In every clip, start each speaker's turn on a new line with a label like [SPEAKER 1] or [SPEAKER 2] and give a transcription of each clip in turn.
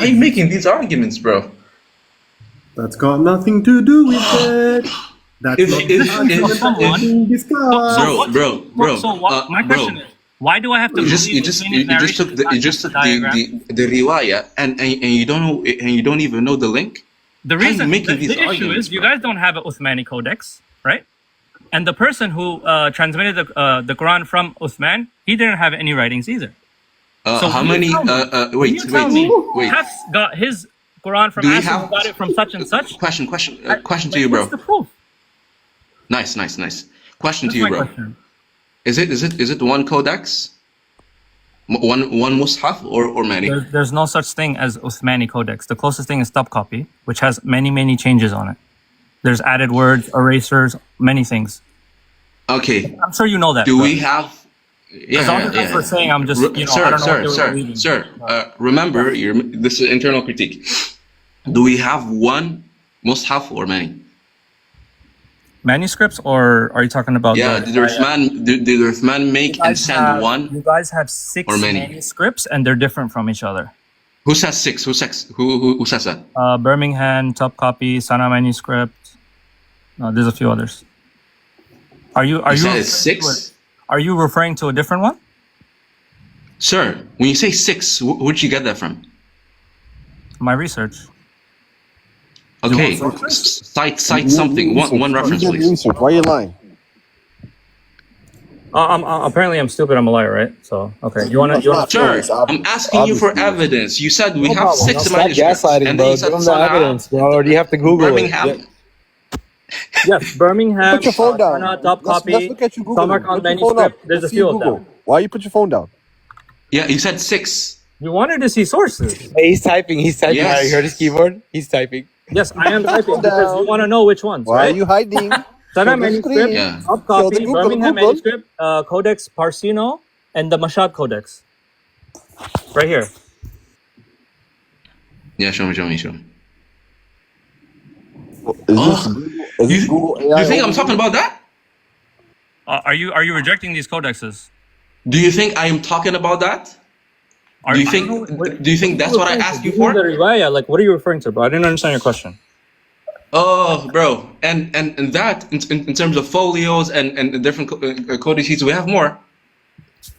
[SPEAKER 1] Why are you making these arguments, bro?
[SPEAKER 2] That's got nothing to do with it. That's
[SPEAKER 1] If-
[SPEAKER 2] not
[SPEAKER 1] if-
[SPEAKER 2] the
[SPEAKER 1] if-
[SPEAKER 2] argument
[SPEAKER 1] if-
[SPEAKER 2] that is being discussed.
[SPEAKER 1] Bro.
[SPEAKER 3] So what, my question is, why do I have to
[SPEAKER 1] You just
[SPEAKER 3] believe Uthman's
[SPEAKER 1] took
[SPEAKER 3] narration is not just a diagram?
[SPEAKER 1] the riwayah and you don't know and you don't even know the link.
[SPEAKER 3] The
[SPEAKER 1] How are you
[SPEAKER 3] reason,
[SPEAKER 1] making
[SPEAKER 3] the
[SPEAKER 1] these
[SPEAKER 3] issue
[SPEAKER 1] arguments,
[SPEAKER 3] is you
[SPEAKER 1] bro?
[SPEAKER 3] guys don't have an Uthmani codex, right? And the person who transmitted the Quran from Uthman, he didn't have any writings either. So
[SPEAKER 1] How
[SPEAKER 3] when you
[SPEAKER 1] many?
[SPEAKER 3] tell me- when you tell me
[SPEAKER 1] Wait.
[SPEAKER 3] Hafs got his Quran from
[SPEAKER 1] Do we
[SPEAKER 3] Asim,
[SPEAKER 1] have
[SPEAKER 3] who got it from such and such.
[SPEAKER 1] Question to
[SPEAKER 3] Like,
[SPEAKER 1] you, bro.
[SPEAKER 3] what's the proof?
[SPEAKER 1] Nice. Question
[SPEAKER 3] That's
[SPEAKER 1] to you,
[SPEAKER 3] my
[SPEAKER 1] bro.
[SPEAKER 3] question.
[SPEAKER 1] Is it one codex? One mushaf or many?
[SPEAKER 3] There's no such thing as Uthmani codex. The closest thing is Topkapi, which has many changes on it. There's added words, erasers, many things.
[SPEAKER 1] Okay.
[SPEAKER 3] I'm sure you know that.
[SPEAKER 1] Do
[SPEAKER 3] bro.
[SPEAKER 1] we have?
[SPEAKER 3] Because all the guys were saying, I'm just, you know, I don't know what they were reading.
[SPEAKER 1] Sir. Remember, this is internal critique. Do we have one mushaf or many?
[SPEAKER 3] Manuscripts, or are you talking about?
[SPEAKER 1] Yeah. Did the Uthman make and send one?
[SPEAKER 3] You guys have 6
[SPEAKER 1] or many?
[SPEAKER 3] manuscripts, and they're different from each other.
[SPEAKER 1] Who says 6? Who says that?
[SPEAKER 3] Birmingham, Topkapi, Sana manuscript. There's a few others. Are you
[SPEAKER 1] said it's 6?
[SPEAKER 3] Are you referring to a different one?
[SPEAKER 1] Sir, when you say 6, where'd you get that from?
[SPEAKER 3] My research.
[SPEAKER 1] Okay, cite something. One reference, please.
[SPEAKER 4] Why are you lying?
[SPEAKER 3] Apparently I'm stupid. I'm a liar, right? So okay, you wanna?
[SPEAKER 1] Sir, I'm asking you for evidence. You said we have 6
[SPEAKER 4] Stop
[SPEAKER 1] manuscripts,
[SPEAKER 4] gaslighting,
[SPEAKER 1] and
[SPEAKER 4] bro.
[SPEAKER 1] then you
[SPEAKER 4] Give
[SPEAKER 1] said
[SPEAKER 4] them the evidence, bro. Or do you have to Google
[SPEAKER 1] Birmingham.
[SPEAKER 4] it?
[SPEAKER 3] Yes, Birmingham.
[SPEAKER 4] Put your phone down.
[SPEAKER 3] Sana, Topkapi,
[SPEAKER 4] Let's look at you Google.
[SPEAKER 3] Samarkand manuscript. There's a few of them.
[SPEAKER 4] Why you put your phone down?
[SPEAKER 1] Yeah, you said 6.
[SPEAKER 3] You wanted to see sources.
[SPEAKER 4] Hey, he's typing. He's typing.
[SPEAKER 1] Yes.
[SPEAKER 4] You heard his keyboard? He's typing.
[SPEAKER 3] Yes, I am typing because you want to know which ones,
[SPEAKER 4] Why
[SPEAKER 3] right?
[SPEAKER 4] are you hiding?
[SPEAKER 3] Sana
[SPEAKER 4] Show the
[SPEAKER 3] manuscript,
[SPEAKER 4] screen.
[SPEAKER 1] Yeah.
[SPEAKER 4] Show the
[SPEAKER 3] Topkapi,
[SPEAKER 4] Google,
[SPEAKER 3] Birmingham
[SPEAKER 4] Google.
[SPEAKER 3] manuscript, Codex Parsino, and the Mashhad Codex. Right here.
[SPEAKER 1] Yeah, show me.
[SPEAKER 4] Is this Google AI?
[SPEAKER 1] You think I'm talking about that?
[SPEAKER 3] Are you rejecting these codexes?
[SPEAKER 1] Do you think I am talking about that? Do you think that's what I asked you for?
[SPEAKER 3] Like, what are you referring to, bro? I didn't understand your question.
[SPEAKER 1] Oh, bro, and that in terms of folios and different codices, we have more.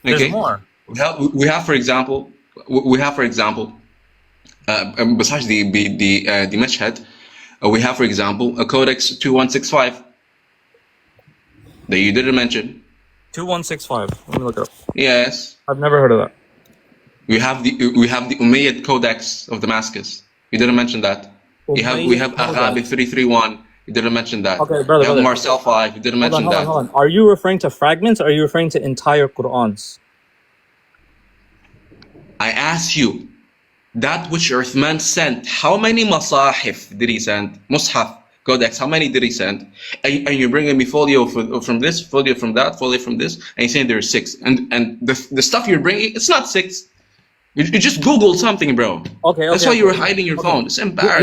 [SPEAKER 1] Okay.
[SPEAKER 3] There's more.
[SPEAKER 1] We have for example, besides the Mashhad, we have for example a Codex 2165 that you didn't mention.
[SPEAKER 3] 2165. Let me look it up.
[SPEAKER 1] Yes.
[SPEAKER 3] I've never heard of that.
[SPEAKER 1] We have the Umayyad Codex of Damascus. You didn't mention that. We have Arabic 331. You didn't mention that.
[SPEAKER 3] Okay, brother,
[SPEAKER 1] We have
[SPEAKER 3] brother.
[SPEAKER 1] Marcel 5. You didn't mention that.
[SPEAKER 3] Hold on. Are you referring to fragments or are you referring to entire Qur'ans?
[SPEAKER 1] I asked you, that which Uthman sent, how many masahif did he send? Mushaf, Codex, how many did he send? And you're bringing me folio from this, folio from that, folio from this, and you're saying there's 6. And the stuff you're bringing, it's not 6. You just Googled something, bro.
[SPEAKER 3] Okay.
[SPEAKER 1] That's why you were hiding your phone. It's embarrassing.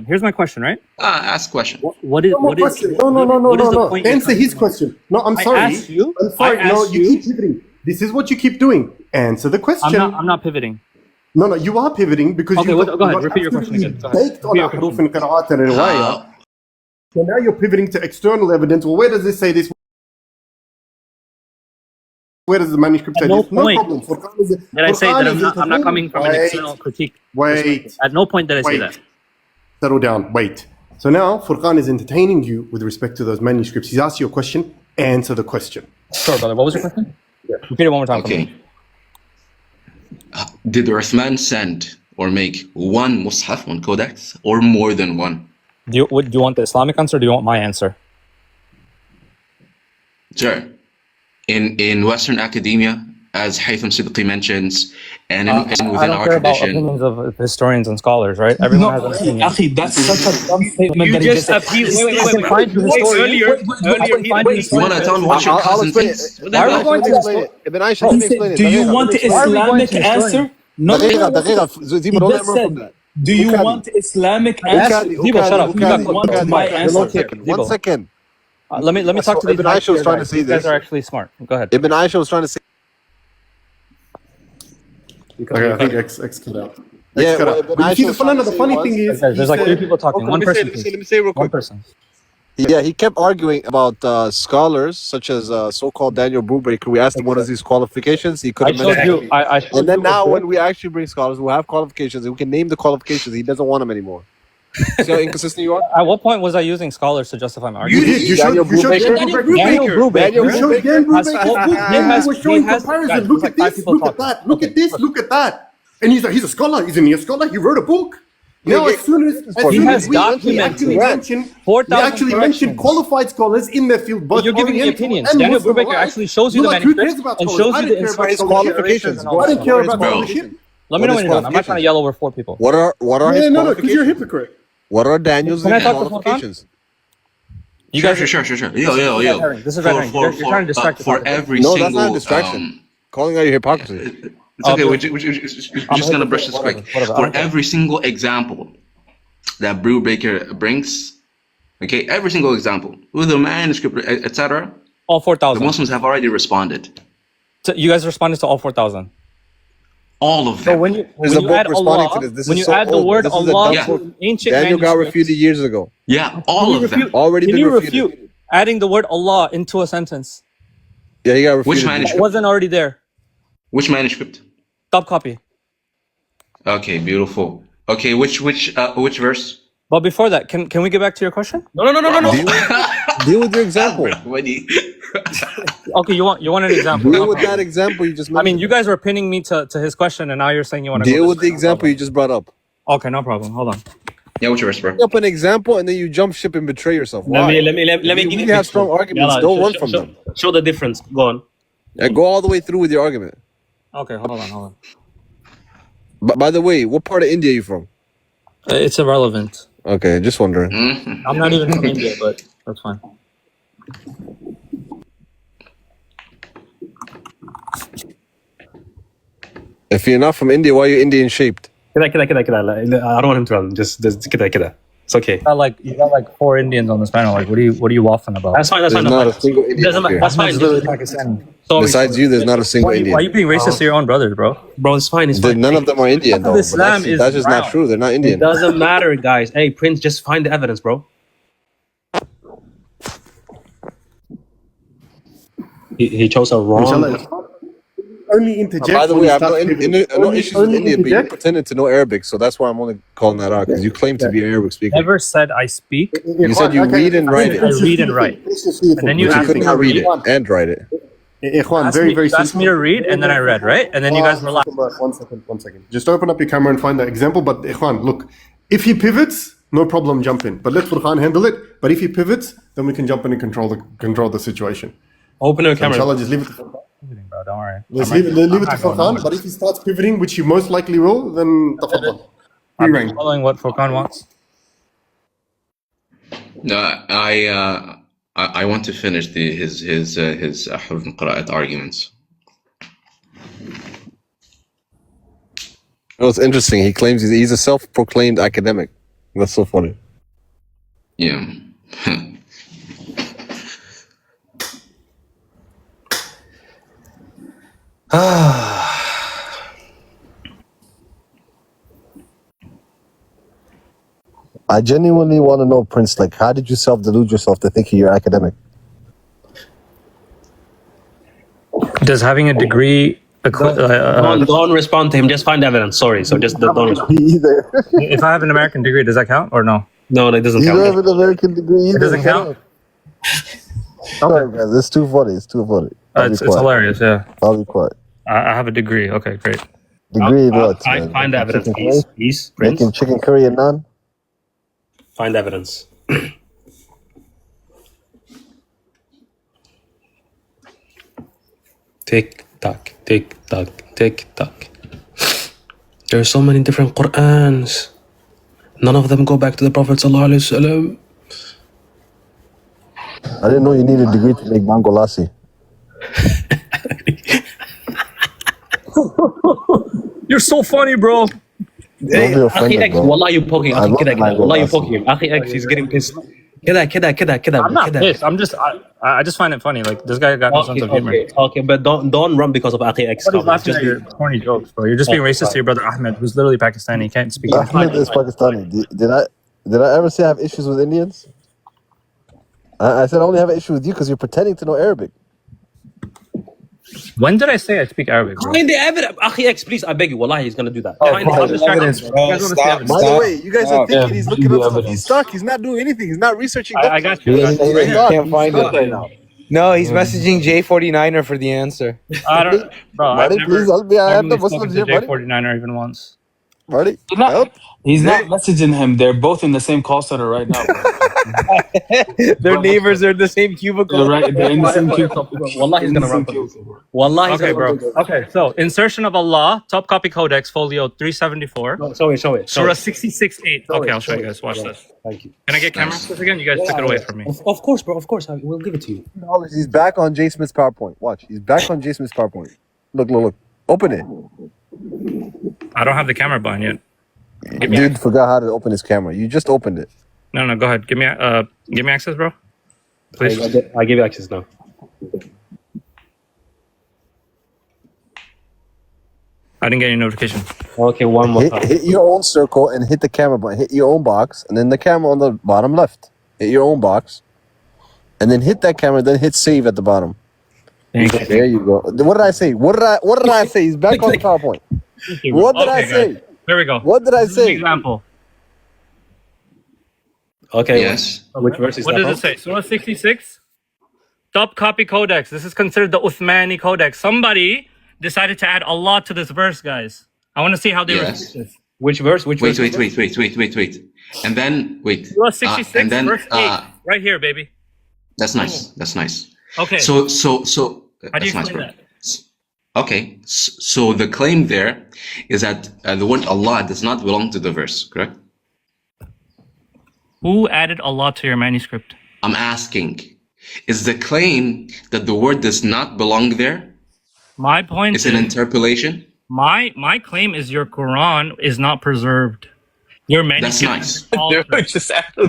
[SPEAKER 3] Here's my question, right?
[SPEAKER 1] Ask question.
[SPEAKER 3] What is the point you're
[SPEAKER 2] Answer
[SPEAKER 3] trying
[SPEAKER 2] his
[SPEAKER 3] to make?
[SPEAKER 2] question. No, I'm sorry.
[SPEAKER 3] asked you-
[SPEAKER 2] I'm sorry.
[SPEAKER 3] I
[SPEAKER 2] No,
[SPEAKER 3] asked
[SPEAKER 2] you
[SPEAKER 3] you-
[SPEAKER 2] keep pivoting. This is what you keep doing. Answer the question.
[SPEAKER 3] I'm not pivoting.
[SPEAKER 2] No, you are pivoting because
[SPEAKER 3] Okay,
[SPEAKER 2] you
[SPEAKER 3] go ahead. Repeat your question again. Go ahead.
[SPEAKER 2] baked on حروف القراءات and الرواية. So now you're pivoting to external evidence. Well, where does this say this? Where does the manuscript say
[SPEAKER 3] At no
[SPEAKER 2] this? No
[SPEAKER 3] point
[SPEAKER 2] problem.
[SPEAKER 3] Did I say that I'm not coming from an external critique?
[SPEAKER 2] Wait.
[SPEAKER 3] At no point did I say
[SPEAKER 2] Wait.
[SPEAKER 3] that.
[SPEAKER 2] Settle down. Wait. So now Furqan is entertaining you with respect to those manuscripts. He's asked you a question. Answer the question.
[SPEAKER 3] Sure, brother. What was your question? Repeat it one more time.
[SPEAKER 1] Okay. Did Uthman send or make one mushaf, one codex, or more than one?
[SPEAKER 3] Do you want the Islamic answer or do you want my answer?
[SPEAKER 1] Sure. In Western academia, as Haytham Siddiqui mentions, and within
[SPEAKER 3] I don't
[SPEAKER 1] our
[SPEAKER 3] care about
[SPEAKER 1] tradition.
[SPEAKER 3] opinions of historians and scholars, right? Everyone has an opinion.
[SPEAKER 5] Akhi, that's such a dumb statement.
[SPEAKER 3] You
[SPEAKER 5] that he
[SPEAKER 3] just
[SPEAKER 5] said.
[SPEAKER 3] earlier
[SPEAKER 1] You want to tell me what your
[SPEAKER 4] I'll
[SPEAKER 1] cousin
[SPEAKER 4] explain
[SPEAKER 1] thinks?
[SPEAKER 4] it.
[SPEAKER 1] What the
[SPEAKER 3] Why are we
[SPEAKER 1] hell?
[SPEAKER 3] going to
[SPEAKER 4] Explain it. Ibn Aisha, let me explain it.
[SPEAKER 5] Do you want
[SPEAKER 3] Why are we going
[SPEAKER 5] Islamic
[SPEAKER 3] to explain?
[SPEAKER 5] answer? No.
[SPEAKER 4] دقيقة Zibo, don't
[SPEAKER 5] just
[SPEAKER 4] ever
[SPEAKER 5] said,
[SPEAKER 4] from that.
[SPEAKER 5] Do you want Islamic answer?
[SPEAKER 3] Zibo, shut up.
[SPEAKER 5] You want my answer?
[SPEAKER 4] One second.
[SPEAKER 3] Let me talk to these
[SPEAKER 4] Ibn Aisha was
[SPEAKER 3] guys.
[SPEAKER 4] trying to say
[SPEAKER 3] These guys
[SPEAKER 4] this.
[SPEAKER 3] are actually smart. Go ahead.
[SPEAKER 4] Ibn Aisha was trying to say.
[SPEAKER 2] Okay, I think X cut out.
[SPEAKER 4] Yeah,
[SPEAKER 2] Extra.
[SPEAKER 4] well, Ibn
[SPEAKER 2] But you see,
[SPEAKER 4] Aisha was trying to
[SPEAKER 2] the
[SPEAKER 4] say
[SPEAKER 2] funny
[SPEAKER 4] was-
[SPEAKER 2] thing is,
[SPEAKER 3] There's like three people talking.
[SPEAKER 4] Okay,
[SPEAKER 3] One person.
[SPEAKER 4] let me
[SPEAKER 3] please.
[SPEAKER 4] say real
[SPEAKER 3] One
[SPEAKER 4] quick.
[SPEAKER 3] person.
[SPEAKER 4] Yeah, he kept arguing about scholars such as so-called Daniel Brubaker. We asked him what are these qualifications. He
[SPEAKER 3] I
[SPEAKER 4] couldn't
[SPEAKER 3] showed
[SPEAKER 4] mention.
[SPEAKER 3] you. I showed
[SPEAKER 4] And then
[SPEAKER 3] you a
[SPEAKER 4] now,
[SPEAKER 3] book.
[SPEAKER 4] when we actually bring scholars who have qualifications, and we can name the qualifications, he doesn't want them anymore. See how inconsistent you are?
[SPEAKER 3] At what point was I using scholars to justify my
[SPEAKER 2] you
[SPEAKER 3] argument?
[SPEAKER 2] did. You showed
[SPEAKER 4] Daniel
[SPEAKER 2] Dan
[SPEAKER 4] Brubaker.
[SPEAKER 3] Daniel Brubaker.
[SPEAKER 4] Daniel
[SPEAKER 2] You showed Dan
[SPEAKER 3] Has
[SPEAKER 2] Brubaker's
[SPEAKER 3] full-
[SPEAKER 2] book,
[SPEAKER 3] he
[SPEAKER 2] and
[SPEAKER 3] has-
[SPEAKER 2] you were
[SPEAKER 3] he
[SPEAKER 2] showing
[SPEAKER 3] has-
[SPEAKER 2] comparison.
[SPEAKER 3] guys,
[SPEAKER 2] Look
[SPEAKER 3] there's
[SPEAKER 2] at
[SPEAKER 3] like five
[SPEAKER 2] this,
[SPEAKER 3] people
[SPEAKER 2] look at
[SPEAKER 3] talking.
[SPEAKER 2] that, look at this, look at that. And he's a scholar. Isn't he a scholar? He wrote a book. Now, as soon as
[SPEAKER 3] He has
[SPEAKER 2] we
[SPEAKER 3] documents.
[SPEAKER 2] actually mention
[SPEAKER 3] 4,000
[SPEAKER 2] we actually mentioned
[SPEAKER 3] corrections.
[SPEAKER 2] qualified scholars in their field, both
[SPEAKER 3] You're giving me
[SPEAKER 2] Oriental
[SPEAKER 3] opinions.
[SPEAKER 2] and
[SPEAKER 3] Daniel
[SPEAKER 2] Muslim
[SPEAKER 3] Brubaker
[SPEAKER 2] alike.
[SPEAKER 3] actually shows you the
[SPEAKER 2] You're like, who
[SPEAKER 3] manuscripts
[SPEAKER 2] cares about
[SPEAKER 3] and
[SPEAKER 2] scholars?
[SPEAKER 3] shows
[SPEAKER 2] I
[SPEAKER 3] you
[SPEAKER 2] don't
[SPEAKER 3] the
[SPEAKER 2] care about
[SPEAKER 3] insights,
[SPEAKER 2] scholarship.
[SPEAKER 4] qualifications,
[SPEAKER 3] and
[SPEAKER 4] bro.
[SPEAKER 3] all
[SPEAKER 2] I
[SPEAKER 3] that
[SPEAKER 2] don't
[SPEAKER 3] stuff.
[SPEAKER 2] care about
[SPEAKER 1] Bro.
[SPEAKER 2] scholarship.
[SPEAKER 3] Let me know
[SPEAKER 4] What
[SPEAKER 3] when
[SPEAKER 4] is
[SPEAKER 3] you're done. I'm not trying to yell over four people.
[SPEAKER 4] What are his
[SPEAKER 2] No, because you're a
[SPEAKER 4] qualifications?
[SPEAKER 2] hypocrite.
[SPEAKER 4] What are Daniel's
[SPEAKER 3] Can I talk to Furqan?
[SPEAKER 4] qualifications?
[SPEAKER 3] You
[SPEAKER 1] Sure,
[SPEAKER 3] guys,
[SPEAKER 1] sure. Yo.
[SPEAKER 3] This is red herring. You're trying to distract the
[SPEAKER 1] For
[SPEAKER 3] topic.
[SPEAKER 1] every
[SPEAKER 4] No,
[SPEAKER 1] single.
[SPEAKER 4] that's not a distraction. Calling out your hypocrisy.
[SPEAKER 1] It's okay.
[SPEAKER 3] but-
[SPEAKER 1] We're just gonna brush this quick.
[SPEAKER 3] whatever, I
[SPEAKER 1] For
[SPEAKER 3] don't care.
[SPEAKER 1] every single example that Brubaker brings, okay, every single example with a manuscript, etc.,
[SPEAKER 3] All
[SPEAKER 1] the
[SPEAKER 3] 4,000.
[SPEAKER 1] Muslims have already responded.
[SPEAKER 3] So you guys responded to all 4,000.
[SPEAKER 1] All of
[SPEAKER 3] So
[SPEAKER 1] them.
[SPEAKER 3] when you
[SPEAKER 4] There's a
[SPEAKER 3] when you
[SPEAKER 4] book
[SPEAKER 3] add
[SPEAKER 4] responding
[SPEAKER 3] Allah,
[SPEAKER 4] to this. This
[SPEAKER 3] when
[SPEAKER 4] is
[SPEAKER 3] you
[SPEAKER 4] so
[SPEAKER 3] add the
[SPEAKER 4] old.
[SPEAKER 3] word
[SPEAKER 4] This is a
[SPEAKER 3] Allah
[SPEAKER 4] dumb
[SPEAKER 3] to
[SPEAKER 4] book.
[SPEAKER 3] ancient
[SPEAKER 4] Daniel got
[SPEAKER 3] manuscripts,
[SPEAKER 4] refuted years ago.
[SPEAKER 1] Yeah, all of them.
[SPEAKER 4] Already
[SPEAKER 3] Can
[SPEAKER 4] been
[SPEAKER 3] you
[SPEAKER 4] refuted.
[SPEAKER 3] refute adding the word Allah into a sentence?
[SPEAKER 4] Yeah, he got refuted.
[SPEAKER 1] Which
[SPEAKER 3] That
[SPEAKER 1] manuscript?
[SPEAKER 3] wasn't already there.
[SPEAKER 1] Which manuscript?
[SPEAKER 3] Top copy.
[SPEAKER 1] Okay, beautiful. Okay, which verse?
[SPEAKER 3] But before that, can we get back to your question?
[SPEAKER 1] No.
[SPEAKER 4] Deal with your example.
[SPEAKER 3] Okay, you want an example.
[SPEAKER 4] Deal with that example you just mentioned.
[SPEAKER 3] I mean, you guys were pinning me to his question, and now you're saying you want to
[SPEAKER 4] Deal
[SPEAKER 3] go
[SPEAKER 4] with the example you just brought up.
[SPEAKER 3] Okay, no problem. Hold on.
[SPEAKER 1] Yeah, which verse, bro?
[SPEAKER 4] Bring up an example and then you jump ship and betray yourself. Why?
[SPEAKER 5] Let me
[SPEAKER 4] If
[SPEAKER 5] give
[SPEAKER 4] you
[SPEAKER 5] you
[SPEAKER 4] really have strong arguments. Don't run from them.
[SPEAKER 5] Show the difference. Go on.
[SPEAKER 4] And go all the way through with your argument.
[SPEAKER 3] Okay, hold on.
[SPEAKER 4] But by the way, what part of India are you from?
[SPEAKER 3] It's irrelevant.
[SPEAKER 4] Okay, just wondering.
[SPEAKER 3] I'm not even from India, but that's fine.
[SPEAKER 4] If you're not from India, why are you Indian shaped?
[SPEAKER 5] كده. I don't want him to run. Just كده. It's okay.
[SPEAKER 3] You got like 4 Indians on this panel. Like, what are you waffling about?
[SPEAKER 5] That's fine.
[SPEAKER 4] There's not a single Indian
[SPEAKER 5] Doesn't matter.
[SPEAKER 4] here.
[SPEAKER 5] That's fine.
[SPEAKER 3] It's literally Pakistani.
[SPEAKER 5] Sorry.
[SPEAKER 4] Besides you, there's not a single
[SPEAKER 3] Why are
[SPEAKER 4] Indian.
[SPEAKER 3] you being racist to your own brothers, bro?
[SPEAKER 5] Bro, it's fine. It's fine.
[SPEAKER 4] None of them are Indian, though. But
[SPEAKER 3] Islam
[SPEAKER 4] that's,
[SPEAKER 3] is
[SPEAKER 4] that's just not
[SPEAKER 3] brown.
[SPEAKER 4] true. They're not
[SPEAKER 5] It
[SPEAKER 4] Indian.
[SPEAKER 5] doesn't matter, guys. Hey, Prince, just find the evidence, bro. He chose a wrong.
[SPEAKER 2] Inshallah, only interject.
[SPEAKER 4] By the
[SPEAKER 2] when
[SPEAKER 4] way,
[SPEAKER 2] you
[SPEAKER 4] I have
[SPEAKER 2] start pivoting.
[SPEAKER 4] no issues with
[SPEAKER 2] Only
[SPEAKER 4] India, but you
[SPEAKER 2] interject.
[SPEAKER 4] pretended to know Arabic, so that's why I'm only calling that out, because you claim to be an Arabic speaker.
[SPEAKER 3] Never said I speak.
[SPEAKER 4] You said you read and write it.
[SPEAKER 3] I read and write. And then you
[SPEAKER 4] But you
[SPEAKER 3] asked
[SPEAKER 4] could
[SPEAKER 3] me
[SPEAKER 4] not
[SPEAKER 3] to
[SPEAKER 4] read
[SPEAKER 3] read.
[SPEAKER 4] it and write it.
[SPEAKER 2] Ikhwan, very, very
[SPEAKER 3] You asked me to read, and then I read, right? And then you guys relaxed.
[SPEAKER 2] One second. Just open up your camera and find that example. But Ikhwan, look, if he pivots, no problem, jump in. But let Furqan handle it. But if he pivots, then we can jump in and control the situation.
[SPEAKER 5] Open your
[SPEAKER 2] So
[SPEAKER 5] camera.
[SPEAKER 2] inshallah, just leave it to Furqan.
[SPEAKER 3] Bro, don't worry.
[SPEAKER 2] Let's leave it to Furqan. But if he starts pivoting, which he most likely will, then tafaddal. Free
[SPEAKER 3] I'm
[SPEAKER 2] reign.
[SPEAKER 3] following what Furqan wants.
[SPEAKER 1] No, I want to finish his حروف القراءة arguments.
[SPEAKER 4] Oh, it's interesting. He claims he's a self-proclaimed academic. That's so funny.
[SPEAKER 1] Yeah.
[SPEAKER 4] I genuinely want to know, Prince, like, how did you self-delude yourself to thinking you're academic?
[SPEAKER 3] Does having a degree
[SPEAKER 5] Don't respond to him. Just find evidence. Sorry. So just don't respond.
[SPEAKER 4] Me either.
[SPEAKER 3] if I have an American degree, does that count or no?
[SPEAKER 5] No, that doesn't
[SPEAKER 4] You don't have
[SPEAKER 5] count.
[SPEAKER 4] an American degree either.
[SPEAKER 3] It doesn't count?
[SPEAKER 4] Sorry, guys. It's too funny. It's too funny. I'll be
[SPEAKER 3] It's
[SPEAKER 4] quiet.
[SPEAKER 3] hilarious, yeah.
[SPEAKER 4] I'll be quiet.
[SPEAKER 3] I have a degree. Okay, great.
[SPEAKER 4] Degree in what?
[SPEAKER 5] Find the evidence,
[SPEAKER 4] Chicken
[SPEAKER 5] please.
[SPEAKER 4] curry?
[SPEAKER 5] Please, Prince.
[SPEAKER 4] Making chicken curry and naan?
[SPEAKER 5] Find evidence. Tick tock, tick tock, tick tock. There are so many different Qur'ans. None of them go back to the Prophet sallallahu alaihi wasallam.
[SPEAKER 4] I didn't know you needed a degree to make mango lassi.
[SPEAKER 3] You're so funny, bro.
[SPEAKER 4] Don't be offended,
[SPEAKER 5] Akhi X,
[SPEAKER 4] bro.
[SPEAKER 5] wallah, you poking.
[SPEAKER 4] I
[SPEAKER 5] Akhi
[SPEAKER 4] love
[SPEAKER 5] kida kida.
[SPEAKER 4] mango
[SPEAKER 5] Wallah, you
[SPEAKER 4] lassi.
[SPEAKER 5] poking him. Akhi X, he's getting pissed. كده كده كده كده
[SPEAKER 3] I'm not
[SPEAKER 5] كده.
[SPEAKER 3] pissed. I just find it funny. Like this guy got no sense of humor.
[SPEAKER 5] Okay, but don't run because of Aki X.
[SPEAKER 3] Everybody's
[SPEAKER 5] comments.
[SPEAKER 3] laughing at your corny jokes, bro. You're just being racist to your brother Ahmed, who's literally Pakistani. He can't speak English.
[SPEAKER 4] Ahmed is Pakistani. Did I ever say I have issues with Indians? I said I only have an issue with you because you're pretending to know Arabic.
[SPEAKER 3] When did I say I speak Arabic, bro?
[SPEAKER 5] Find the evidence. Aki X, please, I beg you. Wallahi, he's gonna do that.
[SPEAKER 6] Oh,
[SPEAKER 5] Find the
[SPEAKER 6] find the
[SPEAKER 5] evidence.
[SPEAKER 6] evidence, bro.
[SPEAKER 3] You guys wanna see
[SPEAKER 6] Stop,
[SPEAKER 3] evidence?
[SPEAKER 4] By the
[SPEAKER 6] stop.
[SPEAKER 4] way, you guys are
[SPEAKER 6] Yeah.
[SPEAKER 4] thinking he's looking
[SPEAKER 6] The
[SPEAKER 4] up stuff.
[SPEAKER 6] evidence.
[SPEAKER 4] He's stuck. He's not doing anything. He's not researching.
[SPEAKER 3] I got you.
[SPEAKER 6] He
[SPEAKER 3] I got you.
[SPEAKER 6] doesn't-
[SPEAKER 4] He's
[SPEAKER 6] can't find
[SPEAKER 4] stuck
[SPEAKER 6] it.
[SPEAKER 4] right now.
[SPEAKER 7] No, he's messaging J49er for the answer.
[SPEAKER 3] I don't, bro. I've
[SPEAKER 4] Buddy,
[SPEAKER 3] never
[SPEAKER 4] please help me. I have the
[SPEAKER 3] formally spoken
[SPEAKER 4] Muslims
[SPEAKER 3] to
[SPEAKER 4] here, buddy.
[SPEAKER 3] J49er even once.
[SPEAKER 4] Buddy,
[SPEAKER 6] He's not-
[SPEAKER 4] help.
[SPEAKER 6] He's not messaging him. They're both in the same call center right now.
[SPEAKER 7] Their neighbors are in the same cubicle.
[SPEAKER 6] They're in the same cubicle.
[SPEAKER 5] Wallahi, he's gonna run. Wallahi, he's
[SPEAKER 3] Okay,
[SPEAKER 5] gonna
[SPEAKER 3] bro.
[SPEAKER 5] run.
[SPEAKER 3] Okay, so insertion of Allah, top copy codex, folio 374,
[SPEAKER 5] Show it. Show
[SPEAKER 3] Surah
[SPEAKER 5] it.
[SPEAKER 3] 66.8. Okay, I'll show you guys. Watch this.
[SPEAKER 5] Thank you.
[SPEAKER 3] Can I get camera access again? You guys took it away from me.
[SPEAKER 5] Of course, bro. Of course, we'll give it to you.
[SPEAKER 4] He's back on Jay Smith's PowerPoint. Watch. He's back on Jay Smith's PowerPoint. Look. Open it.
[SPEAKER 3] I don't have the camera button yet.
[SPEAKER 4] Dude forgot how to open his camera. You just opened it.
[SPEAKER 3] No, go ahead. Give me access, bro. Please.
[SPEAKER 5] I give you access now.
[SPEAKER 3] I didn't get any notification.
[SPEAKER 5] Okay, one more time.
[SPEAKER 4] Hit your own circle and hit the camera button. Hit your own box and then the camera on the bottom left. Hit your own box. And then hit that camera, then hit save at the bottom.
[SPEAKER 3] Thank you.
[SPEAKER 4] There you go. What did I say? What did I say? He's back on PowerPoint. What did I
[SPEAKER 3] Okay,
[SPEAKER 4] say?
[SPEAKER 3] guys. Here we go.
[SPEAKER 4] What did I
[SPEAKER 3] This is an
[SPEAKER 4] say?
[SPEAKER 3] example.
[SPEAKER 5] Okay.
[SPEAKER 1] Yes.
[SPEAKER 5] Which verse is
[SPEAKER 3] What
[SPEAKER 5] that
[SPEAKER 3] does
[SPEAKER 5] from?
[SPEAKER 3] it say? Surah 66, top copy codex. This is considered the Uthmani codex. Somebody decided to add Allah to this verse, guys. I want to see how they
[SPEAKER 1] Yes.
[SPEAKER 3] refute this.
[SPEAKER 5] Which verse? Which
[SPEAKER 1] Wait,
[SPEAKER 5] verse?
[SPEAKER 1] wait. And then wait.
[SPEAKER 3] Surah 66,
[SPEAKER 1] and then
[SPEAKER 3] verse 8. Right here, baby.
[SPEAKER 1] that's nice. That's nice.
[SPEAKER 3] Okay.
[SPEAKER 1] So
[SPEAKER 3] How do you
[SPEAKER 1] that's nice,
[SPEAKER 3] explain
[SPEAKER 1] bro.
[SPEAKER 3] that?
[SPEAKER 1] Okay, so the claim there is that the word Allah does not belong to the verse, correct?
[SPEAKER 3] Who added Allah to your manuscript?
[SPEAKER 1] I'm asking, is the claim that the word does not belong there?
[SPEAKER 3] My point
[SPEAKER 1] Is it an interpolation?
[SPEAKER 3] my claim is your Quran is not preserved. Your manuscript
[SPEAKER 1] nice.
[SPEAKER 3] is altered.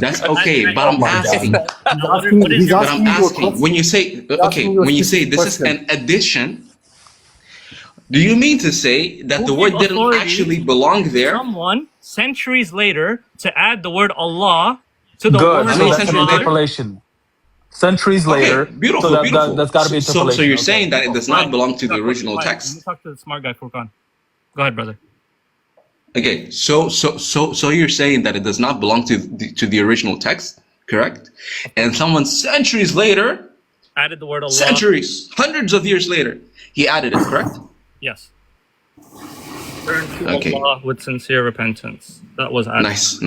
[SPEAKER 1] That's okay, but I'm asking.
[SPEAKER 3] What is
[SPEAKER 2] He's
[SPEAKER 3] your-
[SPEAKER 1] But I'm
[SPEAKER 2] asking you a
[SPEAKER 1] asking,
[SPEAKER 2] question.
[SPEAKER 1] when you say, okay,
[SPEAKER 2] asking you a
[SPEAKER 1] when you say
[SPEAKER 2] specific
[SPEAKER 1] this is
[SPEAKER 2] question.
[SPEAKER 1] an addition, do you mean to say that the
[SPEAKER 3] Who
[SPEAKER 1] word
[SPEAKER 3] gave
[SPEAKER 1] didn't
[SPEAKER 3] authority
[SPEAKER 1] actually belong there?
[SPEAKER 3] someone centuries later to add the word Allah to the
[SPEAKER 6] Good.
[SPEAKER 3] word
[SPEAKER 6] So
[SPEAKER 1] many
[SPEAKER 6] that's an
[SPEAKER 1] centuries later?
[SPEAKER 6] interpolation. Centuries later.
[SPEAKER 1] Okay, beautiful,
[SPEAKER 6] so
[SPEAKER 1] beautiful.
[SPEAKER 6] That's got to be
[SPEAKER 1] So
[SPEAKER 6] interpolation.
[SPEAKER 1] you're
[SPEAKER 6] okay.
[SPEAKER 1] saying that it does not belong to the
[SPEAKER 3] Fine.
[SPEAKER 1] original
[SPEAKER 3] Fine. Let me
[SPEAKER 1] text.
[SPEAKER 3] talk to the smart guy, Furqan. Go ahead, brother.
[SPEAKER 1] Okay, so you're saying that it does not belong to the original text, correct? And someone centuries later,
[SPEAKER 3] Added the word Allah.
[SPEAKER 1] centuries, hundreds of years later, he added it, correct?
[SPEAKER 3] Yes. Turn to
[SPEAKER 1] Okay.
[SPEAKER 3] Allah with sincere repentance. That was added.
[SPEAKER 1] Nice.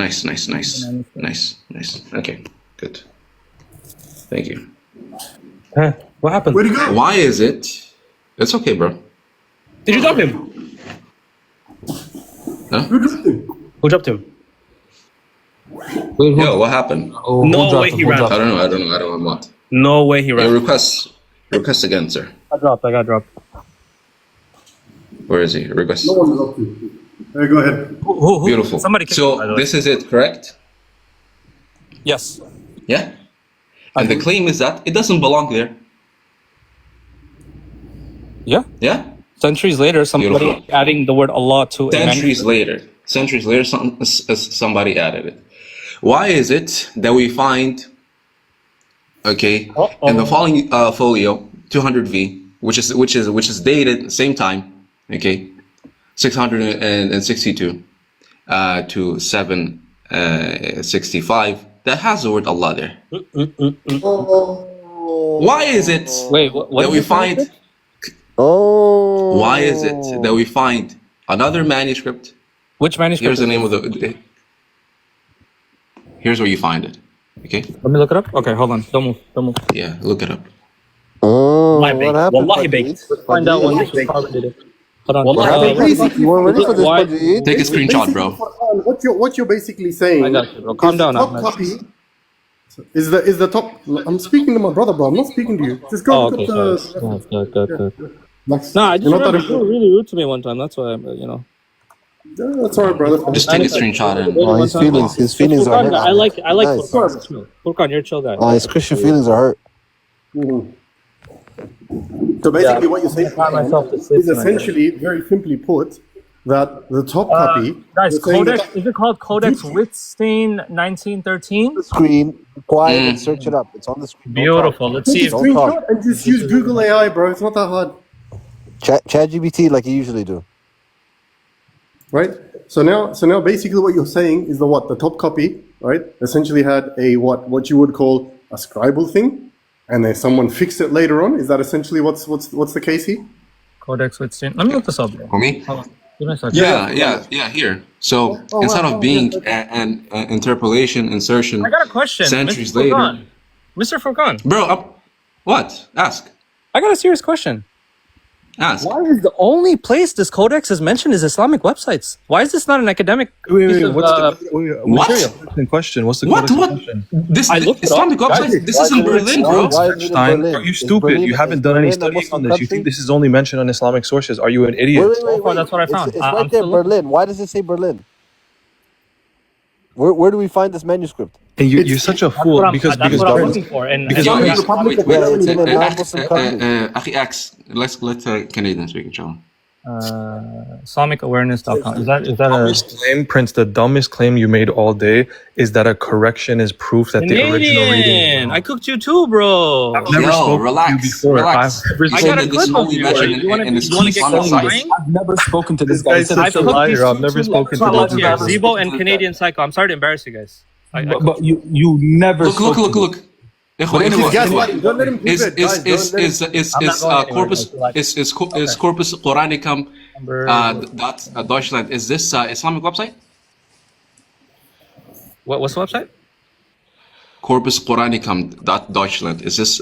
[SPEAKER 1] Okay, good. Thank you.
[SPEAKER 5] Huh? What happened?
[SPEAKER 2] Where'd he go?
[SPEAKER 1] Why is it? It's okay, bro.
[SPEAKER 5] Did you drop him?
[SPEAKER 2] Who dropped him?
[SPEAKER 5] Who dropped him?
[SPEAKER 6] Wait, who-
[SPEAKER 1] Yo, what happened?
[SPEAKER 6] who
[SPEAKER 5] No
[SPEAKER 6] dropped
[SPEAKER 5] way
[SPEAKER 6] him?
[SPEAKER 5] he
[SPEAKER 6] Who
[SPEAKER 5] ran.
[SPEAKER 6] dropped
[SPEAKER 1] I
[SPEAKER 6] him?
[SPEAKER 1] don't know what.
[SPEAKER 5] No way he
[SPEAKER 1] Yeah,
[SPEAKER 5] ran.
[SPEAKER 1] request again, sir.
[SPEAKER 3] I got dropped.
[SPEAKER 1] Where is he? Request.
[SPEAKER 2] No one dropped him. Hey, go ahead.
[SPEAKER 3] Who?
[SPEAKER 1] Beautiful.
[SPEAKER 3] Somebody kicked me, by the
[SPEAKER 1] So
[SPEAKER 3] way.
[SPEAKER 1] this is it, correct?
[SPEAKER 7] Yes.
[SPEAKER 1] Yeah. And the claim is that it doesn't belong there.
[SPEAKER 7] Yeah.
[SPEAKER 1] Yeah.
[SPEAKER 7] Centuries later, somebody
[SPEAKER 1] Beautiful.
[SPEAKER 7] adding the word Allah to a
[SPEAKER 1] Centuries later, somebody added it. Why is it that we find, okay, in the following folio 200V, which is dated same time, okay, 662 to 765, that has the word Allah there. Why is it
[SPEAKER 7] Wait, what
[SPEAKER 1] that
[SPEAKER 7] did
[SPEAKER 1] we
[SPEAKER 7] you say?
[SPEAKER 1] find?
[SPEAKER 4] Oh.
[SPEAKER 1] Why is it that we find another manuscript?
[SPEAKER 7] Which manuscript?
[SPEAKER 1] Here's the name of the. Here's where you find it. Okay.
[SPEAKER 7] Let me look it up. Okay, hold on. Don't move.
[SPEAKER 1] Yeah, look it up.
[SPEAKER 4] Oh,
[SPEAKER 5] Wallahi
[SPEAKER 4] what
[SPEAKER 5] baked.
[SPEAKER 4] happened?
[SPEAKER 5] Wallahi
[SPEAKER 4] Fajid?
[SPEAKER 5] baked.
[SPEAKER 7] Find out when this was
[SPEAKER 4] Fajid?
[SPEAKER 7] promulgated. Hold on.
[SPEAKER 5] Wallahi
[SPEAKER 4] What happened,
[SPEAKER 5] baked.
[SPEAKER 4] Fajid? You weren't ready for this,
[SPEAKER 7] Why-
[SPEAKER 4] Fajid.
[SPEAKER 1] Take a screenshot, bro.
[SPEAKER 2] What you're basically saying?
[SPEAKER 7] I got you, bro. Calm
[SPEAKER 2] is
[SPEAKER 7] down,
[SPEAKER 2] the top
[SPEAKER 7] Ahmed.
[SPEAKER 2] copy is the top. I'm speaking to my brother, bro. I'm not speaking to you. Just go
[SPEAKER 7] Oh,
[SPEAKER 2] look
[SPEAKER 7] okay.
[SPEAKER 2] at the.
[SPEAKER 7] Sorry. Good.
[SPEAKER 2] Relax.
[SPEAKER 7] No, I just
[SPEAKER 2] You're not that
[SPEAKER 7] remember you were
[SPEAKER 2] important.
[SPEAKER 7] really rude to me one time. That's why, you know.
[SPEAKER 2] That's alright, brother.
[SPEAKER 1] Just take a screenshot and
[SPEAKER 4] Oh, his feelings are hurt.
[SPEAKER 3] I like
[SPEAKER 4] Nice.
[SPEAKER 3] Furqan. Furqan, you're a chill guy.
[SPEAKER 4] Oh, his Christian feelings are hurt.
[SPEAKER 2] So basically, what you're saying
[SPEAKER 3] cry myself to sleep
[SPEAKER 2] is
[SPEAKER 3] tonight.
[SPEAKER 2] essentially, very simply put, that the top copy.
[SPEAKER 3] Guys,
[SPEAKER 2] you're saying
[SPEAKER 3] Codex,
[SPEAKER 2] that-
[SPEAKER 3] is it called Codex Wittstein 1913?
[SPEAKER 4] Screen, quiet, and search it up. It's on the screen. Don't
[SPEAKER 3] Beautiful.
[SPEAKER 4] talk.
[SPEAKER 3] Let's see
[SPEAKER 2] Take
[SPEAKER 3] if
[SPEAKER 2] a
[SPEAKER 4] Don't talk.
[SPEAKER 2] screenshot and just use Google AI, bro. It's not that hard,
[SPEAKER 4] ChatGPT like you usually do.
[SPEAKER 2] right? So now, basically, what you're saying is the top copy, right? Essentially had a what you would call a scribal thing, and then someone fixed it later on. Is that essentially what's the case here?
[SPEAKER 3] Codex Wittstein. Let me look this up. Bro.
[SPEAKER 1] for me.
[SPEAKER 3] Hold on. Give me a second.
[SPEAKER 1] Yeah, here. So instead of being an interpolation, insertion,
[SPEAKER 3] I got a question.
[SPEAKER 1] centuries
[SPEAKER 3] Mr. Furqan.
[SPEAKER 1] later.
[SPEAKER 3] Mr. Furqan,
[SPEAKER 1] Bro, what? Ask.
[SPEAKER 3] I got a serious question.
[SPEAKER 1] Ask.
[SPEAKER 3] Why is the only place this codex is mentioned is Islamic websites? Why is this not an academic piece of,
[SPEAKER 1] What?
[SPEAKER 5] The question? What's the
[SPEAKER 1] What?
[SPEAKER 5] question?
[SPEAKER 1] This
[SPEAKER 3] I looked it
[SPEAKER 1] Islamic
[SPEAKER 3] up.
[SPEAKER 1] website? This is in Berlin, bro.
[SPEAKER 4] Why is it in
[SPEAKER 5] Stein,
[SPEAKER 4] Berlin?
[SPEAKER 5] are you
[SPEAKER 4] Is
[SPEAKER 5] stupid?
[SPEAKER 4] Berlin-
[SPEAKER 5] You haven't
[SPEAKER 4] is
[SPEAKER 5] done any
[SPEAKER 4] Berlin a
[SPEAKER 5] studying
[SPEAKER 4] Muslim
[SPEAKER 5] on this. You
[SPEAKER 4] country?
[SPEAKER 5] think this is only mentioned on Islamic sources? Are you an idiot?
[SPEAKER 3] far, that's what I found.
[SPEAKER 4] It's
[SPEAKER 3] I'm
[SPEAKER 4] right there,
[SPEAKER 3] still looking.
[SPEAKER 4] Berlin. Why does it say Berlin? Where do we find this manuscript?
[SPEAKER 5] And you're such a fool because
[SPEAKER 3] That's what I'm
[SPEAKER 5] Prince-
[SPEAKER 3] looking for. And
[SPEAKER 5] because
[SPEAKER 1] Yo,
[SPEAKER 5] Prince-
[SPEAKER 1] wait.
[SPEAKER 4] in a non-Muslim country.
[SPEAKER 1] Akhi, Ax, let's let Canadians speak, inshallah.
[SPEAKER 3] IslamicAwareness.com. Is that a
[SPEAKER 5] Prince, the dumbest claim you made all day is that a correction is proof that the original reading.
[SPEAKER 3] Canadian? I cooked you too, bro.
[SPEAKER 5] I've never
[SPEAKER 1] Yo,
[SPEAKER 5] spoken
[SPEAKER 1] relax,
[SPEAKER 5] to you before.
[SPEAKER 1] relax.
[SPEAKER 5] I've never
[SPEAKER 3] I
[SPEAKER 5] spoken
[SPEAKER 3] got a
[SPEAKER 5] to
[SPEAKER 1] this
[SPEAKER 3] clip of
[SPEAKER 1] only
[SPEAKER 3] you.
[SPEAKER 1] mentioned
[SPEAKER 3] You want
[SPEAKER 1] in
[SPEAKER 3] to
[SPEAKER 1] this
[SPEAKER 3] get
[SPEAKER 1] Islamic
[SPEAKER 3] going?
[SPEAKER 1] sites.
[SPEAKER 6] I've never spoken to this
[SPEAKER 5] This
[SPEAKER 6] guy.
[SPEAKER 5] guy's
[SPEAKER 6] He said
[SPEAKER 5] such a
[SPEAKER 6] it's
[SPEAKER 5] liar.
[SPEAKER 6] these
[SPEAKER 5] I've never
[SPEAKER 6] two
[SPEAKER 5] spoken to
[SPEAKER 6] lectures.
[SPEAKER 5] those
[SPEAKER 3] Here,
[SPEAKER 5] guys.
[SPEAKER 3] Zebo and Canadian Psycho. I'm sorry to embarrass you guys.
[SPEAKER 6] But you never
[SPEAKER 1] Look.
[SPEAKER 6] spoke to
[SPEAKER 1] Ikhwan,
[SPEAKER 2] Gaslighting. Don't let him prove
[SPEAKER 1] is
[SPEAKER 2] it, guys. Don't let him-
[SPEAKER 1] Corpus Qoranicum Deutschland, is this Islamic website?
[SPEAKER 3] What's the website?
[SPEAKER 1] Corpus Qoranicum Deutschland, is this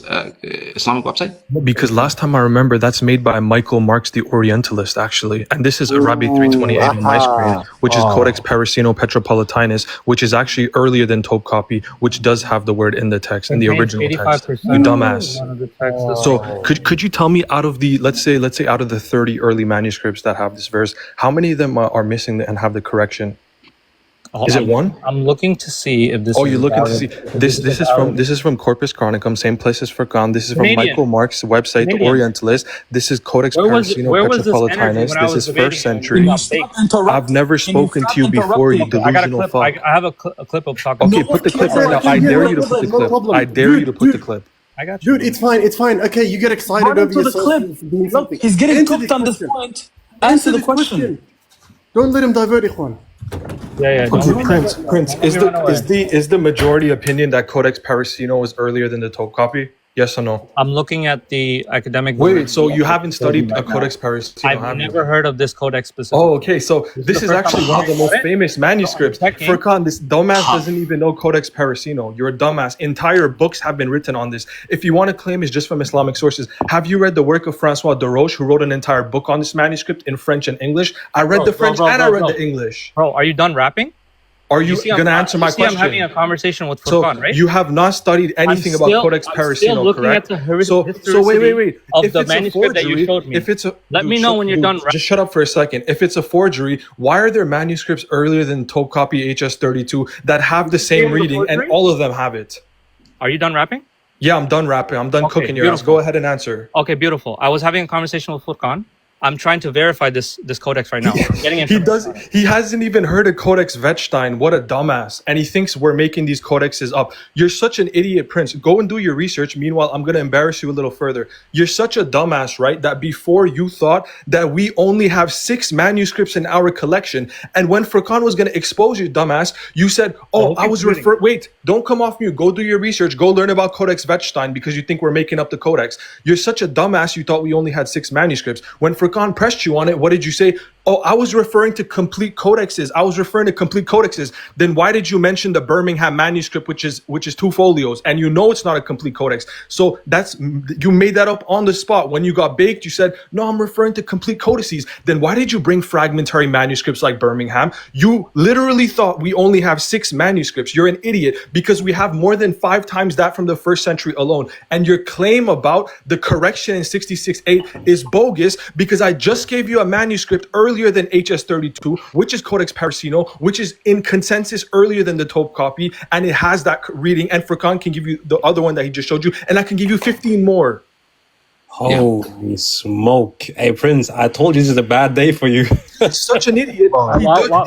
[SPEAKER 1] Islamic website?
[SPEAKER 5] Because last time I remember, that's made by Michael Marx, the Orientalist, actually. And this is Arabi 328 on my screen, which is Codex Parisino Petropolitanus, which is actually earlier than Topkapi, which does have the word in the text, in the original text. You dumbass. So could you tell me out of the, let's say out of the 30 early manuscripts that have this verse, how many of them are missing and have the correction? Is it one?
[SPEAKER 3] I'm looking to see if this.
[SPEAKER 5] Oh,
[SPEAKER 3] is
[SPEAKER 5] you're looking to
[SPEAKER 3] valid.
[SPEAKER 5] see this is from Corpus Chronicum, same place as Furqan. This is from
[SPEAKER 3] Canadian.
[SPEAKER 5] Michael Marx's website,
[SPEAKER 3] Canadian.
[SPEAKER 5] The Orientalist. This is Codex Parisino
[SPEAKER 3] where was this energy
[SPEAKER 5] Petropolitanus.
[SPEAKER 3] when I
[SPEAKER 5] This
[SPEAKER 3] was
[SPEAKER 5] is
[SPEAKER 3] debating
[SPEAKER 5] first
[SPEAKER 3] and
[SPEAKER 5] century.
[SPEAKER 3] you got baked?
[SPEAKER 5] I've never spoken to you before, you
[SPEAKER 3] I got a
[SPEAKER 5] delusional
[SPEAKER 3] clip.
[SPEAKER 5] fuck.
[SPEAKER 3] I have a clip of talking.
[SPEAKER 5] Okay, put the clip right now. I dare you to put the
[SPEAKER 2] No
[SPEAKER 5] clip.
[SPEAKER 2] problem.
[SPEAKER 5] I dare you to put the
[SPEAKER 2] Dude.
[SPEAKER 5] clip.
[SPEAKER 3] I got you.
[SPEAKER 2] Dude, it's fine. Okay, you get excited
[SPEAKER 6] Run
[SPEAKER 2] over
[SPEAKER 6] into the
[SPEAKER 2] yourself
[SPEAKER 6] clip.
[SPEAKER 2] for doing something.
[SPEAKER 6] He's getting
[SPEAKER 2] Answer
[SPEAKER 6] cooked
[SPEAKER 2] the
[SPEAKER 6] on this
[SPEAKER 2] question.
[SPEAKER 6] point. Answer the question.
[SPEAKER 2] Don't let him divert, Ikhwan.
[SPEAKER 3] Yeah.
[SPEAKER 5] Prince, is the majority opinion that Codex Parisino is earlier than the Topkapi? Yes or no?
[SPEAKER 3] I'm looking at the academic.
[SPEAKER 5] Wait, so you haven't studied a
[SPEAKER 3] right now.
[SPEAKER 5] Codex Parisino,
[SPEAKER 3] I've
[SPEAKER 5] have you?
[SPEAKER 3] never heard of this codex specifically.
[SPEAKER 5] Oh, okay. So this is
[SPEAKER 3] the first
[SPEAKER 5] actually
[SPEAKER 3] time
[SPEAKER 5] one of the
[SPEAKER 3] I'm
[SPEAKER 5] most
[SPEAKER 3] hearing it.
[SPEAKER 5] famous manuscripts.
[SPEAKER 3] Checking.
[SPEAKER 5] Furqan, this dumbass doesn't even know Codex Parisino. You're a dumbass. Entire books have been written on this. If you want to claim it's just from Islamic sources, have you read the work of Francois de Roche, who wrote an entire book on this manuscript in French and English? I read the French and I read the English.
[SPEAKER 3] Bro, are you done rapping?
[SPEAKER 5] Are you
[SPEAKER 3] See,
[SPEAKER 5] going to answer my question?
[SPEAKER 3] I'm having a conversation with
[SPEAKER 5] So
[SPEAKER 3] Furqan, right?
[SPEAKER 5] you have not studied anything about Codex
[SPEAKER 3] I'm still
[SPEAKER 5] Parisino,
[SPEAKER 3] looking
[SPEAKER 5] correct?
[SPEAKER 3] at the
[SPEAKER 5] So wait.
[SPEAKER 3] of
[SPEAKER 5] If
[SPEAKER 3] the
[SPEAKER 5] it's a
[SPEAKER 3] manuscript that you
[SPEAKER 5] forgery,
[SPEAKER 3] showed me.
[SPEAKER 5] if it's a,
[SPEAKER 3] Let me know when you're done.
[SPEAKER 5] Just shut up for a second. If it's a forgery, why are there manuscripts earlier than Topkapi HS32 that have the same reading and all of them have it?
[SPEAKER 3] Are you done rapping?
[SPEAKER 5] Yeah, I'm done rapping. I'm done
[SPEAKER 3] Okay,
[SPEAKER 5] cooking your ass.
[SPEAKER 3] beautiful.
[SPEAKER 5] Go ahead and answer.
[SPEAKER 3] Okay, beautiful. I was having a conversation with Furqan. I'm trying to verify this codex right now. I'm getting
[SPEAKER 5] He hasn't even heard of Codex Wettstein. What a dumbass. And he thinks we're making these codexes up. You're such an idiot, Prince. Go and do your research. Meanwhile, I'm going to embarrass you a little further. You're such a dumbass, right? That before you thought that we only have 6 manuscripts in our collection. And when Furqan was going to expose you, dumbass, you said, I was referring. Wait, don't come off mute. Go do your research. Go learn about Codex Wettstein because you think we're making up the codex. You're such a dumbass. You thought we only had 6 manuscripts. When Furqan pressed you on it, what did you say? I was referring to complete codexes. Then why did you mention the Birmingham manuscript, which is 2 folios, and you know it's not a complete codex? So you made that up on the spot. When you got baked, you said, no, I'm referring to complete codices. Then why did you bring fragmentary manuscripts like Birmingham? You literally thought we only have 6 manuscripts. You're an idiot because we have more than 5 times that from the 1st century alone. And your claim about the correction in 66.8 is bogus because I just gave you a manuscript earlier earlier than HS32, which is Codex Parisino, which is in consensus earlier than the Taupe copy, and it has that reading. And Furqan can give you the other one that he just showed you, and I can give you 15 more.
[SPEAKER 8] Holy smoke. Hey, Prince, I told you this is a bad day for you.
[SPEAKER 5] He's such an idiot.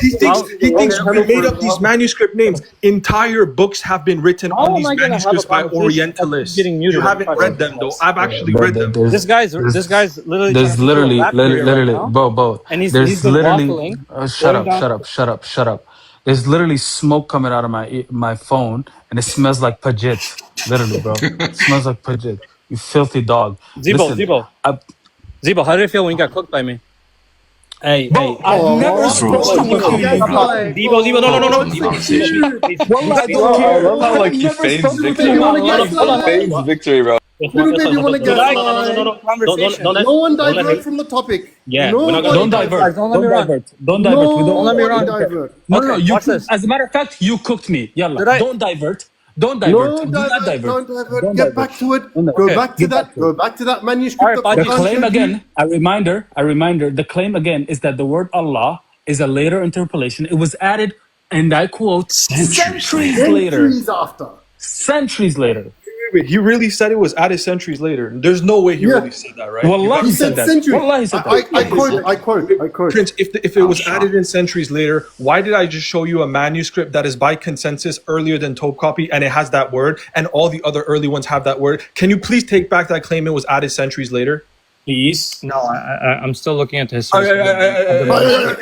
[SPEAKER 5] He thinks we made up these manuscript names. Entire books have been written on these manuscripts by Orientalists. You haven't read them, though. I've actually read them.
[SPEAKER 3] This guy's literally.
[SPEAKER 6] There's literally, both.
[SPEAKER 3] And he's
[SPEAKER 6] There's
[SPEAKER 3] been
[SPEAKER 6] literally.
[SPEAKER 3] waffling,
[SPEAKER 6] Shut up. There's literally smoke coming out of my phone, and it smells like pajit. Literally, bro. It smells like pajit. You filthy dog.
[SPEAKER 3] Zibo, how did it feel when you got cooked by me?
[SPEAKER 8] Hey,
[SPEAKER 6] I've never spoken with you.
[SPEAKER 3] Zibo, no.
[SPEAKER 9] Like he feigns victory, bro.
[SPEAKER 2] Who do you want to get? No one divert from the topic.
[SPEAKER 8] Yeah,
[SPEAKER 6] Don't divert. Don't divert.
[SPEAKER 2] No
[SPEAKER 6] Let me
[SPEAKER 2] one
[SPEAKER 6] run.
[SPEAKER 2] divert.
[SPEAKER 6] No. You
[SPEAKER 3] watch this.
[SPEAKER 6] as a matter of fact, you cooked me. Yalla. Don't divert. Don't
[SPEAKER 2] No
[SPEAKER 6] divert. Do not divert.
[SPEAKER 2] Don't divert. Get back to it. Go back to that. Go back to that manuscript.
[SPEAKER 3] Alright,
[SPEAKER 6] The claim again, a reminder, the claim again is that the word Allah is a later interpolation. It was added, and I quote, centuries later. Centuries later.
[SPEAKER 5] Wait, he really said it was added centuries later. There's no way he really said that, right?
[SPEAKER 6] Wallah,
[SPEAKER 2] He said centuries.
[SPEAKER 6] Wallah, he said that.
[SPEAKER 2] I quote.
[SPEAKER 5] Prince, if it was added in centuries later, why did I just show you a manuscript that is by consensus earlier than Taupe copy and it has that word, and all the other early ones have that word? Can you please take back that claim it was added centuries later?
[SPEAKER 8] please.
[SPEAKER 3] No, I'm still looking at the history.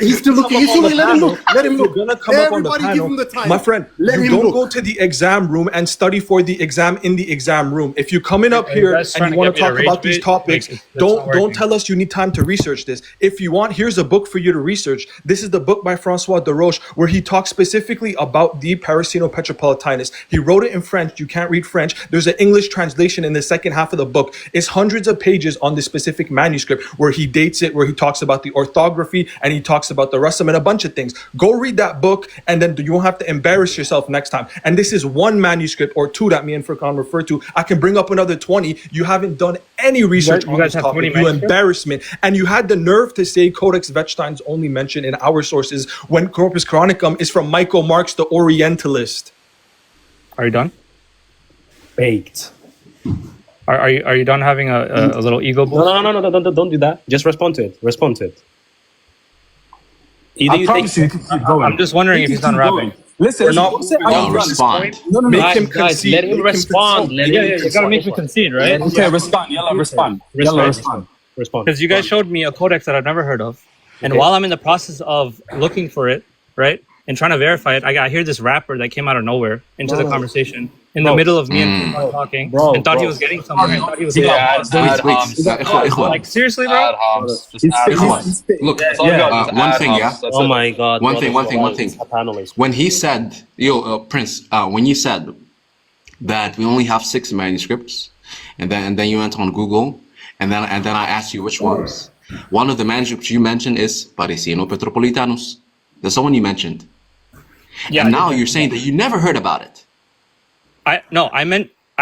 [SPEAKER 2] He's still looking. Let him look. Let him look.
[SPEAKER 5] You're gonna come up on the
[SPEAKER 2] Everybody
[SPEAKER 5] panel.
[SPEAKER 2] give him the time.
[SPEAKER 5] My friend,
[SPEAKER 2] Let
[SPEAKER 5] you
[SPEAKER 2] him
[SPEAKER 5] don't
[SPEAKER 2] look.
[SPEAKER 5] go to the exam room and study for the exam in the exam room. If you come in up
[SPEAKER 3] Are you
[SPEAKER 5] here
[SPEAKER 3] guys trying
[SPEAKER 5] and you
[SPEAKER 3] to
[SPEAKER 5] want
[SPEAKER 3] get
[SPEAKER 5] to
[SPEAKER 3] me to
[SPEAKER 5] talk
[SPEAKER 3] rage
[SPEAKER 5] about these
[SPEAKER 3] bait?
[SPEAKER 5] topics,
[SPEAKER 3] That's not
[SPEAKER 5] don't
[SPEAKER 3] working.
[SPEAKER 5] tell us you need time to research this. If you want, here's a book for you to research. This is the book by Francois de Roche where he talks specifically about the Parisino Petropolitanus. He wrote it in French. You can't read French. There's an English translation in the second half of the book. It's hundreds of pages on this specific manuscript where he dates it, where he talks about the orthography and he talks about the rasam and a bunch of things. Go read that book and then you won't have to embarrass yourself next time. And this is one manuscript or two that me and Furqan refer to. I can bring up another 20. You haven't done any research
[SPEAKER 3] You
[SPEAKER 5] on
[SPEAKER 3] guys
[SPEAKER 5] this
[SPEAKER 3] have 20
[SPEAKER 5] topic. You
[SPEAKER 3] manuscripts?
[SPEAKER 5] embarrassment. And you had the nerve to say Codex Wettstein's only mentioned in our sources when Corpus Chronicum is from Michael Marx, the Orientalist.
[SPEAKER 3] Are you done?
[SPEAKER 8] Baked.
[SPEAKER 3] Are you done having a little ego boost?
[SPEAKER 8] No, don't do that. Just respond to it. Respond to it. Either
[SPEAKER 6] I
[SPEAKER 8] you
[SPEAKER 6] promise you, you can keep going.
[SPEAKER 3] I'm just wondering if he's done rapping.
[SPEAKER 6] Listen,
[SPEAKER 5] We're not
[SPEAKER 6] don't say
[SPEAKER 5] moving
[SPEAKER 6] I'm
[SPEAKER 5] on.
[SPEAKER 6] done.
[SPEAKER 1] Respond.
[SPEAKER 6] No.
[SPEAKER 5] Make
[SPEAKER 8] Guys,
[SPEAKER 5] him
[SPEAKER 8] guys,
[SPEAKER 5] concede.
[SPEAKER 8] let him
[SPEAKER 5] Make him
[SPEAKER 8] respond.
[SPEAKER 5] concede.
[SPEAKER 8] Let
[SPEAKER 3] Yeah,
[SPEAKER 8] him
[SPEAKER 3] you gotta make me concede, right?
[SPEAKER 6] Okay, respond. Yalla, respond. Yalla, respond.
[SPEAKER 8] respond.
[SPEAKER 3] Because you guys showed me a codex that I've never heard of, and while I'm in the process of looking for it, right, and trying to verify it, I hear this rapper that came out of nowhere into the conversation in the middle of me and Furqan talking, and thought he was getting somewhere. And thought he was like, seriously, bro?
[SPEAKER 1] Look, one thing, yeah.
[SPEAKER 8] Oh my God.
[SPEAKER 1] One thing. When he said, Prince, when you said that we only have 6 manuscripts, and then you went on Google, and then I asked you which ones. One of the manuscripts you mentioned is Parisino Petropolitanus. That's the one you mentioned.
[SPEAKER 3] Yeah.
[SPEAKER 1] And now you're saying that you never heard about it.
[SPEAKER 3] I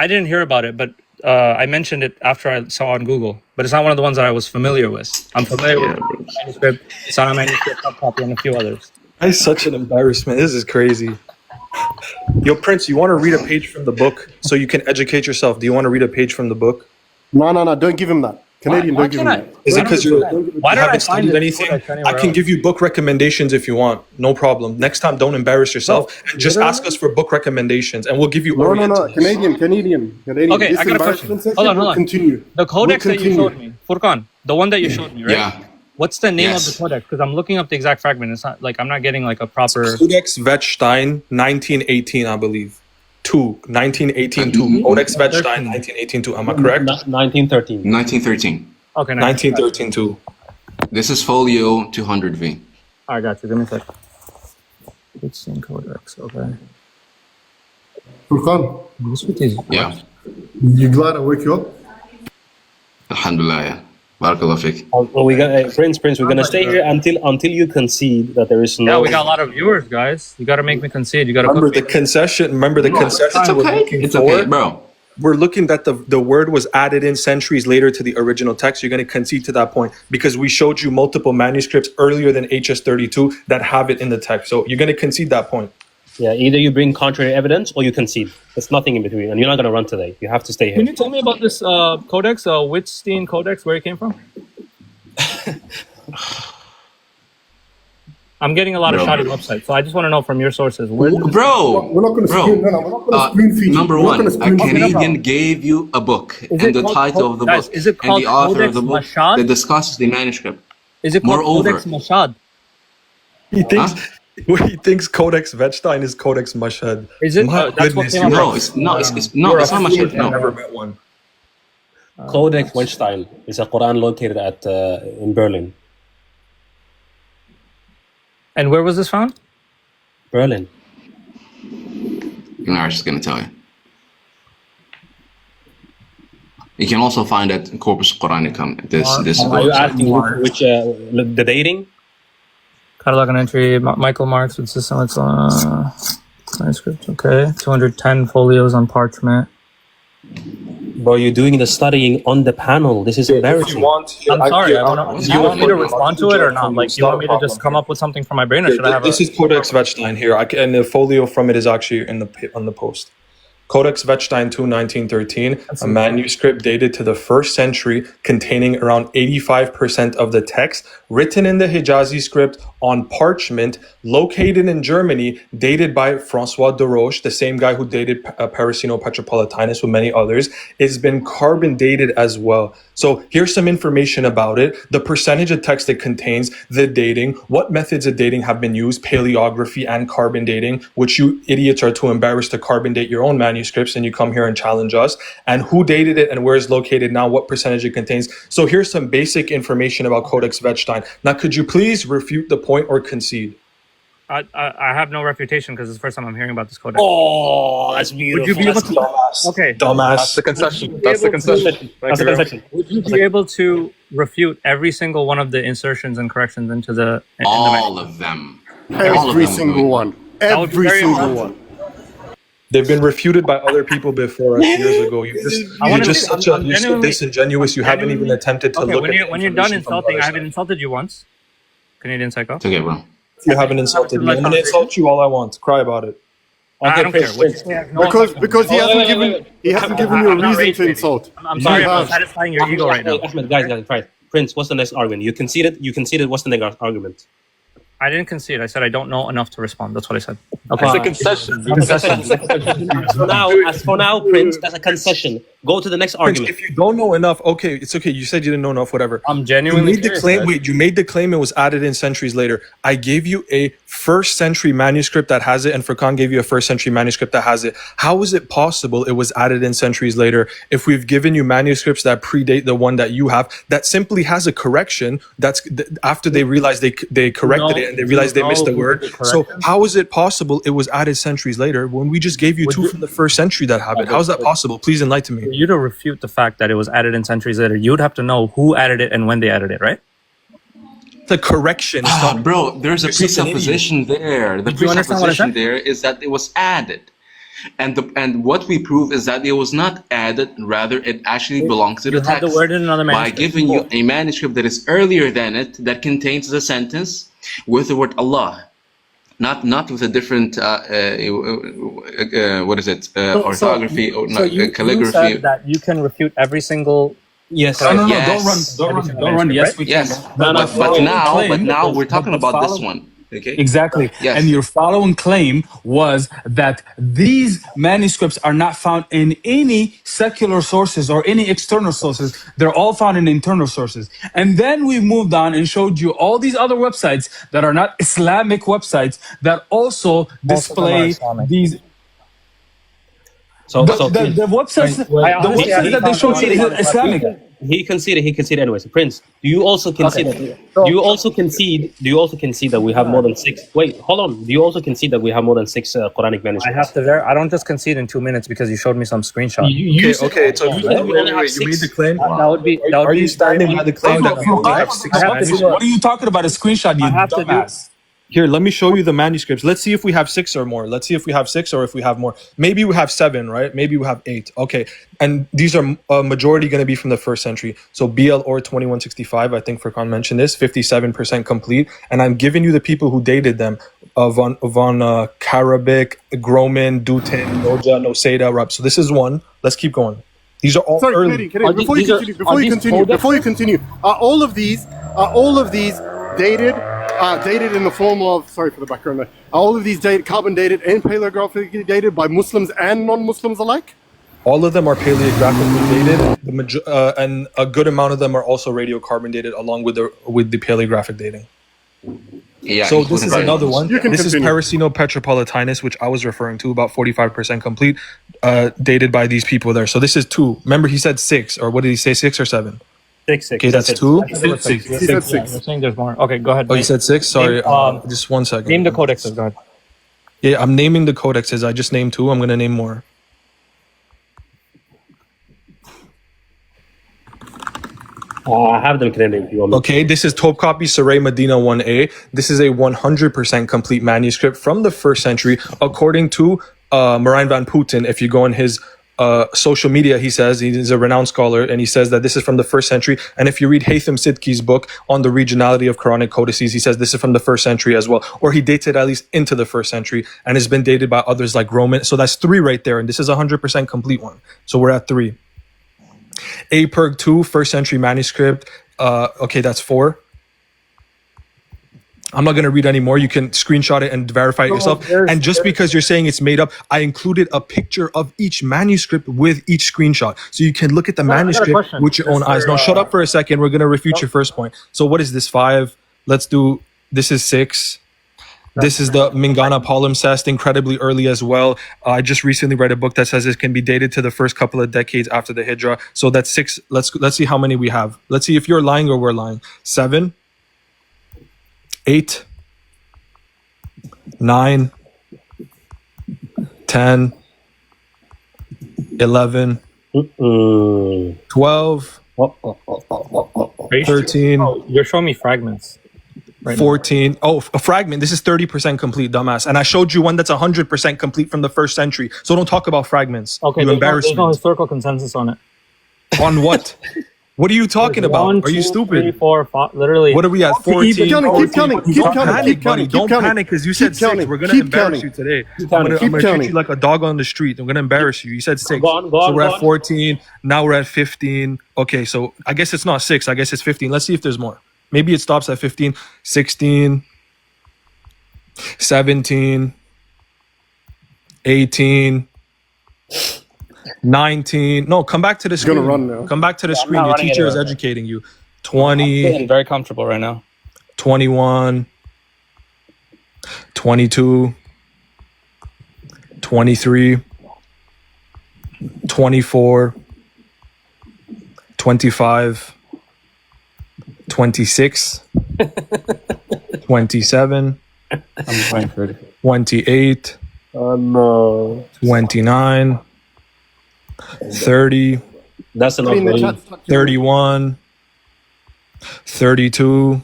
[SPEAKER 3] didn't hear about it, but I mentioned it after I saw it on Google. But it's not one of the ones that I was familiar with. I'm familiar with manuscript, Sana manuscript, copy, and a few others.
[SPEAKER 5] That's such an embarrassment. This is crazy. Yo, Prince, you want to read a page from the book so you can educate yourself? Do you want to read a page from the book?
[SPEAKER 2] No, don't give him that. Canadian,
[SPEAKER 3] Why
[SPEAKER 2] don't give him
[SPEAKER 3] can't
[SPEAKER 2] that.
[SPEAKER 5] Is it because you
[SPEAKER 3] Why did I
[SPEAKER 5] haven't
[SPEAKER 3] find
[SPEAKER 5] studied
[SPEAKER 3] this
[SPEAKER 5] anything?
[SPEAKER 3] codex anywhere
[SPEAKER 5] I can
[SPEAKER 3] else?
[SPEAKER 5] give you book recommendations if you want. No problem. Next time, don't embarrass yourself. And just ask us for book recommendations, and we'll give you.
[SPEAKER 2] No.
[SPEAKER 5] Oriental.
[SPEAKER 2] Canadian.
[SPEAKER 3] Okay,
[SPEAKER 2] This
[SPEAKER 3] I got a question.
[SPEAKER 2] embarrassment section
[SPEAKER 3] Hold on.
[SPEAKER 2] will continue.
[SPEAKER 3] The codex
[SPEAKER 2] Will
[SPEAKER 3] that you
[SPEAKER 2] continue.
[SPEAKER 3] showed me, Furqan, the one that you showed me, right?
[SPEAKER 1] Yeah.
[SPEAKER 3] What's the name
[SPEAKER 1] Yes.
[SPEAKER 3] of the codex? Because I'm looking up the exact fragment. It's not like I'm not getting like a proper.
[SPEAKER 5] Codex Wettstein, 1918, I believe. 1918 2. Codex Wettstein, 1918 2. Am I correct?
[SPEAKER 8] 1913.
[SPEAKER 1] 1913.
[SPEAKER 3] Okay, nice.
[SPEAKER 5] 1913 2.
[SPEAKER 1] This is folio 200V.
[SPEAKER 3] I got you. Give me a sec. It's in codex. Okay.
[SPEAKER 2] Furqan,
[SPEAKER 3] What's with these?
[SPEAKER 1] Yeah.
[SPEAKER 2] you glad I woke you up?
[SPEAKER 1] Alhamdulillah, yeah. Barakallah fik.
[SPEAKER 8] Well, we got Prince. We're gonna stay here until you concede that there is no.
[SPEAKER 3] Yeah, we got a lot of viewers, guys. You got to make me concede. You got to
[SPEAKER 5] Remember
[SPEAKER 3] cook
[SPEAKER 5] the
[SPEAKER 3] me.
[SPEAKER 5] concession. Remember the concession
[SPEAKER 1] It's
[SPEAKER 5] we're
[SPEAKER 1] okay.
[SPEAKER 5] looking
[SPEAKER 1] It's
[SPEAKER 5] for.
[SPEAKER 1] okay, bro.
[SPEAKER 5] we're looking that the word was added in centuries later to the original text, you're going to concede to that point because we showed you multiple manuscripts earlier than HS32 that have it in the text. So you're going to concede that point.
[SPEAKER 8] Yeah, either you bring contrary evidence or you concede. There's nothing in between, and you're not going to run today. You have to stay here.
[SPEAKER 3] Can you tell me about this codex, Wittstein Codex, where it came from? I'm getting a lot of shoddy websites, so I just want to know from your sources.
[SPEAKER 2] We're not going to screen. No, we're not going to screen feed.
[SPEAKER 1] Number one, a Canadian gave you a book, and the title of the book,
[SPEAKER 3] is it called
[SPEAKER 1] and the author
[SPEAKER 3] Codex
[SPEAKER 1] of the book
[SPEAKER 3] Mashhad?
[SPEAKER 1] that discusses the manuscript.
[SPEAKER 3] Is it called
[SPEAKER 1] Moreover,
[SPEAKER 3] Codex Mashhad?
[SPEAKER 5] He thinks Codex Wettstein is Codex Mashhad.
[SPEAKER 3] Is it? That's what came up.
[SPEAKER 1] No, it's not. It's not Mashhad. No.
[SPEAKER 5] I've never met one.
[SPEAKER 8] Codex Wettstein is a Quran located at in Berlin.
[SPEAKER 3] And where was this found?
[SPEAKER 8] Berlin.
[SPEAKER 1] No, I was just going to tell you. You can also find it in Corpus Quranicum. This
[SPEAKER 8] Are you asking which the dating?
[SPEAKER 3] Catalog and entry, Michael Marks with system. It's manuscript. Okay, 210 folios on parchment.
[SPEAKER 8] Bro, you're doing the studying on the panel. This is embarrassing.
[SPEAKER 3] I'm sorry. Do you want me to respond to it or not? Like, do you want me to just come up with something from my brain, or should I have?
[SPEAKER 5] This is Codex Wettstein here, and the folio from it is actually on the post. Codex Wettstein 2, 1913, a manuscript dated to the 1st century containing around 85% of the text, written in the Hijazi script on parchment, located in Germany, dated by Francois de Roche, the same guy who dated Parisino Petropolitanus with many others. It's been carbon dated as well. So here's some information about it, the percentage of text it contains, the dating, what methods of dating have been used, paleography and carbon dating, which you idiots are too embarrassed to carbon date your own manuscripts, and you come here and challenge us, and who dated it and where it's located now, what percentage it contains. So here's some basic information about Codex Wettstein. Now, could you please refute the point or concede?
[SPEAKER 3] I have no refutation because it's the first time I'm hearing about this codex.
[SPEAKER 8] Oh, that's beautiful.
[SPEAKER 3] Would you be able to? Okay.
[SPEAKER 5] Dumbass.
[SPEAKER 9] That's the concession. That's the concession.
[SPEAKER 8] That's the concession.
[SPEAKER 3] Would you be able to refute every single one of the insertions and corrections into the?
[SPEAKER 1] All of them.
[SPEAKER 2] Every single one. Every single one.
[SPEAKER 5] They've been refuted by other people before us years ago. You're so disingenuous. You haven't even attempted to look at
[SPEAKER 3] when you're done insulting. I haven't insulted you once. Canadian psycho.
[SPEAKER 1] It's okay, bro.
[SPEAKER 5] You haven't insulted me. I'm gonna insult you all I want. Cry about it.
[SPEAKER 3] I don't care.
[SPEAKER 2] Because he hasn't given you a reason to insult.
[SPEAKER 3] I'm sorry, I'm satisfying your ego right now.
[SPEAKER 8] Guys, Prince, what's the next argument? You conceded. What's the next argument?
[SPEAKER 3] I didn't concede. I said I don't know enough to respond. That's what I said.
[SPEAKER 9] Okay. It's a concession.
[SPEAKER 8] For now, Prince, that's a concession. Go to the next argument.
[SPEAKER 5] If you don't know enough, okay, it's okay. You said you didn't know enough, whatever.
[SPEAKER 3] I'm genuinely
[SPEAKER 5] You made the claim. Wait, you made the claim it was added in centuries later. I gave you a 1st century manuscript that has it, and Furqan gave you a 1st century manuscript that has it. How is it possible it was added in centuries later if we've given you manuscripts that predate the one that you have that simply has a correction? That's after they realized they corrected it and they realized they missed the word. So how is it possible it was added centuries later when we just gave you two from the 1st century that have it? How is that possible? Please enlighten me.
[SPEAKER 3] For you to refute the fact that it was added in centuries later, you'd have to know who added it and when they added it, right?
[SPEAKER 5] The correction.
[SPEAKER 1] Bro, there's a presupposition there. The presupposition there is that it was added. And what we prove is that it was not added, rather it actually belongs to the text.
[SPEAKER 3] The word in another manuscript.
[SPEAKER 1] By giving you a manuscript that is earlier than it, that contains the sentence with the word Allah. Not with a different orthography or calligraphy.
[SPEAKER 3] You said that you can refute every single.
[SPEAKER 8] Yes.
[SPEAKER 6] No,
[SPEAKER 1] Yes.
[SPEAKER 6] don't run. Yes, we can.
[SPEAKER 1] Yes. But now we're talking about this one. Okay.
[SPEAKER 6] Exactly.
[SPEAKER 1] Yes.
[SPEAKER 6] And your following claim was that these manuscripts are not found in any secular sources or any external sources. They're all found in internal sources. And then we moved on and showed you all these other websites that are not Islamic websites that also display these.
[SPEAKER 8] The
[SPEAKER 6] websites, that they showed you is Islamic.
[SPEAKER 8] He conceded anyways. Prince, do you also concede? Okay. Do you also concede that we have more than 6? Wait, hold on. Do you also concede that we have more than 6 Quranic manuscripts?
[SPEAKER 3] I don't just concede in 2 minutes because you showed me some screenshot.
[SPEAKER 5] Okay. So you made the claim. Are you standing by the claim that we only have 6 manuscripts?
[SPEAKER 6] What are you talking about? A screenshot, you dumbass.
[SPEAKER 5] Here, let me show you the manuscripts. Let's see if we have 6 or more. Let's see if we have 6 or if we have more. Maybe we have 7, right? Maybe we have 8. Okay. And these are majority going to be from the 1st century. So BL or 2165, I think Furqan mentioned this, 57% complete. And I'm giving you the people who dated them. Von Karabic, Groman, Dutin, Noja, Noseda, Rab. So this is one. Let's keep going. These are all early.
[SPEAKER 2] Kennedy, before you continue, are all of these dated? Dated in the form of, sorry for the background there, are all of these carbon dated and paleographically dated by Muslims and non-Muslims alike?
[SPEAKER 5] All of them are paleographically dated, and a good amount of them are also radiocarbon dated along with the paleographic dating.
[SPEAKER 1] Yeah.
[SPEAKER 5] So this is another one. This is
[SPEAKER 2] continue.
[SPEAKER 5] Parasino Petropolitanus, which I was referring to, about 45% complete, dated by these people there. So this is 2. Remember, he said 6, or what did he say, 6 or 7?
[SPEAKER 3] 6.
[SPEAKER 5] Okay, that's 2.
[SPEAKER 3] He said 6.
[SPEAKER 2] He said 6.
[SPEAKER 3] Yeah, you're saying there's more. Okay, go ahead.
[SPEAKER 5] Oh, you said 6? Sorry, just 1 second.
[SPEAKER 3] Name the codexes, go ahead.
[SPEAKER 5] Yeah, I'm naming the codexes. I just named 2. I'm going to name more.
[SPEAKER 8] I have them connected if you want me.
[SPEAKER 5] Okay, this is Topkapi Saray Medina 1A. This is a 100% complete manuscript from the 1st century, according to Marijn van Putten. If you go on his social media, he says he's a renowned scholar, and he says that this is from the 1st century. And if you read Haytham Sidki's book on the regionality of Quranic codices, he says this is from the 1st century as well, or he dates it at least into the 1st century, and has been dated by others like Roman. So that's 3 right there, and this is a 100% complete one. So we're at 3. Aperg 2, 1st century manuscript. Okay, that's 4. I'm not going to read any more. You can screenshot it and verify it yourself. And just because you're saying it's made up, I included a picture of each manuscript with each screenshot. So you can look at the manuscript with your own eyes. No, shut up for a second. We're going to refute your first point. So what is this? 5. Let's do, this is 6. This is the Mingana palimpsest, incredibly early as well. I just recently read a book that says it can be dated to the first couple of decades after the Hijrah. So that's 6. Let's see how many we have. Let's see if you're lying or we're lying. 7, 8, 9, 10, 11, 12, 13.
[SPEAKER 3] Oh, you're showing me fragments. Right
[SPEAKER 5] 14. Oh, a fragment. This is 30% complete, dumbass. And I showed you one that's 100% complete from the 1st century. So don't talk about fragments.
[SPEAKER 3] Okay,
[SPEAKER 5] you
[SPEAKER 3] there's no historical consensus on it.
[SPEAKER 5] On what? What are you talking about?
[SPEAKER 3] 1,
[SPEAKER 5] Are you
[SPEAKER 3] 2,
[SPEAKER 5] stupid?
[SPEAKER 3] 3, 4, 5, literally.
[SPEAKER 5] What are we at? 14.
[SPEAKER 2] Keep counting.
[SPEAKER 5] Don't panic because you said 6. We're going to embarrass you today. I'm going to treat you like a dog on the street. I'm going to embarrass you. You said 6. So we're at 14. Now we're at 15. Okay, so I guess it's not 6. I guess it's 15. Let's see if there's more. Maybe it stops at 15, 16, 17, 18, 19. No, come back to the screen.
[SPEAKER 2] Gonna run now.
[SPEAKER 5] Come back to the screen. Your teacher is educating you. 20.
[SPEAKER 3] I'm very comfortable right now.
[SPEAKER 5] 21, 22, 23, 24, 25, 26, 27, 28, 29, 30,
[SPEAKER 8] That's enough.
[SPEAKER 5] 31, 32.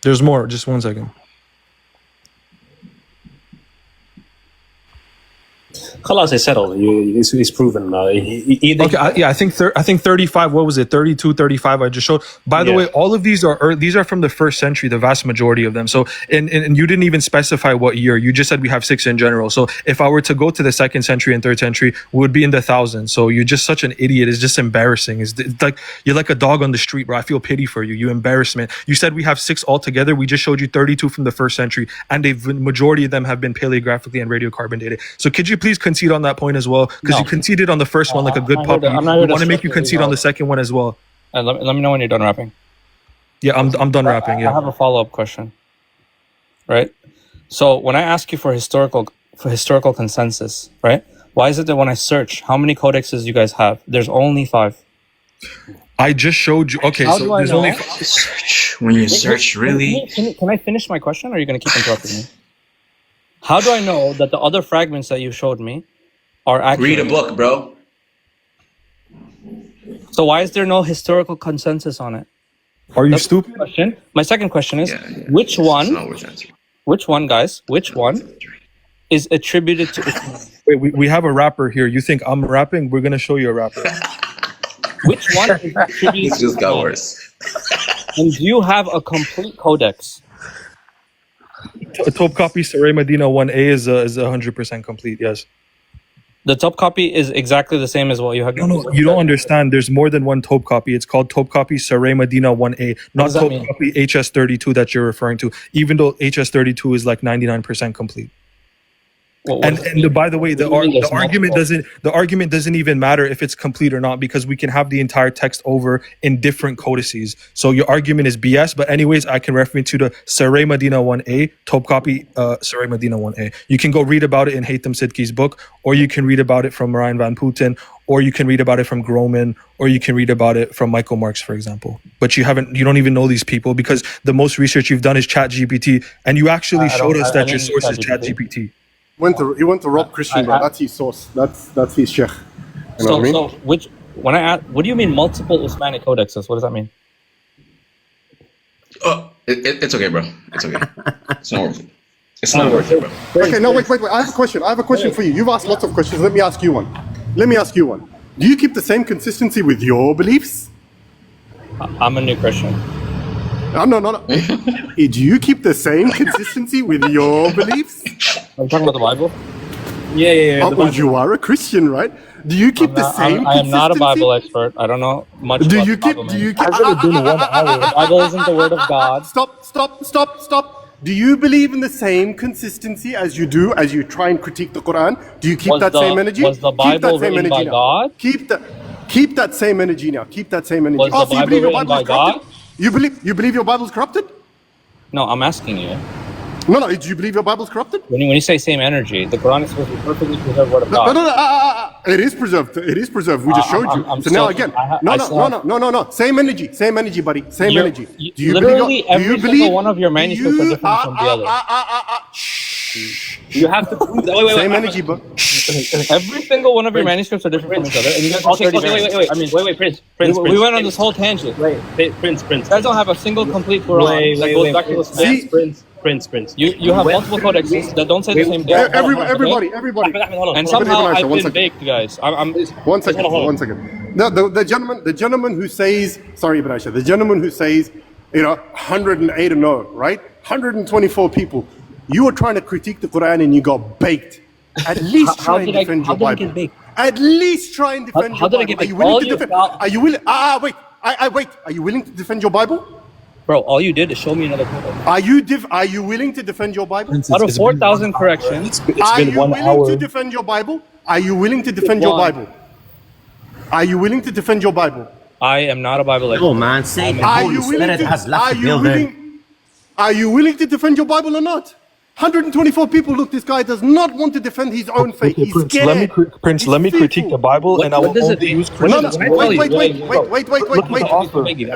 [SPEAKER 5] There's more. Just 1 second.
[SPEAKER 8] Khalas is settled. It's proven.
[SPEAKER 5] Okay, I think 35. What was it? 32, 35. I just showed. By the way, all of these are from the 1st century. The vast majority of them. So, and you didn't even specify what year. You just said we have 6 in general. So, if I were to go to the 2nd century and 3rd century, we would be in the thousands. So, you're just such an idiot. It's just embarrassing. It's like you're like a dog on the street, bro. I feel pity for you. You embarrassment. You said we have 6 altogether. We just showed you 32 from the 1st century, and the majority of them have been paleographically and radiocarbon dated. So, could you please concede on that point as well? Because you conceded on the first one like a good puppy. I want to make you concede on the second one as well.
[SPEAKER 3] Let me know when you're done rapping.
[SPEAKER 5] Yeah, I'm done rapping. Yeah.
[SPEAKER 3] I have a follow-up question. Right? So when I ask you for historical consensus, right? Why is it that when I search how many codexes you guys have, there's only 5?
[SPEAKER 5] I just showed you. Okay,
[SPEAKER 3] How
[SPEAKER 5] so
[SPEAKER 3] do I
[SPEAKER 5] there's
[SPEAKER 3] know?
[SPEAKER 5] only
[SPEAKER 1] When you search, really?
[SPEAKER 3] Can I finish my question, or are you going to keep interrupting me? How do I know that the other fragments that you showed me are accurate?
[SPEAKER 1] Read a book, bro.
[SPEAKER 3] So why is there no historical consensus on it?
[SPEAKER 5] Are you
[SPEAKER 3] That's
[SPEAKER 5] stupid?
[SPEAKER 3] question. My second question is,
[SPEAKER 1] Yeah, yeah.
[SPEAKER 3] which
[SPEAKER 1] It's
[SPEAKER 3] one,
[SPEAKER 1] not worth answering.
[SPEAKER 3] guys, which one is attributed to Islam?
[SPEAKER 5] Wait, we have a rapper here. You think I'm rapping? We're gonna show you a rapper.
[SPEAKER 3] Which one is attributed
[SPEAKER 1] It
[SPEAKER 3] to
[SPEAKER 1] just got
[SPEAKER 3] Islam?
[SPEAKER 1] worse.
[SPEAKER 3] And do you have a complete codex?
[SPEAKER 5] Top copy Saray Medina 1A is 100% complete. Yes.
[SPEAKER 3] The top copy is exactly the same as what you have.
[SPEAKER 5] No, you don't understand. There's more than one top copy. It's called top copy Saray Medina 1A, not
[SPEAKER 3] does that
[SPEAKER 5] top
[SPEAKER 3] mean?
[SPEAKER 5] copy HS32 that you're referring to. Even though HS32 is like 99% complete. By the way, the argument doesn't even matter if it's complete or not, because we can have the entire text over in different codices. So your argument is BS. But anyways, I can refer you to the Saray Medina 1A, top copy Saray Medina 1A. You can go read about it in Haytham Sidki's book, or you can read about it from Ryan Van Putten, or you can read about it from Groman, or you can read about it from Michael Marks, for example. But you don't even know these people, because the most research you've done is ChatGPT, and you actually showed us that your source is ChatGPT.
[SPEAKER 2] He went to rob Christian, bro. That's his source. That's his sheikh. You know what I mean?
[SPEAKER 3] So what do you mean multiple Usmani codexes? What does that mean?
[SPEAKER 1] Oh, it's okay, bro. It's okay. It's not worth it. It's not worth it, bro.
[SPEAKER 2] Okay, no, wait. I have a question for you. You've asked lots of questions. Let me ask you one. Do you keep the same consistency with your beliefs?
[SPEAKER 3] I'm a new Christian.
[SPEAKER 2] No. Do you keep the same consistency with your beliefs?
[SPEAKER 3] Are you talking about the Bible? Yeah.
[SPEAKER 2] Well, you are a Christian, right? Do you keep the same
[SPEAKER 3] I am not a
[SPEAKER 2] consistency?
[SPEAKER 3] Bible expert. I don't know much
[SPEAKER 2] Do
[SPEAKER 3] about
[SPEAKER 2] you
[SPEAKER 3] the
[SPEAKER 2] keep?
[SPEAKER 3] Bible,
[SPEAKER 2] Do you
[SPEAKER 3] man.
[SPEAKER 2] keep?
[SPEAKER 3] The Bible isn't the word of God.
[SPEAKER 2] Stop. Do you believe in the same consistency as you try and critique the Quran? Do you keep that same energy?
[SPEAKER 3] Was the Bible written by God?
[SPEAKER 2] Keep that same energy now. Keep that same energy.
[SPEAKER 3] Was the
[SPEAKER 2] So you
[SPEAKER 3] Bible
[SPEAKER 2] believe your
[SPEAKER 3] written
[SPEAKER 2] Bible's
[SPEAKER 3] by God?
[SPEAKER 2] corrupted? You believe your Bible's corrupted?
[SPEAKER 3] No, I'm asking you.
[SPEAKER 2] No. Do you believe your Bible's corrupted?
[SPEAKER 3] When you say same energy, the Quran is supposed to be perfectly preserved word of God.
[SPEAKER 2] No. It is preserved. We just showed you.
[SPEAKER 3] I'm
[SPEAKER 2] so
[SPEAKER 3] still-
[SPEAKER 2] now again,
[SPEAKER 3] I still-
[SPEAKER 2] no. Same energy, buddy. Same energy. Do you
[SPEAKER 3] Literally
[SPEAKER 2] believe?
[SPEAKER 3] every single one of your manuscripts are different from the other. You have to prove that. Wait.
[SPEAKER 2] Same energy, bro.
[SPEAKER 3] Every single one of your manuscripts are different from each other, and you guys
[SPEAKER 8] Wait, Prince.
[SPEAKER 3] we went on this whole tangent.
[SPEAKER 8] Prince.
[SPEAKER 3] You guys don't have a single complete Quran that goes back to the
[SPEAKER 2] See?
[SPEAKER 8] Prince.
[SPEAKER 3] You have multiple codexes that don't say the same thing.
[SPEAKER 2] Everybody.
[SPEAKER 3] And somehow
[SPEAKER 2] Ahmed,
[SPEAKER 3] I've
[SPEAKER 2] one
[SPEAKER 3] been
[SPEAKER 2] second.
[SPEAKER 3] baked, guys. I'm
[SPEAKER 2] One second. No, the gentleman who says, sorry, Ibrahim, the gentleman who says, 108 and 0, right? 124 people. You were trying to critique the Quran and you got baked. At least try and defend your Bible. At least try and defend your Bible. Are you willing to defend? Are you willing? Wait. Are you willing to defend your Bible?
[SPEAKER 3] Bro, all you did is show me another codex.
[SPEAKER 2] Are you willing to defend your Bible?
[SPEAKER 3] Out of 4,000 corrections,
[SPEAKER 2] Are you willing to defend your Bible? Are you willing to defend your Bible? Are you willing to defend your Bible?
[SPEAKER 3] I am not a Bible expert.
[SPEAKER 10] Oh man, say the
[SPEAKER 2] Are
[SPEAKER 10] Holy
[SPEAKER 2] you willing
[SPEAKER 10] Spirit
[SPEAKER 2] to?
[SPEAKER 10] has left
[SPEAKER 2] Are
[SPEAKER 10] the
[SPEAKER 2] you
[SPEAKER 10] building.
[SPEAKER 2] willing? Are you willing to defend your Bible or not? 124 people. Look, this guy does not want to defend his own faith. He's scared.
[SPEAKER 5] Let me critique the Bible, and I will only use Christians.
[SPEAKER 2] Wait.
[SPEAKER 5] Look at the offer. Look at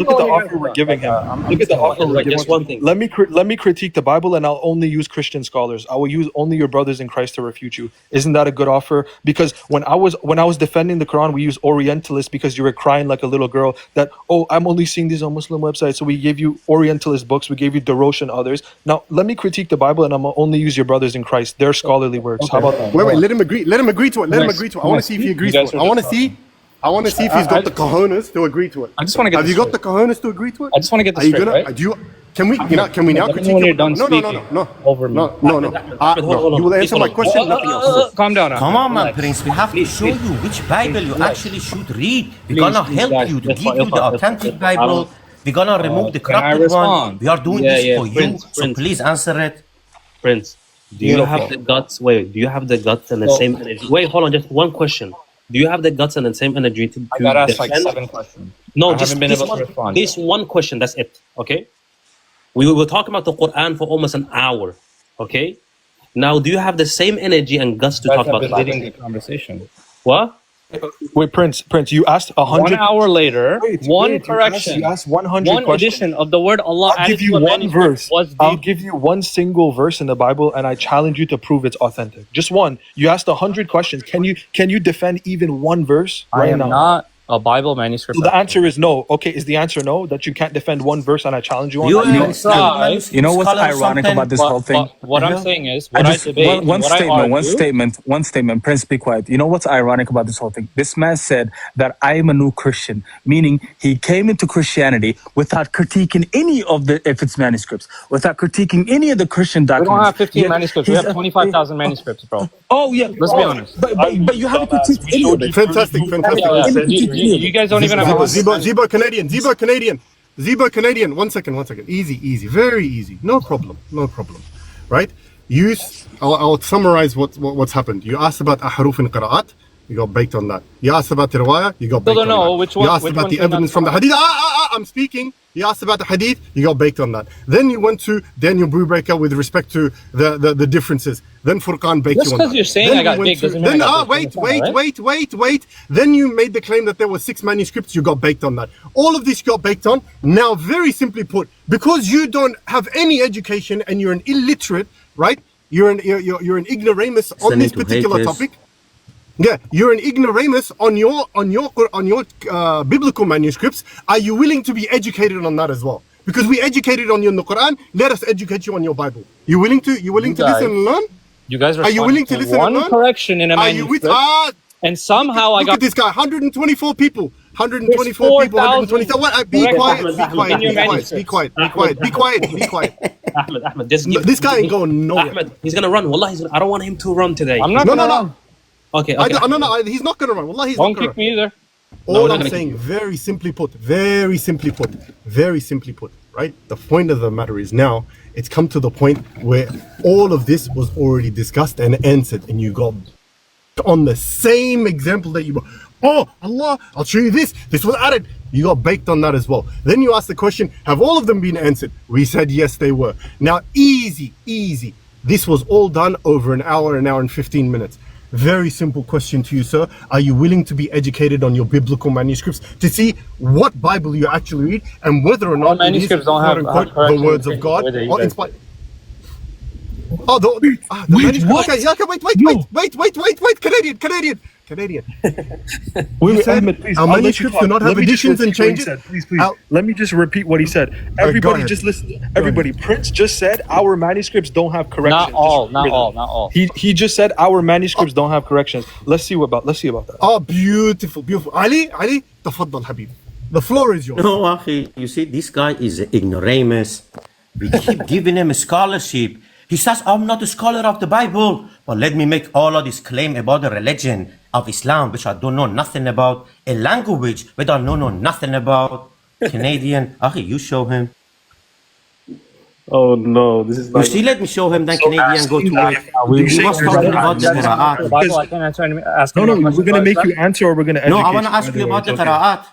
[SPEAKER 5] the offer we're giving him. Look at the offer we're giving
[SPEAKER 8] Just one thing.
[SPEAKER 5] Let me critique the Bible, and I'll only use Christian scholars. I will use only your brothers in Christ to refute you. Isn't that a good offer? Because when I was defending the Quran, we used Orientalists because you were crying like a little girl that, I'm only seeing these on Muslim websites. So we gave you Orientalist books. We gave you Darosh and others. Now let me critique the Bible, and I'm only use your brothers in Christ, their scholarly works. How about that?
[SPEAKER 2] Wait. Let him agree. Let him agree to it. I want to see if he agrees to it. I want to see if he's got the cojones to agree to it.
[SPEAKER 3] I just want to get
[SPEAKER 2] Have
[SPEAKER 3] this
[SPEAKER 2] you got
[SPEAKER 3] straight.
[SPEAKER 2] the cojones to agree to it?
[SPEAKER 3] I just want to get this
[SPEAKER 2] Are you
[SPEAKER 3] straight,
[SPEAKER 2] gonna?
[SPEAKER 3] right?
[SPEAKER 2] Can we now critique
[SPEAKER 3] when you're
[SPEAKER 2] it?
[SPEAKER 3] done
[SPEAKER 2] No.
[SPEAKER 3] speaking over me.
[SPEAKER 2] No. You will answer my question. Nothing else.
[SPEAKER 3] Calm down now.
[SPEAKER 10] Come on, man, Prince. We have to show you which Bible you actually should read. We're gonna help
[SPEAKER 3] guys,
[SPEAKER 10] you to
[SPEAKER 3] that's
[SPEAKER 10] give
[SPEAKER 3] fine,
[SPEAKER 10] you the
[SPEAKER 3] that's fine.
[SPEAKER 10] authentic Bible. We're gonna remove the
[SPEAKER 3] can I
[SPEAKER 10] corrupted one.
[SPEAKER 3] respond?
[SPEAKER 10] We are doing
[SPEAKER 8] Yeah,
[SPEAKER 10] this
[SPEAKER 8] yeah,
[SPEAKER 10] for you.
[SPEAKER 8] Prince,
[SPEAKER 10] So
[SPEAKER 8] Prince.
[SPEAKER 10] please answer it.
[SPEAKER 8] Prince, do you have the guts? Wait, do you have the guts and the same energy? Wait, hold on, just one question. Do you have the guts and the same energy to
[SPEAKER 3] I got asked
[SPEAKER 8] defend?
[SPEAKER 3] like 7 questions.
[SPEAKER 8] No,
[SPEAKER 3] I
[SPEAKER 8] just
[SPEAKER 3] haven't been
[SPEAKER 8] this
[SPEAKER 3] able
[SPEAKER 8] one,
[SPEAKER 3] to respond.
[SPEAKER 8] This one question, that's it. Okay. We were talking about the Quran for almost an hour. Okay. Now, do you have the same energy and guts to
[SPEAKER 3] You
[SPEAKER 8] talk
[SPEAKER 3] guys have
[SPEAKER 8] about the
[SPEAKER 3] been leading
[SPEAKER 8] Bible?
[SPEAKER 3] the conversation.
[SPEAKER 8] What?
[SPEAKER 5] Wait, Prince, you asked 100.
[SPEAKER 3] 1 hour later, one correction,
[SPEAKER 5] You asked 100
[SPEAKER 3] one
[SPEAKER 5] questions.
[SPEAKER 3] edition of the word Allah
[SPEAKER 5] I'll
[SPEAKER 3] added
[SPEAKER 5] give you
[SPEAKER 3] to a
[SPEAKER 5] one
[SPEAKER 3] manuscript
[SPEAKER 5] verse.
[SPEAKER 3] was
[SPEAKER 5] I'll
[SPEAKER 3] the
[SPEAKER 5] give you one single verse in the Bible, and I challenge you to prove it's authentic. Just one. You asked 100 questions. Can you defend even one verse
[SPEAKER 3] I
[SPEAKER 5] right
[SPEAKER 3] am
[SPEAKER 5] now?
[SPEAKER 3] not a Bible manuscript.
[SPEAKER 5] So the answer is no. Okay, is the answer no? That you can't defend one verse and I challenge you on
[SPEAKER 10] You
[SPEAKER 5] that?
[SPEAKER 6] You know what's ironic about this whole thing?
[SPEAKER 3] What I'm saying is,
[SPEAKER 6] I
[SPEAKER 3] what I
[SPEAKER 6] just
[SPEAKER 3] debate,
[SPEAKER 6] one
[SPEAKER 3] what I
[SPEAKER 6] statement,
[SPEAKER 3] argue.
[SPEAKER 6] one statement. Prince, be quiet. You know what's ironic about this whole thing? This man said that I am a new Christian, meaning he came into Christianity without critiquing any of its manuscripts, without critiquing any of the Christian
[SPEAKER 3] We
[SPEAKER 6] documents.
[SPEAKER 3] don't have 15
[SPEAKER 6] Yet
[SPEAKER 3] manuscripts. We have 25,000 manuscripts, bro.
[SPEAKER 6] Oh yeah,
[SPEAKER 3] Let's be honest.
[SPEAKER 6] But you haven't critiqued any of it.
[SPEAKER 2] Fantastic.
[SPEAKER 3] You guys don't even have a
[SPEAKER 2] Zibo Canadian. One second. Easy. Very easy. No problem. Right? I'll summarize what's happened. You asked about ahruf and qira'at. You got baked on that. You asked about the riwayah, you got baked on that.
[SPEAKER 3] Which one,
[SPEAKER 2] you asked about the evidence from the hadith. I'm speaking. You asked about the hadith, you got baked on that. Then you went to Daniel Brubaker with respect to the differences. Then Furqan baked
[SPEAKER 3] just
[SPEAKER 2] you on that. Just
[SPEAKER 3] because you're saying
[SPEAKER 2] then
[SPEAKER 3] I got baked doesn't mean I got baked.
[SPEAKER 2] Wait. Then you made the claim that there were 6 manuscripts, you got baked on that. All of this you got baked on. Now, very simply put, because you don't have any education and you're an illiterate, right? You're an ignoramus on this particular topic. Yeah, you're an ignoramus on your biblical manuscripts. Are you willing to be educated on that as well? Because we educated on you in the Quran, let us educate you on your Bible. You willing to listen and learn?
[SPEAKER 3] You guys
[SPEAKER 2] are you willing to listen and learn?
[SPEAKER 3] One correction in a manuscript. And somehow
[SPEAKER 2] look at this guy, 124 people. 124 people, 123. What? Be quiet.
[SPEAKER 8] Ahmed,
[SPEAKER 2] this guy ain't going nowhere.
[SPEAKER 8] Ahmed, he's gonna run. Wallah, I don't want him to run today.
[SPEAKER 3] I'm not gonna run.
[SPEAKER 8] Okay.
[SPEAKER 2] No, he's not gonna run. Wallah, he's
[SPEAKER 3] don't
[SPEAKER 2] not gonna
[SPEAKER 3] kick me either.
[SPEAKER 2] All I'm saying, very simply put, right? The point of the matter is now, it's come to the point where all of this was already discussed and answered, and you got on the same example that you brought. Oh, Allah, I'll show you this. This was added. You got baked on that as well. Then you asked the question, have all of them been answered? We said yes, they were. Now, easy. This was all done over an hour and 15 minutes. Very simple question to you, sir. Are you willing to be educated on your biblical manuscripts to see what Bible you actually read and whether or not
[SPEAKER 3] manuscripts don't have
[SPEAKER 2] the words of God or inspired? Oh, the manuscript. Okay, wait, Canadian.
[SPEAKER 5] Wait, Ahmed, please.
[SPEAKER 2] Our manuscripts do not have additions and changes.
[SPEAKER 5] Please. Let me just repeat what he said. Everybody just listen. Everybody, Prince just said our manuscripts don't have corrections.
[SPEAKER 3] Not all.
[SPEAKER 5] He just said our manuscripts don't have corrections. Let's see about that.
[SPEAKER 2] Oh, beautiful. Ali, tafaddal, Habib. The floor is yours.
[SPEAKER 10] No, Akhi, you see, this guy is an ignoramus. We keep giving him a scholarship. He says, I'm not a scholar of the Bible, but let me make all of this claim about the religion of Islam, which I don't know nothing about, a language which I know nothing about. Canadian, Akhi, you show him.
[SPEAKER 8] Oh no, this is
[SPEAKER 10] You see, let me show him, then Canadian go to it. He was talking about the Qira'at.
[SPEAKER 5] No, we're going to make you answer or we're going to educate.
[SPEAKER 10] No, I want to ask you about the Qira'at.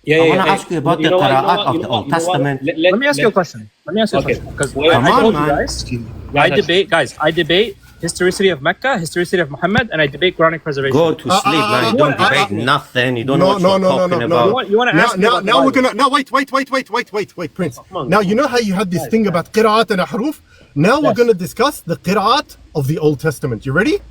[SPEAKER 10] I want to ask you about the Qira'at of the Old Testament.
[SPEAKER 3] Let me ask you a question. Because I told you guys, I debate historicity of Mecca, historicity of Muhammad, and I debate Quranic preservation.
[SPEAKER 10] Go to sleep, man. You don't debate nothing. You don't know what you're talking about.
[SPEAKER 3] You want to ask me about
[SPEAKER 2] now we're gonna. Now wait, Prince. Now you know how you had this thing about qira'at and ahruf. Now we're gonna discuss the qira'at of the Old Testament. You ready?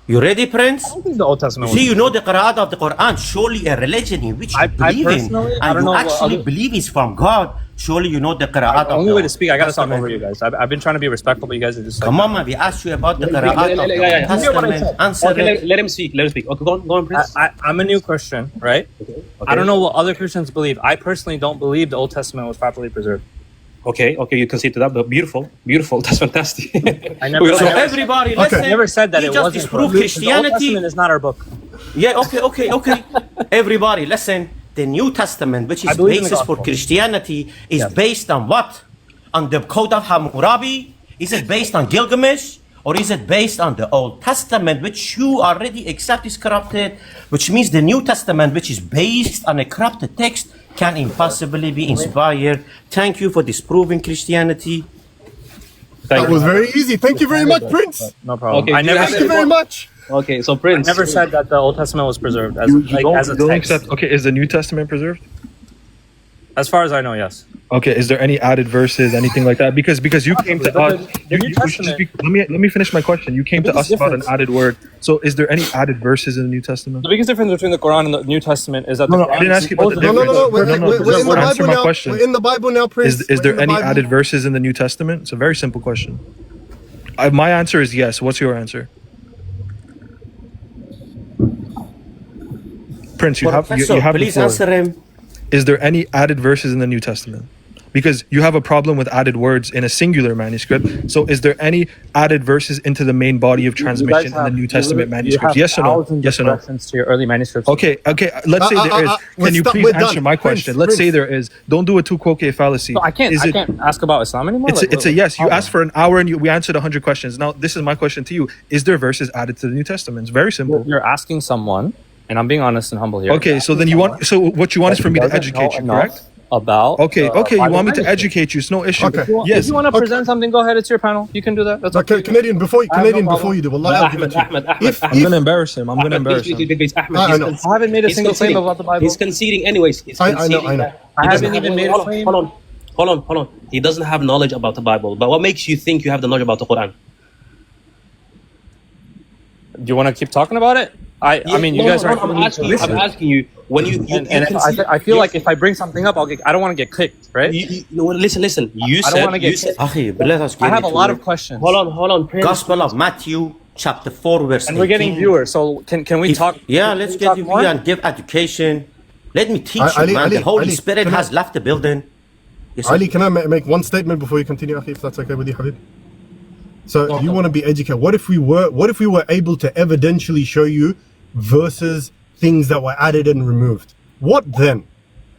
[SPEAKER 10] You ready, Prince?
[SPEAKER 3] I don't think the Old Testament.
[SPEAKER 10] See, you know the Qira'at of the Quran. Surely a religion in which you believe in, and you actually believe is from God. Surely you know the Qira'at of the
[SPEAKER 3] only way to speak. I gotta talk over you guys. I've been trying to be respectful, but you guys are just.
[SPEAKER 10] Come on, man. We asked you about the Qira'at of the Old Testament. Answer it.
[SPEAKER 8] Let him speak. Okay, go on, Prince.
[SPEAKER 3] I'm a new Christian, right? Okay. I don't know what other Christians believe. I personally don't believe the Old Testament was properly preserved.
[SPEAKER 8] Okay, you concede to that, but beautiful. That's fantastic.
[SPEAKER 10] Everybody, listen.
[SPEAKER 3] I never said that it wasn't.
[SPEAKER 10] Disprove Christianity.
[SPEAKER 3] The Old Testament is not our book.
[SPEAKER 10] Yeah, okay. Everybody, listen. The New Testament, which is basis for Christianity, is based on what? On the Code of Hammurabi? Is it based on Gilgamesh? Or is it based on the Old Testament, which you already accept is corrupted? Which means the New Testament, which is based on a corrupted text, can impossibly be inspired. Thank you for disproving Christianity.
[SPEAKER 2] That was very easy. Thank you very much, Prince.
[SPEAKER 3] No problem.
[SPEAKER 8] Okay,
[SPEAKER 2] thank you very much.
[SPEAKER 8] Okay, so Prince.
[SPEAKER 3] I never said that the Old Testament was preserved as a text.
[SPEAKER 5] Okay, is the New Testament preserved?
[SPEAKER 3] As far as I know, yes.
[SPEAKER 5] Okay, is there any added verses, anything like that? Because you came to us. Let me finish my question. You came to us about an added word. So is there any added verses in the New Testament?
[SPEAKER 3] The biggest difference between the Quran and the New Testament is that
[SPEAKER 5] No, I didn't ask you about the difference. Answer my question.
[SPEAKER 2] We're in the Bible now, Prince.
[SPEAKER 5] Is there any added verses in the New Testament? It's a very simple question. My answer is yes. What's your answer? Prince, you have
[SPEAKER 10] please
[SPEAKER 5] the floor.
[SPEAKER 10] answer him.
[SPEAKER 5] Is there any added verses in the New Testament? Because you have a problem with added words in a singular manuscript. So is there any added verses into the main body of transmission in the New Testament manuscripts? Yes or no? Yes or no?
[SPEAKER 3] To your early manuscripts.
[SPEAKER 5] Okay. Let's say there is. Can you please answer my question? Let's say there is. Don't do a tu-quoque fallacy.
[SPEAKER 3] So I can't ask about Islam anymore?
[SPEAKER 5] It's a yes. You asked for an hour and we answered 100 questions. Now, this is my question to you. Is there verses added to the New Testament? It's very simple.
[SPEAKER 3] You're asking someone, and I'm being honest and humble here.
[SPEAKER 5] Okay, so then what you want is for me to educate you, correct?
[SPEAKER 3] Okay,
[SPEAKER 5] you want me to educate you? It's no issue.
[SPEAKER 2] Okay.
[SPEAKER 3] Yes. If you want to present something, go ahead. It's your panel. You can do that. That's okay.
[SPEAKER 2] Canadian, before you do, Wallahi, I'll give it to you.
[SPEAKER 5] I'm going to embarrass him. I
[SPEAKER 3] haven't made a single claim about the Bible.
[SPEAKER 8] He's conceding anyways.
[SPEAKER 2] I know.
[SPEAKER 3] I haven't even made a claim.
[SPEAKER 8] Hold on. He doesn't have knowledge about the Bible. But what makes you think you have the knowledge about the Quran?
[SPEAKER 3] Do you want to keep talking about it? I mean, you guys are.
[SPEAKER 8] I'm asking you when you
[SPEAKER 3] I feel like if I bring something up, I don't want to get clicked, right?
[SPEAKER 8] Listen. You
[SPEAKER 3] I don't want to get clicked. I have a lot of questions.
[SPEAKER 8] Hold on. Prince.
[SPEAKER 10] Gospel of Matthew, chapter 4, verse 18.
[SPEAKER 3] And we're getting viewers, so can we talk?
[SPEAKER 10] Yeah, let's get you here and give education. Let me teach you, man. The Holy Spirit has left the building.
[SPEAKER 2] Yes, Ali, can I make one statement before you continue, Akhi, if that's okay with you, Habib? So you want to be educated. What if we were able to evidentially show you verses, things that were added and removed? What then?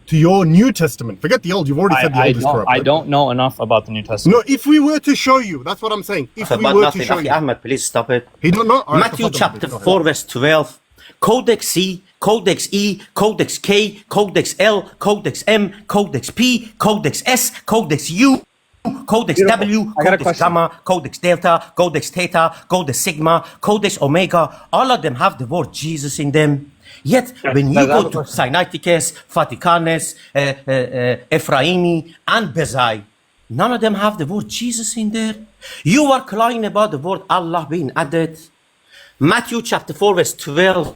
[SPEAKER 2] To your New Testament. Forget the old. You've already said the old is corrupt.
[SPEAKER 3] I don't know enough about the New Testament.
[SPEAKER 2] No, if we were to show you, that's what I'm saying. If we were to show you.
[SPEAKER 10] Ahmed, please stop it.
[SPEAKER 2] He don't know.
[SPEAKER 10] Matthew chapter 4, verse 12. Codex C, Codex E, Codex K, Codex L, Codex M, Codex P, Codex S, Codex U, Codex W, Codex Gamma, Codex Delta, Codex Theta, Codex Sigma, Codex Omega. All of them have the word Jesus in them. Yet, when you go to Sinaiticus, Vaticanus, Ephraimi, and Bezai, none of them have the word Jesus in there. You are crying about the word Allah being added. Matthew chapter 4, verse 12.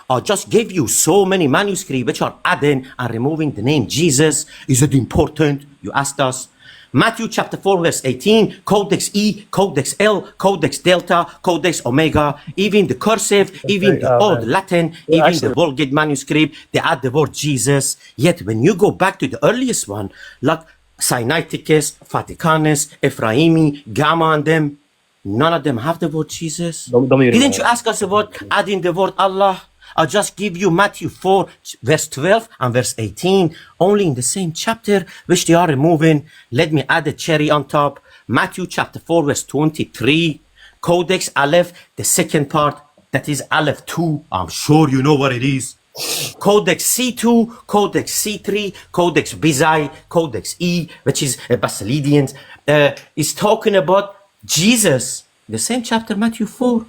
[SPEAKER 10] I just gave you so many manuscripts which are adding and removing the name Jesus. Is it important? You asked us. Matthew chapter 4, verse 18, Codex E, Codex L, Codex Delta, Codex Omega, even the cursive, even the Old Latin, even the Vulgate manuscript, they add the word Jesus. Yet when you go back to the earliest one, like Sinaiticus, Vaticanus, Ephraimi, Gamma and them, none of them have the word Jesus. Didn't you ask us about adding the word Allah? I'll just give you Matthew 4, verse 12 and verse 18, only in the same chapter, which they are removing. Let me add a cherry on top. Matthew chapter 4, verse 23, Codex Aleph, the second part, that is Aleph 2. I'm sure you know what it is. Codex C2, Codex C3, Codex Bizai, Codex E, which is Basilidians, is talking about Jesus, the same chapter, Matthew 4.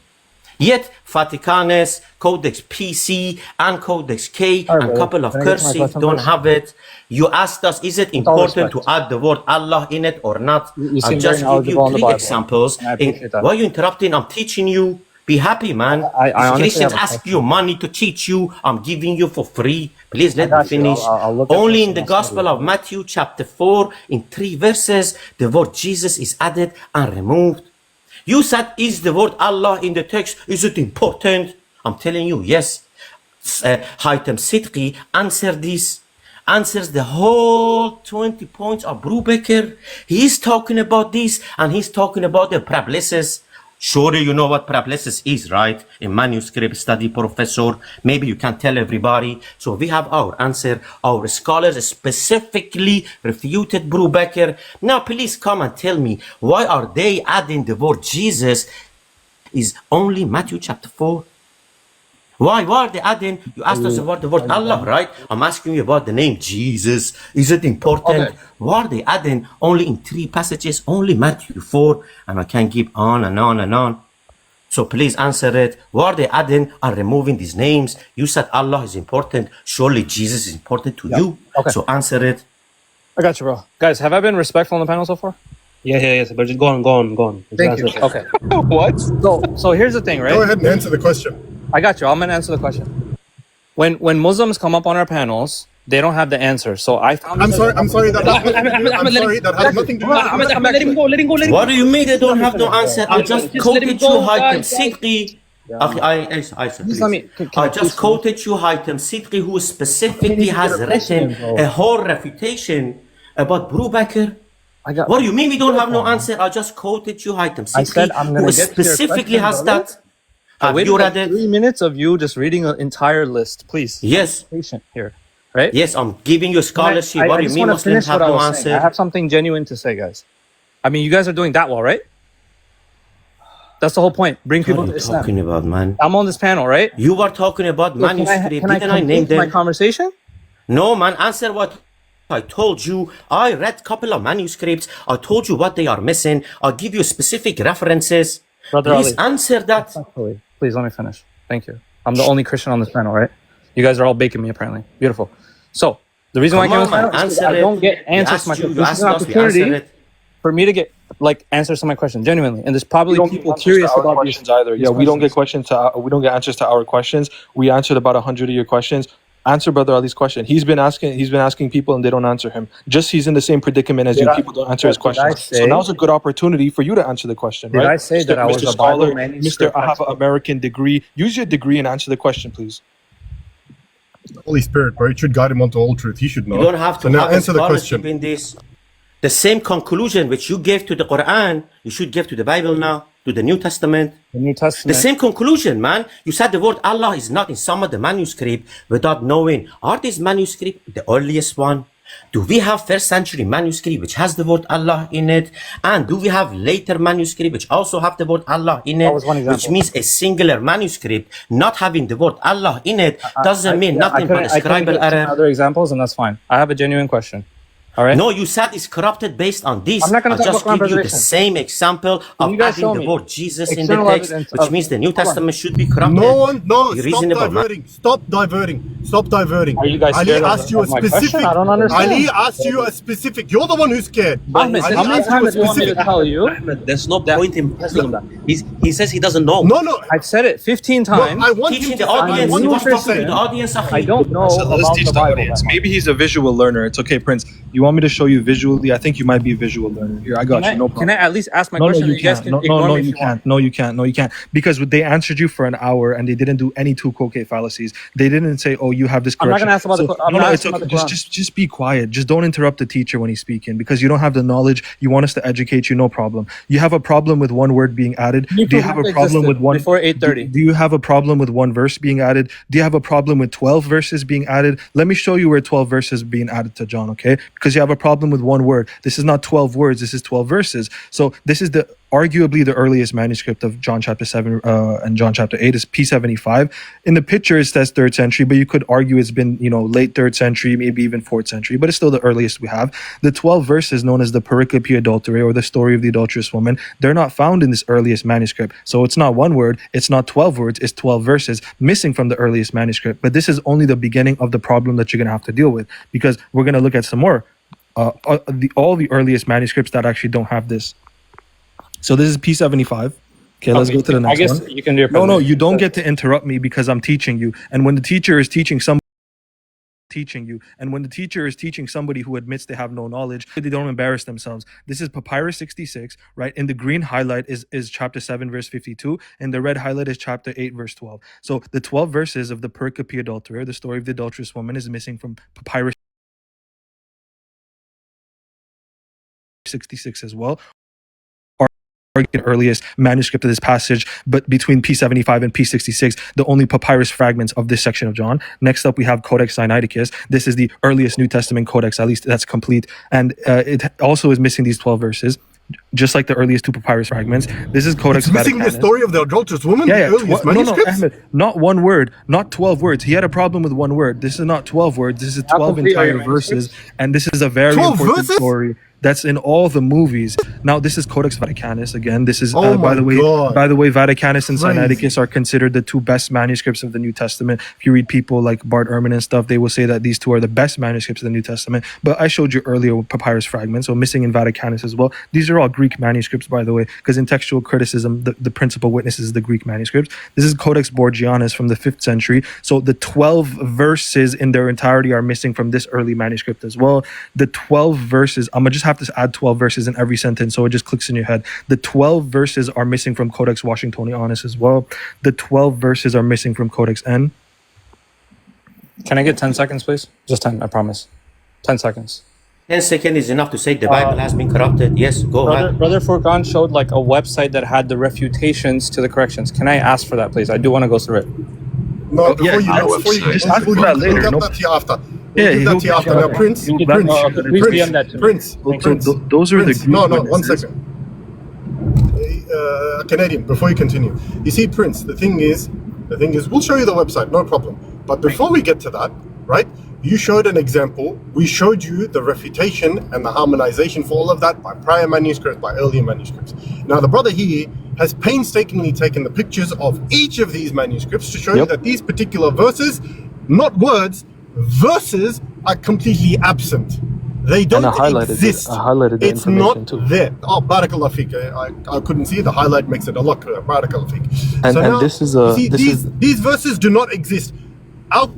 [SPEAKER 10] Yet Vaticanus, Codex PC, and Codex K, and a couple of cursive don't have it. You asked us, is it important to add the word Allah in it or not? I'll just give you 3 examples. Why are you interrupting? I'm teaching you. Be happy, man. Christians ask you money to teach you. I'm giving you for free. Please let me finish. Only in the Gospel of Matthew chapter 4, in 3 verses, the word Jesus is added and removed. You said, is the word Allah in the text? Is it important? I'm telling you, yes. Haytham Sidqi answers the whole 20 points of Brubaker. He's talking about this, and he's talking about the parablesis. Surely you know what parablesis is, right? A manuscript study professor. Maybe you can tell everybody. So we have our answer. Our scholars specifically refuted Brubaker. Now please come and tell me, why are they adding the word Jesus is only Matthew chapter 4? Why are they adding? You asked us about the word Allah, right? I'm asking you about the name Jesus. Is it important? Okay. Why are they adding only in 3 passages, only Matthew 4? And I can keep on and on and on. So please answer it. Why are they adding and removing these names? You said Allah is important. Surely Jesus is important to you.
[SPEAKER 3] Okay.
[SPEAKER 10] So answer it.
[SPEAKER 3] I got you, bro. Guys, have I been respectful on the panel so far?
[SPEAKER 8] Yeah. But just go on.
[SPEAKER 3] Thank you. Okay.
[SPEAKER 9] What?
[SPEAKER 3] So here's the thing, right?
[SPEAKER 2] Go ahead and answer the question.
[SPEAKER 3] I got you. I'm gonna answer the question. When Muslims come up on our panels, they don't have the answer. So I'm
[SPEAKER 2] sorry. That has nothing to do.
[SPEAKER 8] Let him go.
[SPEAKER 10] What do you mean they don't have no answer? I just quoted you Haytham Sidqi. I just quoted you Haytham Sidqi, who specifically has written a whole refutation about Abu Bakr. What do you mean we don't have no answer? I just quoted you Haytham Sidqi, who specifically has that. Have you read it?
[SPEAKER 3] 3 minutes of you just reading an entire list, please.
[SPEAKER 10] Yes.
[SPEAKER 3] Patient here, right?
[SPEAKER 10] Yes, I'm giving you scholarship. What do you mean Muslims have no answer?
[SPEAKER 3] I have something genuine to say, guys. I mean, you guys are doing that well, right? That's the whole point. Bring people to Islam.
[SPEAKER 10] What are you talking about, man?
[SPEAKER 3] I'm on this panel, right?
[SPEAKER 10] You were talking about manuscript. Didn't I name them?
[SPEAKER 3] My conversation?
[SPEAKER 10] No, man. Answer what I told you. I read a couple of manuscripts. I told you what they are missing. I'll give you specific references.
[SPEAKER 3] Brother
[SPEAKER 10] Please
[SPEAKER 3] Ali.
[SPEAKER 10] answer that.
[SPEAKER 3] Please let me finish. Thank you. I'm the only Christian on this panel, right? You guys are all baking me, apparently. Beautiful. So the reason why I came on is I don't get answers to my question. This is an opportunity for me to get answers to my question genuinely, and there's probably people curious about
[SPEAKER 5] questions either. Yeah, we don't get answers to our questions. We answered about 100 of your questions. Answer Brother Ali's question. He's been asking people and they don't answer him. Just he's in the same predicament as you. People don't answer his questions. So now's a good opportunity for you to answer the question, right?
[SPEAKER 3] Did I say that I was a Bible manuscript?
[SPEAKER 5] Mr. I have an American degree. Use your degree and answer the question, please.
[SPEAKER 2] Holy Spirit, bro, it should guide him onto all truth. He should know.
[SPEAKER 10] You don't have to
[SPEAKER 2] now
[SPEAKER 10] have
[SPEAKER 2] answer the question.
[SPEAKER 10] In this. The same conclusion which you gave to the Quran, you should give to the Bible now, to the New Testament.
[SPEAKER 3] The New Testament.
[SPEAKER 10] The same conclusion, man. You said the word Allah is not in some of the manuscript without knowing. Are these manuscripts the earliest one? Do we have first century manuscript which has the word Allah in it? And do we have later manuscript which also have the word Allah in it? Which means a singular manuscript not having the word Allah in it doesn't mean nothing but a scribal error.
[SPEAKER 3] Other examples, and that's fine. I have a genuine question. All right.
[SPEAKER 10] No, you said it's corrupted based on this.
[SPEAKER 3] I'm not going to
[SPEAKER 10] just give you the same example of adding the word Jesus in the text, which means the New Testament should be corrupted.
[SPEAKER 2] Stop diverting.
[SPEAKER 3] Are you guys
[SPEAKER 2] Ali asked you a specific.
[SPEAKER 3] I don't understand.
[SPEAKER 2] Ali asked you a specific. You're the one who's scared.
[SPEAKER 3] Ahmed, how many times do you want me to tell you?
[SPEAKER 8] Ahmed, there's no point in pressing that. He says he doesn't know.
[SPEAKER 2] No.
[SPEAKER 3] I've said it 15 times.
[SPEAKER 2] No, I want
[SPEAKER 10] Teaching
[SPEAKER 2] him
[SPEAKER 10] the
[SPEAKER 2] to
[SPEAKER 10] audience.
[SPEAKER 2] I
[SPEAKER 10] You
[SPEAKER 2] want
[SPEAKER 10] want
[SPEAKER 2] him to
[SPEAKER 10] the audience.
[SPEAKER 3] I don't know
[SPEAKER 5] Let's
[SPEAKER 3] about
[SPEAKER 5] teach
[SPEAKER 3] the
[SPEAKER 5] the
[SPEAKER 3] Bible.
[SPEAKER 5] audience. Maybe he's a visual learner. It's okay, Prince. You want me to show you visually? I think you might be a visual learner. Here, I got you. No problem.
[SPEAKER 3] Can I at least ask my question?
[SPEAKER 5] No, you can't. No, you can't. No, you can't. No, you can't. Because they answered you for an hour and they didn't do any two Koke fallacies. They didn't say, "Oh, you have this correction."
[SPEAKER 3] I'm not going to ask about
[SPEAKER 5] no, it's okay. Just be quiet. Just don't interrupt the teacher when he's speaking because you don't have the knowledge. You want us to educate you. No problem. You have a problem with one word being added. Do you have a problem with one
[SPEAKER 3] before 8:30?
[SPEAKER 5] Do you have a problem with one verse being added? Do you have a problem with 12 verses being added? Let me show you where 12 verses are being added to John, okay? Because you have a problem with one word. This is not 12 words. This is 12 verses. So this is arguably the earliest manuscript of John chapter 7 and John chapter 8 is P75. In the picture it says 3rd century, but you could argue it's been, late 3rd century, maybe even 4th century, but it's still the earliest we have. The 12 verses known as the Pericope Adultery or the story of the adulterous woman, they're not found in this earliest manuscript. So it's not one word, it's not 12 words, it's 12 verses missing from the earliest manuscript. But this is only the beginning of the problem that you're going to have to deal with because we're going to look at some more. All the earliest manuscripts that actually don't have this. So this is P75. Okay, let's go to the next one.
[SPEAKER 3] I guess you can do your
[SPEAKER 5] No, you don't get to interrupt me because I'm teaching you. And when the teacher is teaching somebody who admits they have no knowledge, they don't embarrass themselves. This is Papyrus 66, right? In the green highlight is chapter 7 verse 52, and the red highlight is chapter 8 verse 12. So the 12 verses of the Pericope Adultery, the story of the adulterous woman, is missing from Papyrus 66 as well. Earliest manuscript of this passage, but between P75 and P66, the only papyrus fragments of this section of John. Next up, we have Codex Sinaiticus. This is the earliest New Testament codex, at least that's complete, and it also is missing these 12 verses, just like the earliest two papyrus fragments. This is Codex Vaticanus.
[SPEAKER 2] Missing the story of the adulterous woman.
[SPEAKER 5] Yeah.
[SPEAKER 2] The earliest manuscripts?
[SPEAKER 5] No, Ahmed, not one word, not 12 words. He had a problem with one word. This is not 12 words. This is 12 entire verses, and this is a very important story. that's in all the movies. Now, this is Codex Vaticanus again. This is,
[SPEAKER 2] Oh
[SPEAKER 5] by the way,
[SPEAKER 2] God.
[SPEAKER 5] Vaticanus and
[SPEAKER 2] Crazy.
[SPEAKER 5] Sinaiticus are considered the two best manuscripts of the New Testament. If you read people like Bart Ehrman and stuff, they will say that these two are the best manuscripts of the New Testament. But I showed you earlier with papyrus fragments, so missing in Vaticanus as well. These are all Greek manuscripts, by the way, because in textual criticism, the principal witness is the Greek manuscripts. This is Codex Borgianus from the 5th century. So the 12 verses in their entirety are missing from this early manuscript as well. The 12 verses, I'm going to just have to add 12 verses in every sentence so it just clicks in your head. The 12 verses are missing from Codex Washingtonianus as well. The 12 verses are missing from Codex N.
[SPEAKER 3] Can I get 10 seconds, please? Just 10, I promise. 10 seconds.
[SPEAKER 10] 10 seconds is enough to say the Bible has been corrupted. Yes, go ahead.
[SPEAKER 3] Brother Furqan showed like a website that had the refutations to the corrections. Can I ask for that, please? I do want to go through it.
[SPEAKER 2] No, before you
[SPEAKER 5] just ask for that later.
[SPEAKER 2] We'll get that to you after.
[SPEAKER 5] Yeah,
[SPEAKER 2] We'll get that to you after. Now, Prince,
[SPEAKER 3] Please DM that to me.
[SPEAKER 2] Prince.
[SPEAKER 5] Those are the
[SPEAKER 2] Prince. No,
[SPEAKER 5] Greek
[SPEAKER 2] 1
[SPEAKER 5] witnesses.
[SPEAKER 2] second. Canadian, before you continue. You see, Prince, the thing is, we'll show you the website, no problem. But before we get to that, right, you showed an example. We showed you the refutation and the harmonization for all of that by prior manuscripts, by earlier manuscripts. Now, the brother here has painstakingly taken the pictures of each of these manuscripts to show you that these particular verses, not words, verses are completely absent. They don't exist.
[SPEAKER 5] I highlighted the
[SPEAKER 2] it's
[SPEAKER 5] information
[SPEAKER 2] not
[SPEAKER 5] too.
[SPEAKER 2] there. Oh, Barakallah Fik. I couldn't see it. The highlight makes it a lot clearer. Barakallah Fik.
[SPEAKER 5] And
[SPEAKER 2] now,
[SPEAKER 5] this is
[SPEAKER 2] you see, these verses do not exist.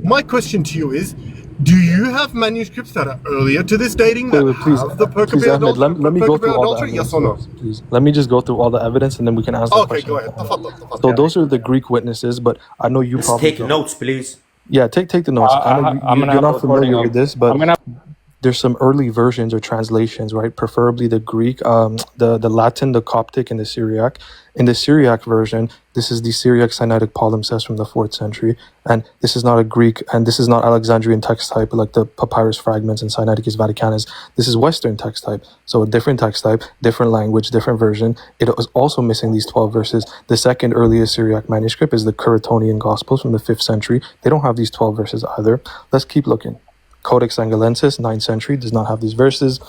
[SPEAKER 2] My question to you is, do you have manuscripts that are earlier to this dating that have the Perkabeh
[SPEAKER 5] Ahmed,
[SPEAKER 2] adultery?
[SPEAKER 5] let me go through all the
[SPEAKER 2] adultery?
[SPEAKER 5] evidence.
[SPEAKER 2] Yes or no?
[SPEAKER 5] Please, let me just go through all the evidence and then we can answer the
[SPEAKER 2] Okay,
[SPEAKER 5] question.
[SPEAKER 2] go ahead. Tafaddal.
[SPEAKER 5] So those are the Greek witnesses, but I know you
[SPEAKER 10] Let's
[SPEAKER 5] probably
[SPEAKER 10] take
[SPEAKER 5] don't.
[SPEAKER 10] notes, please.
[SPEAKER 5] Yeah, take the notes. I know
[SPEAKER 3] I'm gonna
[SPEAKER 5] you're
[SPEAKER 3] have
[SPEAKER 5] not
[SPEAKER 3] a recording
[SPEAKER 5] familiar
[SPEAKER 3] of-
[SPEAKER 5] with this, but
[SPEAKER 3] I'm gonna
[SPEAKER 5] there's some early versions or translations, right? Preferably the Greek, the Latin, the Coptic, and the Syriac. In the Syriac version, this is the Syriac Sinaitic palimpsest from the 4th century, and this is not a Greek, and this is not Alexandrian text type like the papyrus fragments in Sinaiticus Vaticanus. This is Western text type, so a different text type, different language, different version. It was also missing these 12 verses. The second earliest Syriac manuscript is the Curetonian Gospels from the 5th century. They don't have these 12 verses either. Let's keep looking. Codex Angelensis, 9th century, does not have these verses.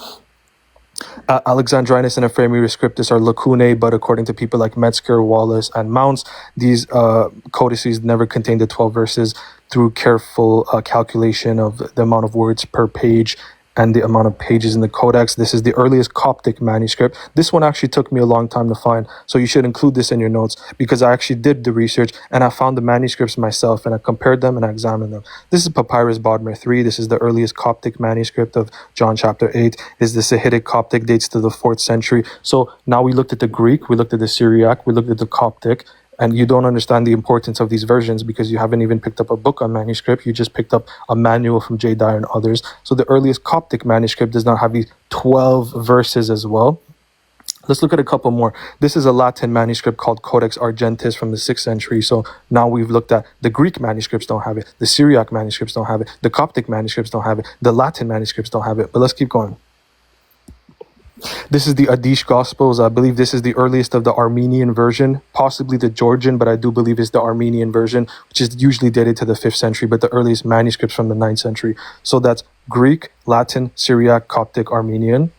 [SPEAKER 5] Alexandrinus and Ephraemi Scriptus are lacunae, but according to people like Metzger, Wallace, and Mounts, these codices never contain the 12 verses through careful calculation of the amount of words per page and the amount of pages in the codex. This is the earliest Coptic manuscript. This one actually took me a long time to find, so you should include this in your notes because I actually did the research and I found the manuscripts myself and I compared them and I examined them. This is Papyrus Bodmer 3. This is the earliest Coptic manuscript of John chapter 8. This is the Sahidic Coptic, dates to the 4th century. So now we looked at the Greek, we looked at the Syriac, we looked at the Coptic, and you don't understand the importance of these versions because you haven't even picked up a book on manuscript. You just picked up a manual from J. Dyer and others. So the earliest Coptic manuscript does not have these 12 verses as well. Let's look at a couple more. This is a Latin manuscript called Codex Argentis from the 6th century. So now we've looked at the Greek manuscripts don't have it. The Syriac manuscripts don't have it. The Coptic manuscripts don't have it. The Latin manuscripts don't have it. But let's keep going. This is the Adish Gospels. I believe this is the earliest of the Armenian version, possibly the Georgian, but I do believe it's the Armenian version, which is usually dated to the 5th century, but the earliest manuscripts from the 9th century. So that's Greek, Latin, Syriac, Coptic, Armenian.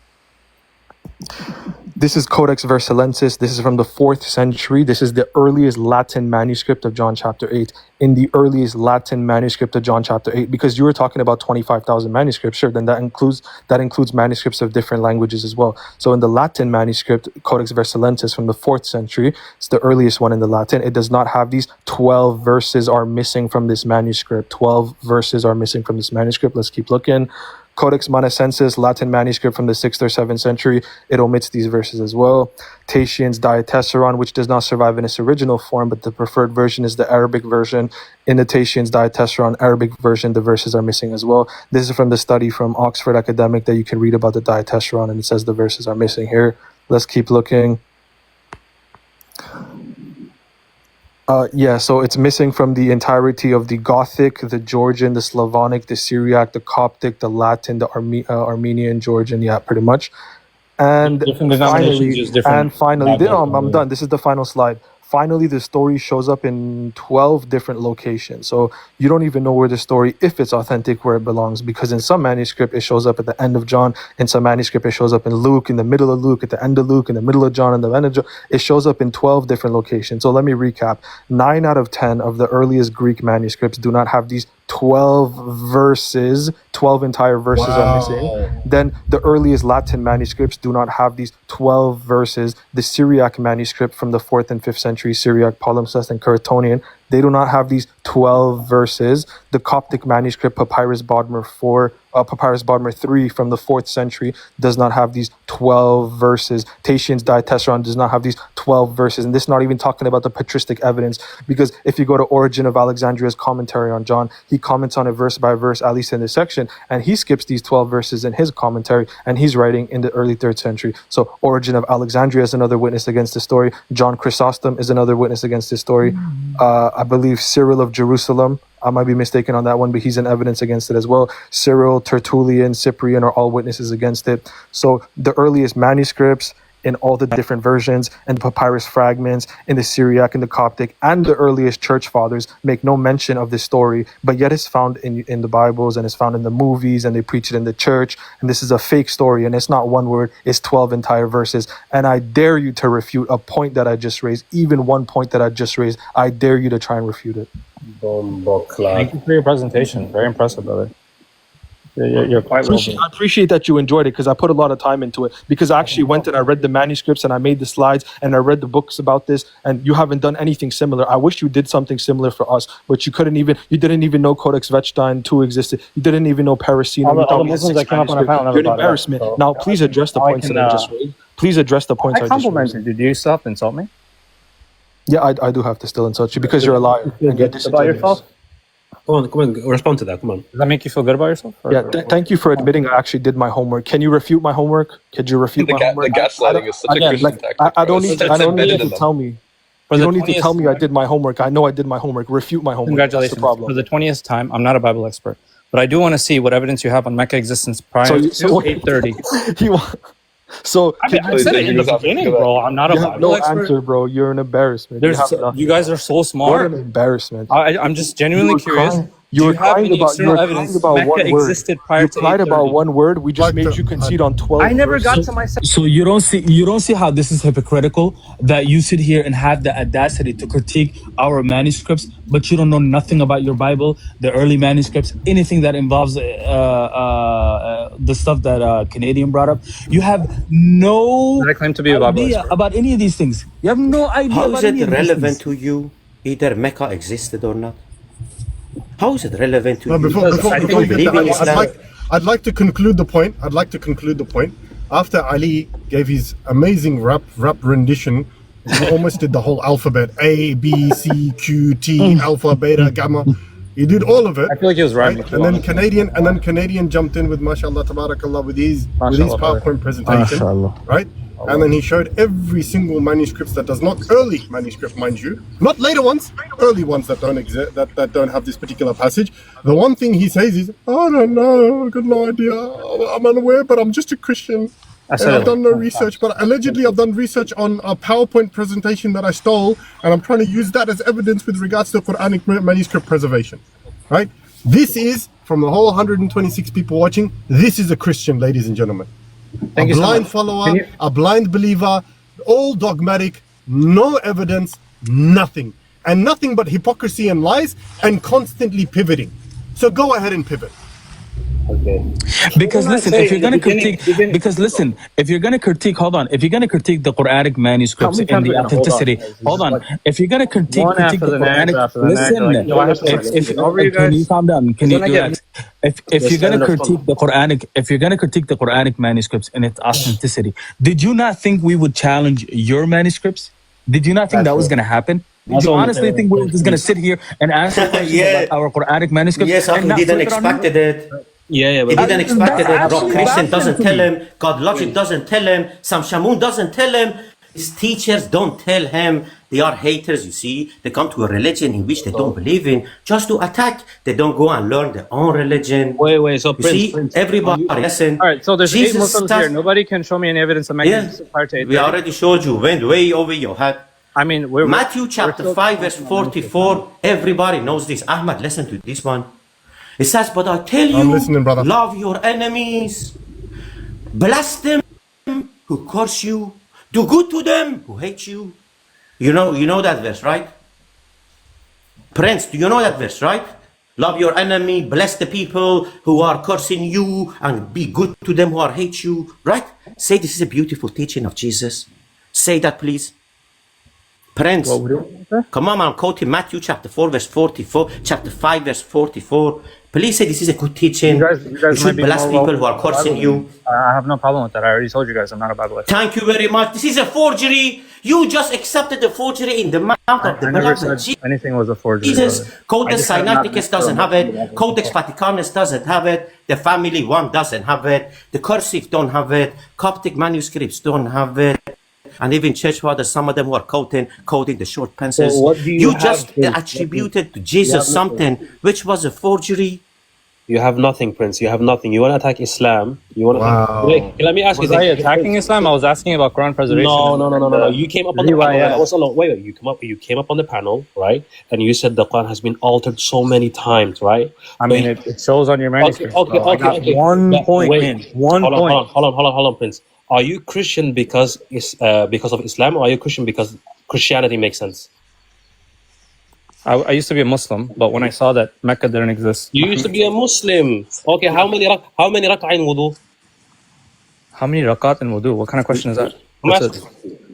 [SPEAKER 5] This is Codex Vercellensis. This is from the 4th century. This is the earliest Latin manuscript of John chapter 8. In the earliest Latin manuscript of John chapter 8, because you were talking about 25,000 manuscripts, sure, then that includes manuscripts of different languages as well. So in the Latin manuscript, Codex Vercellensis from the 4th century, it's the earliest one in the Latin. It does not have these 12 verses are missing from this manuscript. 12 verses are missing from this manuscript. Let's keep looking. Codex Monacensis, Latin manuscript from the 6th or 7th century, it omits these verses as well. Tatian's Diatessaron, which does not survive in its original form, but the preferred version is the Arabic version. In the Tatian's Diatessaron Arabic version, the verses are missing as well. This is from the study from Oxford Academic that you can read about the Diatessaron, and it says the verses are missing here. Let's keep looking. So it's missing from the entirety of the Gothic, the Georgian, the Slavonic, the Syriac, the Coptic, the Latin, the Armenian, Georgian, pretty much. And
[SPEAKER 3] different denominations use different.
[SPEAKER 5] finally, I'm done. This is the final slide. finally the story shows up in 12 different locations. So you don't even know where the story, if it's authentic, where it belongs, because in some manuscript it shows up at the end of John, in some manuscript it shows up in Luke, in the middle of Luke, at the end of Luke, in the middle of John, in the end of John. It shows up in 12 different locations. So let me recap. 9 out of 10 of the earliest Greek manuscripts do not have these 12 verses, 12 entire verses are missing. Then the earliest Latin manuscripts do not have these 12 verses. The Syriac manuscript from the 4th and 5th century, Syriac, palimpsest, and Curetonian, they do not have these 12 verses. The Coptic manuscript, Papyrus Bodmer 3 from the 4th century, does not have these 12 verses. Tatian's Diatessaron does not have these 12 verses. And this is not even talking about the patristic evidence, because if you go to Origen of Alexandria's commentary on John, he comments on it verse by verse, at least in this section, and he skips these 12 verses in his commentary, and he's writing in the early 3rd century. So Origen of Alexandria is another witness against this story. John Chrysostom is another witness against this story. I believe Cyril of Jerusalem, I might be mistaken on that one, but he's an evidence against it as well. Cyril, Tertullian, Cyprian are all witnesses against it. So the earliest manuscripts in all the different versions and the papyrus fragments in the Syriac and the Coptic and the earliest church fathers make no mention of this story, but yet it's found in the Bibles and it's found in the movies, and they preach it in the church. And this is a fake story, and it's not one word, it's 12 entire verses. And I dare you to refute a point that I just raised, even one point that I just raised. I dare you to try and refute it.
[SPEAKER 3] Thank you for your presentation. Very impressive, brother. You're quite well.
[SPEAKER 5] I appreciate that you enjoyed it, because I put a lot of time into it, because I actually went and I read the manuscripts and I made the slides and I read the books about this, and you haven't done anything similar. I wish you did something similar for us, but you didn't even know Codex Vechstein 2 existed. You didn't even know Parasino.
[SPEAKER 3] All the Muslims that came up on a panel never
[SPEAKER 5] You're an embarrassment.
[SPEAKER 3] So
[SPEAKER 5] now, please address the points that I just raised. Please address the points I just raised.
[SPEAKER 3] I complimented you. Do you still have to insult me?
[SPEAKER 5] Yeah, I do have to still insult you, because you're a liar.
[SPEAKER 3] About yourself?
[SPEAKER 8] Come on, respond to that. Come on.
[SPEAKER 3] Does that make you feel good about yourself?
[SPEAKER 5] Thank you for admitting I actually did my homework. Can you refute my homework? Could you refute my homework?
[SPEAKER 9] The gaslighting is such a Christian tactic.
[SPEAKER 5] I don't need to tell me. You don't need to tell me I
[SPEAKER 3] time.
[SPEAKER 5] did my homework. I know I did my homework. Refute my homework.
[SPEAKER 3] Congratulations.
[SPEAKER 5] That's the problem.
[SPEAKER 3] For the 20th time, I'm not a Bible expert, but I do want to see what evidence you have on Mecca existence prior to 830. I said it in the beginning, bro. I'm not a Bible expert.
[SPEAKER 5] No answer, bro. You're an embarrassment.
[SPEAKER 3] You guys are so smart.
[SPEAKER 5] What an embarrassment.
[SPEAKER 3] I'm just genuinely curious.
[SPEAKER 5] You were
[SPEAKER 3] crying about Mecca existed prior to 830?
[SPEAKER 5] You cried about one word. We just made you concede on 12.
[SPEAKER 3] I never got to my.
[SPEAKER 6] So you don't see how this is hypocritical, that you sit here and have the audacity to critique our manuscripts, but you don't know nothing about your Bible, the early manuscripts, anything that involves the stuff that Canadian brought up. You have no idea about any of these things. You have no idea.
[SPEAKER 10] How
[SPEAKER 6] about
[SPEAKER 10] is
[SPEAKER 6] any
[SPEAKER 10] it
[SPEAKER 6] of these
[SPEAKER 10] relevant
[SPEAKER 6] things.
[SPEAKER 10] to you either Mecca existed or not? How is it relevant to you?
[SPEAKER 2] Before you get that, I'd like to conclude the point. After Ali gave his amazing rap rendition, he almost did the whole alphabet: A, B, C, Q, T, alpha, beta, gamma. He did all of it.
[SPEAKER 3] I feel like he was rhyming.
[SPEAKER 2] Right? And then Canadian jumped in with mashallah, tabarakallah, with his PowerPoint presentation. Right? And then he showed every single manuscript that does not, early manuscript, mind you, not later ones, early ones that don't exist, that don't have this particular passage. The one thing he says is, I don't know, I've got no idea, I'm unaware, but I'm just a Christian. And I've done no research, but allegedly I've done research on a PowerPoint presentation that I stole, and I'm trying to use that as evidence with regards to Quranic manuscript preservation. Right? This is, from the whole 126 people watching, this is a Christian, ladies and gentlemen. A blind follower, a blind believer, all dogmatic, no evidence, nothing. And nothing but hypocrisy and lies, and constantly pivoting. So go ahead and pivot.
[SPEAKER 6] Okay. Because listen, if you're gonna critique, if you're gonna critique the Quranic manuscripts and the authenticity, if you're gonna critique the Quranic, can you calm down? Can you relax? If you're gonna critique the Quranic manuscripts and its authenticity, did you not think we would challenge your manuscripts? Did you not think that was gonna happen? Did you honestly think we were just gonna sit here and answer questions about our Quranic manuscripts?
[SPEAKER 10] Yes, I didn't expect it.
[SPEAKER 8] He
[SPEAKER 10] didn't expect it. Rob Christian doesn't tell him. God Logic doesn't tell him. Sam Shamoun doesn't tell him. His teachers don't tell him. They are haters, you see. They come to a religion in which they don't believe in just to attack. They don't go and learn their own religion.
[SPEAKER 8] Wait. So
[SPEAKER 10] Prince, everybody listen.
[SPEAKER 3] All right, so there's 8 Muslims here. Nobody can show me any evidence of Mecca prior to 830.
[SPEAKER 10] We already showed you. Went way over your head.
[SPEAKER 3] I mean,
[SPEAKER 10] Matthew chapter 5 verse 44. Everybody knows this. Ahmad, listen to this one. It says, but I tell you,
[SPEAKER 2] I'm listening, brother.
[SPEAKER 10] love your enemies, bless them who curse you, do good to them who hate you. You know that verse, right? Prince, do you know that verse, right? Love your enemy, bless the people who are cursing you, and be good to them who are hate you, right? Say this is a beautiful teaching of Jesus. Say that, please. Prince, come on, I'm quoting Matthew chapter 4 verse 44, chapter 5 verse 44. Please say this is a good teaching. You should bless people who are cursing you.
[SPEAKER 3] I have no problem with that. I already told you guys I'm not a Bible.
[SPEAKER 10] Thank you very much. This is a forgery. You just accepted the forgery in the mouth of the beloved Jesus.
[SPEAKER 3] Anything was a forgery.
[SPEAKER 10] Jesus. Codex Sinaiticus doesn't have it. Codex Vaticanus doesn't have it. The Family One doesn't have it. The Cursive don't have it. Coptic manuscripts don't have it. And even church fathers, some of them who are coding the short pencils.
[SPEAKER 3] So what do you
[SPEAKER 10] just attributed to Jesus something which was a forgery.
[SPEAKER 8] You have nothing, Prince. You have nothing. You want to attack Islam. You want to. Wait, let me ask you.
[SPEAKER 3] Was I attacking Islam? I was asking about Quran preservation.
[SPEAKER 8] No. You came up on the panel. Wait. You came up on the panel, right? And you said the Quran has been altered so many times, right?
[SPEAKER 3] I mean, it shows on your manuscript.
[SPEAKER 8] Okay.
[SPEAKER 3] One point.
[SPEAKER 8] Hold on, Prince. Are you Christian because of Islam, or are you Christian because Christianity makes sense?
[SPEAKER 3] I used to be a Muslim, but when I saw that Mecca didn't exist.
[SPEAKER 8] You used to be a Muslim. Okay, how many rak'ah in wudu?
[SPEAKER 3] How many rakat in wudu? What kind of question is that?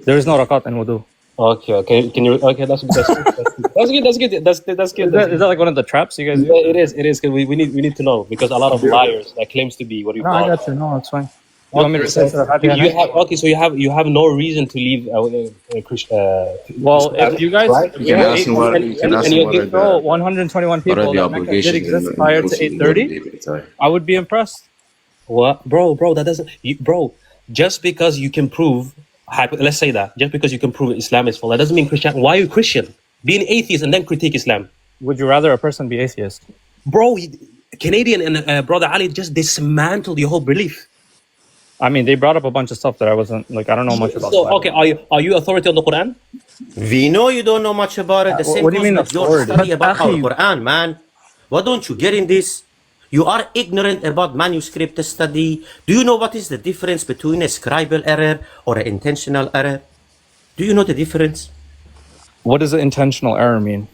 [SPEAKER 3] There is no rakat in wudu.
[SPEAKER 8] Okay. Can you? Okay, that's good. That's good.
[SPEAKER 3] Is that like one of the traps you guys do?
[SPEAKER 8] It is. Because we need to know, because a lot of liars that claims to be what you.
[SPEAKER 3] No, I got you. No, it's fine. You want me to say
[SPEAKER 8] so you have no reason to leave Christian.
[SPEAKER 3] Well, if you guys,
[SPEAKER 1] right? You can ask him what
[SPEAKER 3] 121 people that Mecca did exist prior to 830, I would be impressed.
[SPEAKER 8] What, bro? That doesn't, bro. Just because you can prove, let's say that, just because you can prove Islam is false, that doesn't mean Christian. Why are you Christian? Be an atheist and then critique Islam.
[SPEAKER 3] Would you rather a person be atheist?
[SPEAKER 8] Bro, Canadian and Brother Ali just dismantled your whole belief.
[SPEAKER 3] I mean, they brought up a bunch of stuff that I wasn't, like, I don't know much about.
[SPEAKER 8] So, okay, are you authority on the Quran?
[SPEAKER 10] We know you don't know much about it. The same
[SPEAKER 3] what do you mean
[SPEAKER 10] goes with your study about our Quran, man. Why don't you get in this? You are ignorant about manuscript study. Do you know what is the difference between a scribal error or an intentional error? Do you know the difference?
[SPEAKER 3] What does an intentional error mean?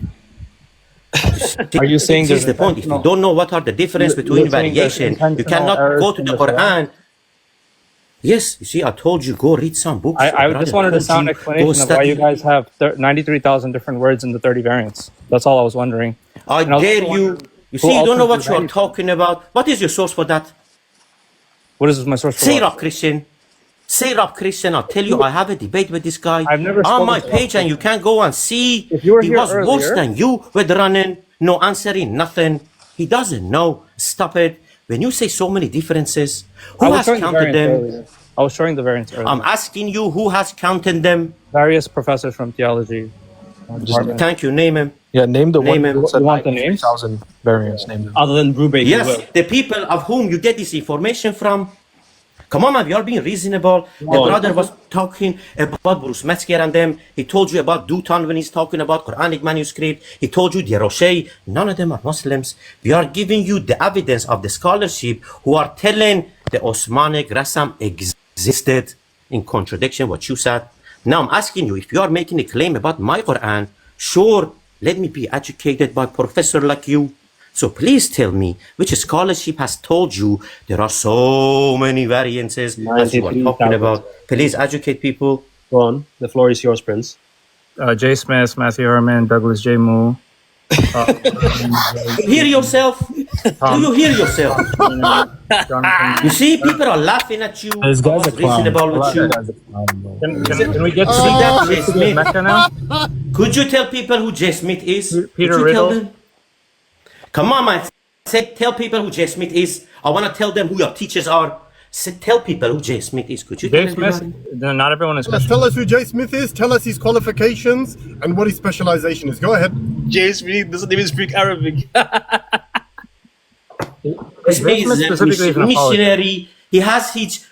[SPEAKER 3] Are you saying
[SPEAKER 10] this is the point? If you don't know what are the difference between variation, you cannot go to the Quran. Yes, you see, I told you, go read some books.
[SPEAKER 3] I just wanted a sound explanation of why you guys have 93,000 different words in the 30 variants. That's all I was wondering.
[SPEAKER 10] I dare you. You see, you don't know what you're talking about. What is your source for that?
[SPEAKER 3] What is my source for
[SPEAKER 10] Say Rob Christian. Say Rob Christian. I'll tell you, I have a debate with this guy.
[SPEAKER 3] I've never
[SPEAKER 10] on my page, and you can go and see.
[SPEAKER 3] If you were
[SPEAKER 10] he
[SPEAKER 3] here
[SPEAKER 10] was
[SPEAKER 3] earlier,
[SPEAKER 10] worse than you with running, no answering, nothing. He doesn't know. Stop it. When you say so many differences, who has counted them?
[SPEAKER 3] Earlier. I was showing the variants earlier.
[SPEAKER 10] I'm asking you, who has counted them?
[SPEAKER 3] Various professors from theology.
[SPEAKER 10] Thank you. Name him.
[SPEAKER 7] Yeah, name the one.
[SPEAKER 3] You want the names?
[SPEAKER 7] 1,000 variants. Name them.
[SPEAKER 8] Other than Brubeck.
[SPEAKER 10] Yes, the people of whom you get this information from. Come on, man, we are being reasonable. The brother was talking about Bruce Metzger and them. He told you about Dutan when he's talking about Quranic manuscript. He told you the Roche. None of them are Muslims. We are giving you the evidence of the scholarship who are telling the Osmanic Rasam existed in contradiction what you said. Now I'm asking you, if you are making a claim about my Quran, sure, let me be educated by a professor like you. So please tell me which scholarship has told you there are so many variances as you are talking about. Please educate people.
[SPEAKER 8] Go on. The floor is yours, Prince.
[SPEAKER 3] Jay Smith, Matthew Herman, Douglas J. Moo.
[SPEAKER 10] Hear yourself? Do you hear yourself? You see, people are laughing at you.
[SPEAKER 6] This guy's a clown.
[SPEAKER 10] Reasonable with you.
[SPEAKER 3] Can we get to Mecca now?
[SPEAKER 10] Could you tell people who Jay Smith is?
[SPEAKER 3] Peter
[SPEAKER 10] Could you
[SPEAKER 3] Riddle.
[SPEAKER 10] tell them? Come on, man. Say, tell people who Jay Smith is. I want to tell them who your teachers are. Say, tell people who Jay Smith is. Could you tell
[SPEAKER 3] Jay Smith? Not everyone is
[SPEAKER 2] Yes,
[SPEAKER 3] Christian.
[SPEAKER 2] tell us who Jay Smith is. Tell us his qualifications and what his specialization is. Go ahead.
[SPEAKER 8] Jay Smith doesn't even speak Arabic.
[SPEAKER 10] He's a missionary. He has his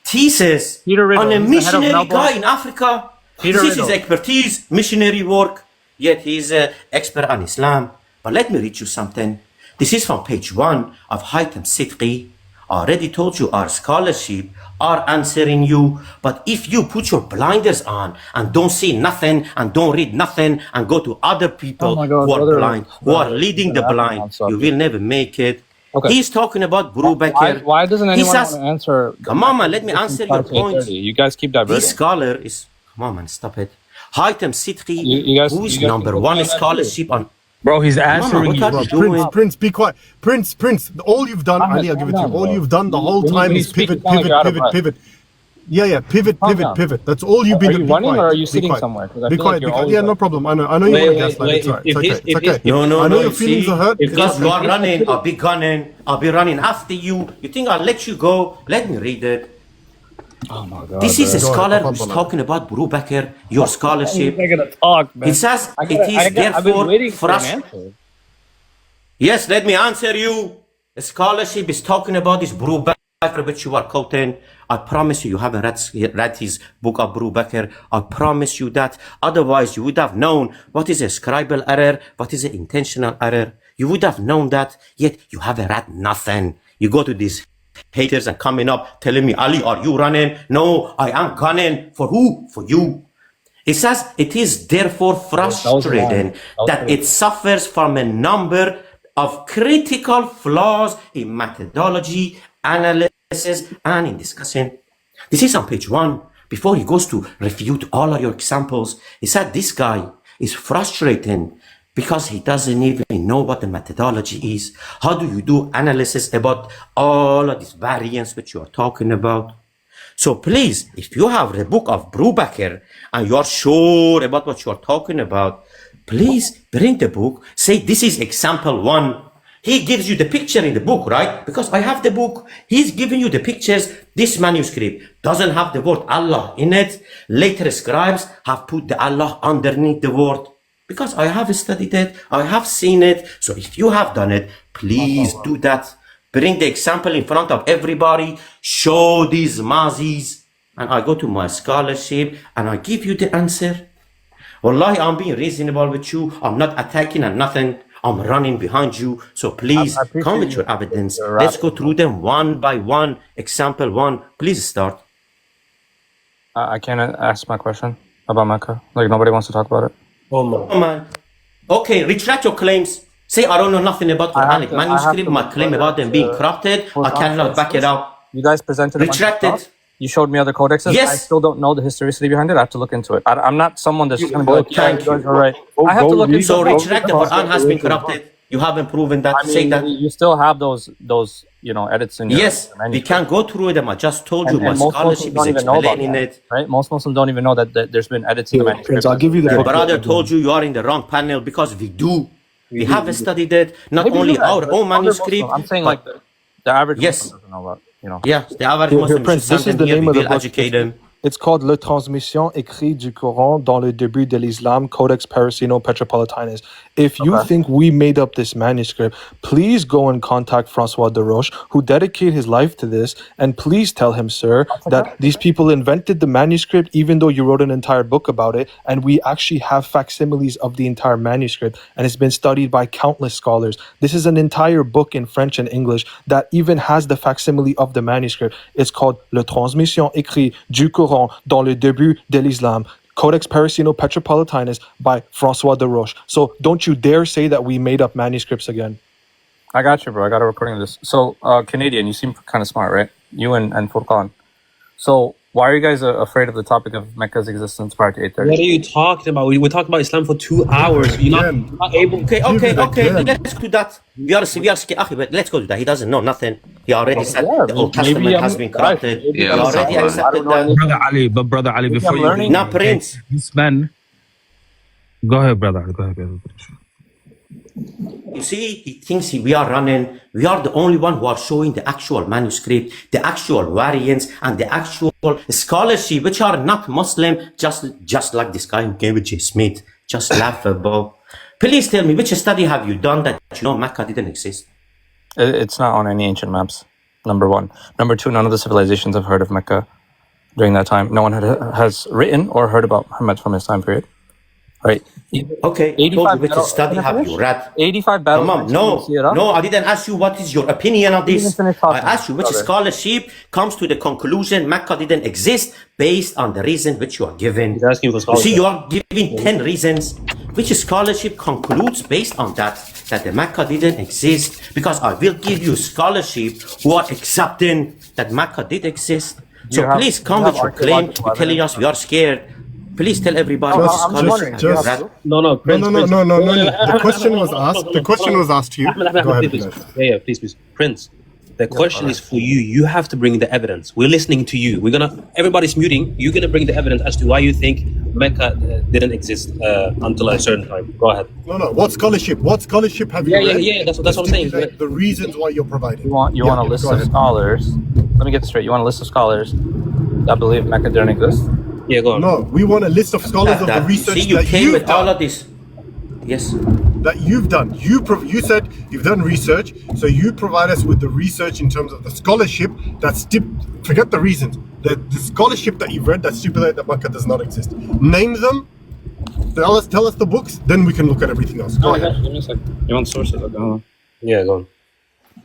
[SPEAKER 10] thesis
[SPEAKER 3] Peter Riddle,
[SPEAKER 10] on a
[SPEAKER 3] he's the head of
[SPEAKER 10] missionary
[SPEAKER 3] Melbourne.
[SPEAKER 10] guy in Africa.
[SPEAKER 3] Peter
[SPEAKER 10] This is his
[SPEAKER 3] Riddle.
[SPEAKER 10] expertise, missionary work, yet he's an expert on Islam. But let me read you something. This is from page 1 of Haytham Sidqi. I already told you our scholarship are answering you, but if you put your blinders on and don't see nothing and don't read nothing and go to other people
[SPEAKER 3] Oh my God,
[SPEAKER 10] who are
[SPEAKER 3] brother,
[SPEAKER 10] blind, who are leading the blind, you will never make it.
[SPEAKER 3] Okay.
[SPEAKER 10] He's talking about Buru Bakr.
[SPEAKER 3] Why doesn't
[SPEAKER 10] He
[SPEAKER 3] anyone
[SPEAKER 10] says,
[SPEAKER 3] want to answer?
[SPEAKER 10] come on, man, let me answer your point.
[SPEAKER 3] You guys keep diverting.
[SPEAKER 10] This scholar is, come on, man, stop it. Haytham Sidqi,
[SPEAKER 3] You guys-
[SPEAKER 10] who is
[SPEAKER 3] you guys
[SPEAKER 10] number
[SPEAKER 3] keep
[SPEAKER 10] one
[SPEAKER 3] doing that
[SPEAKER 10] scholarship on.
[SPEAKER 3] Bro, he's
[SPEAKER 10] Come on,
[SPEAKER 3] answering
[SPEAKER 10] what
[SPEAKER 3] you.
[SPEAKER 10] are
[SPEAKER 3] Bro.
[SPEAKER 10] you doing?
[SPEAKER 2] Prince, be quiet. Prince, all you've done, Ali, I'll give it to you. All you've done the whole time is pivot. Yeah, pivot. That's all you've been doing.
[SPEAKER 3] Are you running or are you sitting somewhere?
[SPEAKER 2] Be quiet. Yeah, no problem. I know you want to gaslight. It's okay. It's okay.
[SPEAKER 10] No,
[SPEAKER 2] I know
[SPEAKER 10] no,
[SPEAKER 2] your
[SPEAKER 10] you
[SPEAKER 2] feelings
[SPEAKER 10] see,
[SPEAKER 2] are hurt.
[SPEAKER 10] because you are running, I'll be gunning, I'll be running after you. You think I'll let you go? Let me read it.
[SPEAKER 3] Oh my God.
[SPEAKER 10] This is a
[SPEAKER 2] Go ahead,
[SPEAKER 10] scholar
[SPEAKER 2] Papa,
[SPEAKER 10] who's
[SPEAKER 2] Papa.
[SPEAKER 10] talking about Buru Bakr, your scholarship.
[SPEAKER 3] I gotta talk, man.
[SPEAKER 10] It says
[SPEAKER 3] I
[SPEAKER 10] it
[SPEAKER 3] gotta-
[SPEAKER 10] is
[SPEAKER 3] I've been
[SPEAKER 10] therefore
[SPEAKER 3] waiting for an
[SPEAKER 10] frustrating.
[SPEAKER 3] answer.
[SPEAKER 10] Yes, let me answer you. The scholarship is talking about this Buru Bakr, which you are quoting. I promise you haven't read his book of Buru Bakr. I promise you that. Otherwise, you would have known what is a scribal error, what is an intentional error. You would have known that, yet you haven't read nothing. You go to these haters and coming up telling me, Ali, are you running? No, I am gunning. For who? For you. It says it is therefore frustrating that it suffers from a number of critical flaws in methodology, analysis, and in discussing. This is on page 1. Before he goes to refute all of your examples, he said this guy is frustrating because he doesn't even know what the methodology is. How do you do analysis about all of these variants which you are talking about? So please, if you have the book of Buru Bakr and you are sure about what you are talking about, please bring the book. Say this is example 1. He gives you the picture in the book, right? Because I have the book. He's giving you the pictures. This manuscript doesn't have the word Allah in it. Later scribes have put the Allah underneath the word. Because I have studied it, I have seen it. So if you have done it, please do that. Bring the example in front of everybody. Show these mazis. And I go to my scholarship and I give you the answer. Wallahi, I'm being reasonable with you. I'm not attacking and nothing. I'm running behind you. So please come with your evidence. Let's go through them one by one. Example 1. Please start.
[SPEAKER 3] I can't ask my question about Mecca. Like nobody wants to talk about it.
[SPEAKER 10] Oh man. Okay, retract your claims. Say I don't know nothing about Quranic manuscript. My claim about them being corrupted, I cannot back it up.
[SPEAKER 3] You guys presented a bunch of
[SPEAKER 10] Retract
[SPEAKER 3] stuff.
[SPEAKER 10] it.
[SPEAKER 3] You showed me other codexes.
[SPEAKER 10] Yes.
[SPEAKER 3] I still don't know the historicity behind it. I have to look into it. I'm not someone that's just going to be like, yeah,
[SPEAKER 10] Thank
[SPEAKER 3] you guys
[SPEAKER 10] you.
[SPEAKER 3] are right. I have to look into
[SPEAKER 10] So
[SPEAKER 3] it.
[SPEAKER 10] retract the Quran has been corrupted. You haven't proven that.
[SPEAKER 3] I
[SPEAKER 10] Say
[SPEAKER 3] mean,
[SPEAKER 10] that.
[SPEAKER 3] you still have those edits in your
[SPEAKER 10] Yes, we
[SPEAKER 3] manuscript.
[SPEAKER 10] can go through them. I just told you
[SPEAKER 3] And
[SPEAKER 10] my
[SPEAKER 3] most
[SPEAKER 10] scholarship
[SPEAKER 3] Muslims don't
[SPEAKER 10] is
[SPEAKER 3] even know about
[SPEAKER 10] explaining
[SPEAKER 3] that,
[SPEAKER 10] it.
[SPEAKER 3] right? Most Muslims don't even know that there's been edits in the manuscript.
[SPEAKER 5] Prince, I'll give you the
[SPEAKER 10] Your
[SPEAKER 5] book.
[SPEAKER 10] brother told you are in the wrong panel because we do. We have studied it. Not
[SPEAKER 3] Maybe
[SPEAKER 10] only
[SPEAKER 3] you guys,
[SPEAKER 10] our
[SPEAKER 3] but
[SPEAKER 10] own
[SPEAKER 3] other
[SPEAKER 10] manuscript.
[SPEAKER 3] Muslims, I'm saying
[SPEAKER 10] but-
[SPEAKER 3] like the average
[SPEAKER 10] Yes.
[SPEAKER 3] Muslim doesn't know about,
[SPEAKER 10] Yeah, the average
[SPEAKER 5] Here,
[SPEAKER 10] Muslim should
[SPEAKER 5] Prince, this
[SPEAKER 10] send
[SPEAKER 5] is
[SPEAKER 10] them
[SPEAKER 5] the
[SPEAKER 10] here.
[SPEAKER 5] name
[SPEAKER 10] We
[SPEAKER 5] of the
[SPEAKER 10] will
[SPEAKER 5] book.
[SPEAKER 10] educate them.
[SPEAKER 5] It's called Le Transmission écrit du Coran dans le début de l'Islam, Codex Parisino-Petropolitanus. If you think we made up this manuscript, please go and contact Francois de Roche, who dedicated his life to this, and please tell him, sir, that these people invented the manuscript, even though you wrote an entire book about it, and we actually have facsimiles of the entire manuscript, and it's been studied by countless scholars. This is an entire book in French and English that even has the facsimile of the manuscript. It's called Le Transmission écrit du Coran dans le début de l'Islam, Codex Parisino-Petropolitanus by Francois de Roche. So don't you dare say that we made up manuscripts again.
[SPEAKER 3] I got you, bro. I got a recording of this. So, Canadian, you seem kind of smart, right? You and Furqan. So, why are you guys afraid of the topic of Mecca's existence prior to 830?
[SPEAKER 8] What are you talking about? We talked about Islam for 2 hours. You're not able.
[SPEAKER 10] Okay, let's do that. We are scared, but let's go to that. He doesn't know nothing. He already said the Old Testament has been corrupted. He already accepted that.
[SPEAKER 6] Brother Ali, before you
[SPEAKER 3] learning.
[SPEAKER 10] Now, Prince.
[SPEAKER 6] this man, go ahead, brother. Go ahead.
[SPEAKER 10] You see, he thinks we are running. We are the only one who are showing the actual manuscript, the actual variants, and the actual scholarship, which are not Muslim, just like this guy in Cambridge Smith. Just laughable. Please tell me, which study have you done that you know Mecca didn't exist?
[SPEAKER 3] It's not on any ancient maps, number one. Number two, none of the civilizations have heard of Mecca. during that time. No one has written or heard about Muhammad from his time period. Right?
[SPEAKER 10] Okay, I told you which study have you read?
[SPEAKER 3] 85 battles.
[SPEAKER 10] Come on, no, I didn't ask you what is your opinion on this. I asked you which scholarship comes to the conclusion Mecca didn't exist based on the reason which you are given. You see, you are giving 10 reasons. Which scholarship concludes based on that the Mecca didn't exist? Because I will give you scholarship who are accepting that Mecca did exist. So please come with your claim to be telling us you are scared. Please tell everybody.
[SPEAKER 2] No.
[SPEAKER 3] The
[SPEAKER 2] question was asked. The question was asked to you. Go ahead,
[SPEAKER 8] please. Please. Prince, the question is for you. You have to bring the evidence. We're listening to you. Everybody's muting. You're gonna bring the evidence as to why you think Mecca didn't exist until a certain time. Go ahead.
[SPEAKER 2] No. What scholarship? What scholarship have you read?
[SPEAKER 8] Yeah. That's what I'm saying.
[SPEAKER 2] The reasons why you're providing.
[SPEAKER 3] You want a list of scholars? Let me get this straight. You want a list of scholars that believe Mecca didn't exist?
[SPEAKER 8] Yeah, go on.
[SPEAKER 2] No, we want a list of scholars of the research
[SPEAKER 10] see, you
[SPEAKER 2] that
[SPEAKER 10] came
[SPEAKER 2] you've
[SPEAKER 10] with
[SPEAKER 2] done.
[SPEAKER 10] all of this. Yes.
[SPEAKER 2] That you've done. You said you've done research, so you provide us with the research in terms of the scholarship that's forget the reasons. The scholarship that you've read that stipulate that Makkah does not exist. Name them. Tell us the books. Then we can look at everything else. Go ahead.
[SPEAKER 3] Give me a second. You want sources?
[SPEAKER 8] Yeah, go on.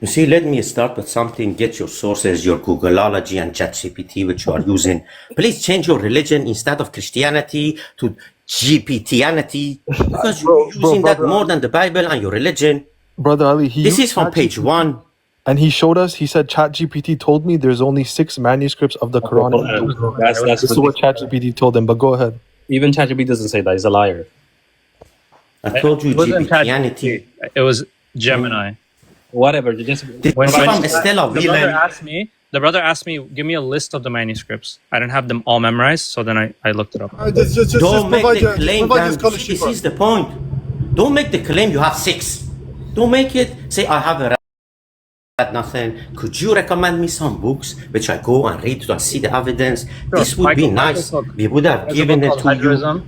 [SPEAKER 10] You see, let me start with something. Get your sources, your Googleology and ChatGPT, which you are using. Please change your religion instead of Christianity to GPTianity, because you're using that more than the Bible and your religion.
[SPEAKER 5] Brother Ali,
[SPEAKER 10] this is from page 1.
[SPEAKER 5] And he showed us, he said, ChatGPT told me there's only 6 manuscripts of the Quran. This is what ChatGPT told him, but go ahead.
[SPEAKER 8] Even ChatGPT doesn't say that. He's a liar.
[SPEAKER 10] I told you GPTianity.
[SPEAKER 3] It was Gemini.
[SPEAKER 8] Whatever.
[SPEAKER 3] The brother asked me, give me a list of the manuscripts. I didn't have them all memorized, so then I looked it up.
[SPEAKER 10] Don't make the claim, this is the point. Don't make the claim you have 6. Don't make it, say I have read nothing. Could you recommend me some books which I go and read to see the evidence?
[SPEAKER 3] Sure.
[SPEAKER 10] This would be nice. We would have given it to you.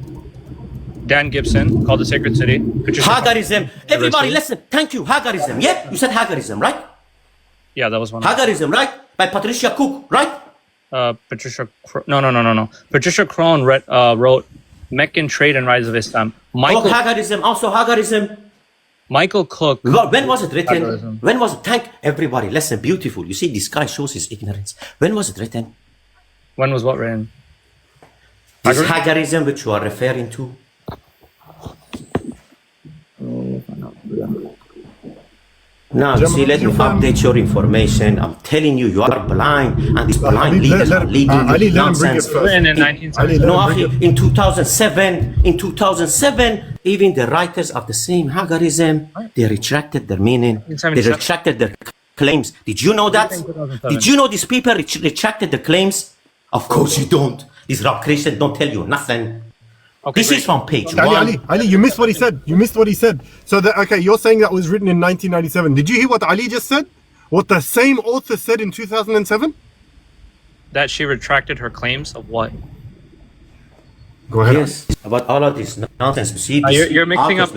[SPEAKER 3] Dan Gibson, called The Sacred City.
[SPEAKER 10] Hagarism. Everybody listen. Thank you. Hagarism. Yeah? You said Hagarism, right?
[SPEAKER 3] Yeah, that was one.
[SPEAKER 10] Hagarism, right? By Patricia Cook, right?
[SPEAKER 3] No. Patricia Crone wrote Meccan Trade and Rise of Islam.
[SPEAKER 10] Hagarism, also Hagarism.
[SPEAKER 3] Michael Cook.
[SPEAKER 10] When was it written? Hagarism. When was it? Thank everybody. Listen, beautiful. You see, this guy shows his ignorance. When was it written?
[SPEAKER 3] When was what written?
[SPEAKER 10] This Hagarism which you are referring to. Now, see, let me update your information. I'm telling you, you are blind, and these blind leaders are leading you nonsense. In 2007, even the writers of the same Hagarism, they retracted their meaning. They retracted their claims. Did you know that? Did you know these people retracted the claims? Of course you don't. These rock Christians don't tell you nothing. Okay, this is from page 1.
[SPEAKER 2] Ali, you missed what he said. So, you're saying that was written in 1997. Did you hear what Ali just said? What the same author said in 2007?
[SPEAKER 3] That she retracted her claims of what?
[SPEAKER 2] Go ahead.
[SPEAKER 10] Yes, about all of this nonsense. See,
[SPEAKER 3] you're mixing up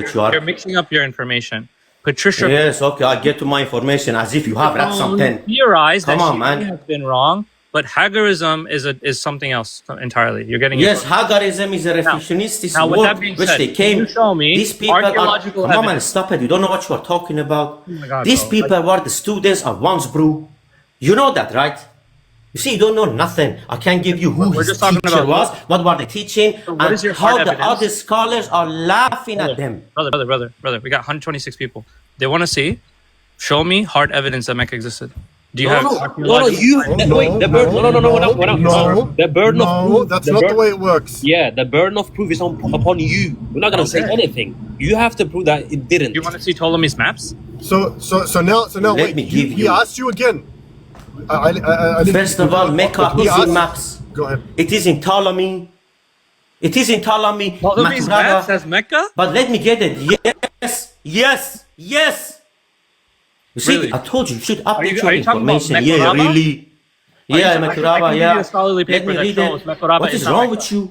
[SPEAKER 3] your information. Patricia.
[SPEAKER 10] Yes, okay, I get to my information as if you have read something.
[SPEAKER 3] Theorized that she has been wrong. But Hagarism is something else entirely. You're getting
[SPEAKER 10] Hagarism is a refusionist word which they came.
[SPEAKER 3] Can you show me
[SPEAKER 10] these people
[SPEAKER 3] archaeological
[SPEAKER 10] come on, stop it. You don't know what you are talking about.
[SPEAKER 3] Oh my God,
[SPEAKER 10] these people were the students of Wansbrough. You know that, right? You see, you don't know nothing. I can't give you who his teacher was, what were they teaching, and how the other scholars are laughing at them.
[SPEAKER 3] Brother, we got 126 people. They want to see, show me hard evidence that Mecca existed. Do you have?
[SPEAKER 8] The burden of proof.
[SPEAKER 2] That's not the way it works.
[SPEAKER 8] Yeah, the burden of proof is upon you. We're not gonna say anything. You have to prove that it didn't.
[SPEAKER 3] You want to see Ptolemy's maps?
[SPEAKER 2] So now wait. He asked you again.
[SPEAKER 10] First of all, Mecca is in maps.
[SPEAKER 2] Go ahead.
[SPEAKER 10] It is in Ptolemy.
[SPEAKER 3] Ptolemy's maps says Mecca.
[SPEAKER 10] But let me get it. Yes. You see, really? I told you should update your information. Yeah, really. Yeah, Mekoraba, yeah. Let me read it. What is wrong with you?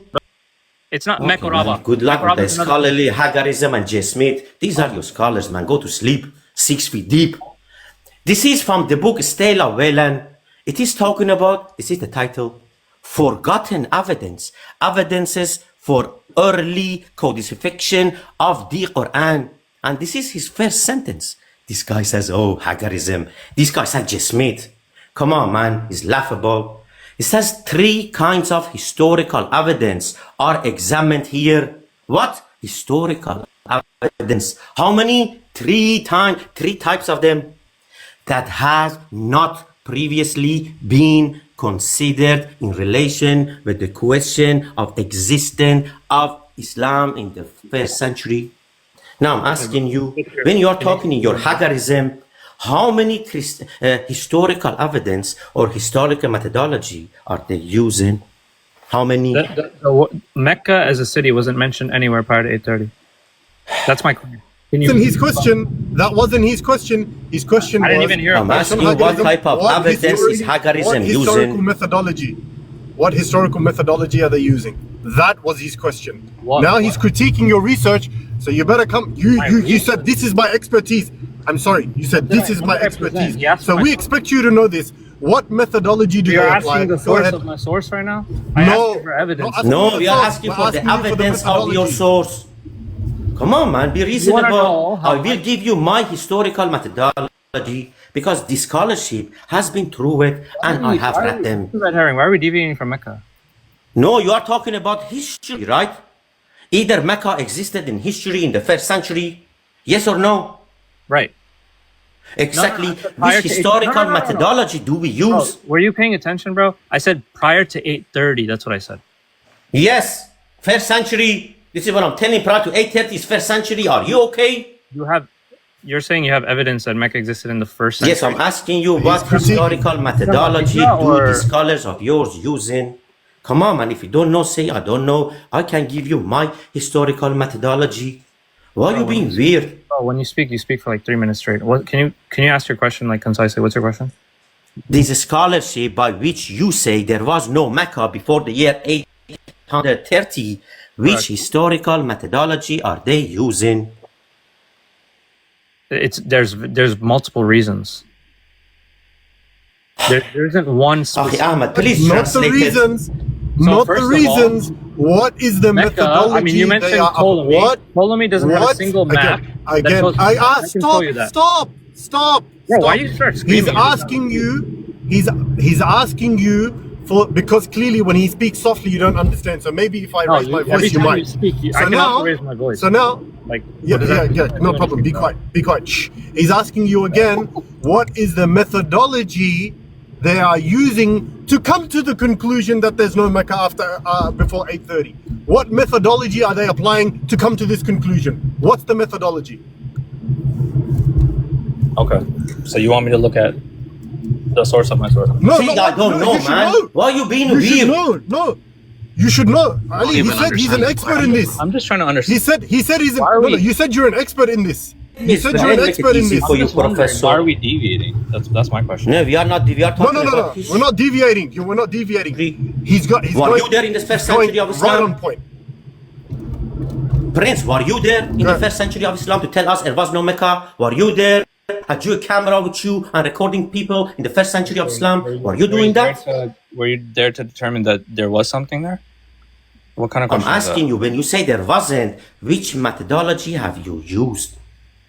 [SPEAKER 3] It's not Mekoraba.
[SPEAKER 10] Good luck with the scholarly Hagarism and J. Smith. These are your scholars, man. Go to sleep. 6 feet deep. This is from the book Stella Whelan. It is talking about, this is the title, forgotten evidences for early codification of the Quran. And this is his first sentence. This guy says, oh, Hagarism. This guy said Jismit. Come on, man, it's laughable. It says 3 kinds of historical evidence are examined here. What? Historical evidence. How many? 3 types of them that has not previously been considered in relation with the question of existence of Islam in the first century. Now I'm asking you, when you are talking in your Hagarism, how many historical evidence or historical methodology are they using? How many?
[SPEAKER 3] Mecca as a city wasn't mentioned anywhere prior to 830. That's my claim.
[SPEAKER 2] His question. That wasn't his question. His question
[SPEAKER 3] I didn't
[SPEAKER 2] was,
[SPEAKER 3] even hear
[SPEAKER 10] I'm asking you what type of evidence is Hagarism using?
[SPEAKER 2] What historical methodology are they using? That was his question.
[SPEAKER 3] What?
[SPEAKER 2] He's critiquing your research, so you better come. You said this is my expertise. I'm sorry. You said this is my expertise. So we expect you to know this. What methodology do
[SPEAKER 3] You're
[SPEAKER 2] they
[SPEAKER 3] asking
[SPEAKER 2] apply?
[SPEAKER 3] the source of my source right now? I
[SPEAKER 2] No.
[SPEAKER 3] asked for evidence.
[SPEAKER 10] No, we are asking for the evidence of your source. Come on, man, be reasonable. I will give you my historical methodology because the scholarship has been through it and I have read them.
[SPEAKER 3] Red herring. Why are we deviating from Mecca?
[SPEAKER 10] No, you are talking about history, right? Either Mecca existed in history in the first century, yes or no?
[SPEAKER 3] Right.
[SPEAKER 10] Exactly. Which historical methodology do we use?
[SPEAKER 3] Were you paying attention, bro? I said prior to 830. That's what I said.
[SPEAKER 10] Yes, first century. This is what I'm telling you. Prior to 830 is first century. Are you okay?
[SPEAKER 3] You're saying you have evidence that Mecca existed in the first century.
[SPEAKER 10] Yes, I'm asking you what historical methodology do the scholars of yours using? Come on, man. If you don't know, say I don't know. I can give you my historical methodology. Why are you being weird?
[SPEAKER 3] Oh, when you speak for like 3 minutes straight. What can you ask your question like concisely? What's your question?
[SPEAKER 10] This scholarship by which you say there was no Mecca before the year 830. Which historical methodology are they using?
[SPEAKER 3] There's multiple reasons. There isn't one specific.
[SPEAKER 10] Okay, Ahmed, please
[SPEAKER 2] not the reasons. Not the reasons. What is the methodology?
[SPEAKER 3] I mean, you mentioned Ptolemy. Ptolemy doesn't have a single map.
[SPEAKER 2] Again, I asked. Stop.
[SPEAKER 3] Bro, why you start screaming?
[SPEAKER 2] He's asking you for, because clearly when he speaks softly you don't understand. So maybe if I raise my voice, you might.
[SPEAKER 3] I can also raise my voice.
[SPEAKER 2] So now,
[SPEAKER 3] like,
[SPEAKER 2] yeah, no problem. Be quiet. Shh. He's asking you again. What is the methodology they are using to come to the conclusion that there's no Mecca after before 830? What methodology are they applying to come to this conclusion? What's the methodology?
[SPEAKER 3] Okay, so you want me to look at the source of my source?
[SPEAKER 2] No,
[SPEAKER 10] I don't know, man. Why are you being weird?
[SPEAKER 2] No. You should know. Ali, he said he's an expert in this.
[SPEAKER 3] I'm just trying to understand.
[SPEAKER 2] He said he's you said you're an expert in this. You said you're an expert in this.
[SPEAKER 3] Why are we deviating? That's my question.
[SPEAKER 10] No, we are not. We are talking about
[SPEAKER 2] We're not deviating. We're not deviating.
[SPEAKER 10] Were you there in the first century of Islam?
[SPEAKER 2] Right on point.
[SPEAKER 10] Prince, were you there in the first century of Islam to tell us there was no Mecca? Were you there? Had you a camera with you and recording people in the first century of Islam? Were you doing that?
[SPEAKER 3] Were you there to determine that there was something there? What kind of question
[SPEAKER 10] I'm asking you, when you say there wasn't, which methodology have you used?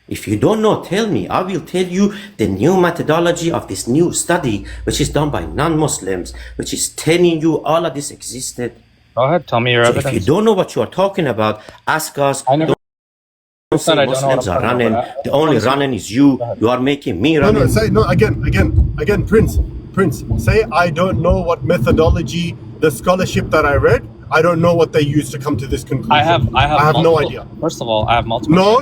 [SPEAKER 10] If you don't know, tell me. I will tell you the new methodology of this new study, which is done by non-Muslims, which is telling you all of this existed.
[SPEAKER 3] Go ahead, tell me your evidence.
[SPEAKER 10] If you don't know what you are talking about, ask us. Don't say Muslims are running. The only running is you. You are making me running.
[SPEAKER 2] Again, Prince. Say I don't know what methodology, the scholarship that I read. I don't know what they use to come to this conclusion.
[SPEAKER 3] I have
[SPEAKER 2] no idea.
[SPEAKER 3] First of all, I have multiple.
[SPEAKER 2] No.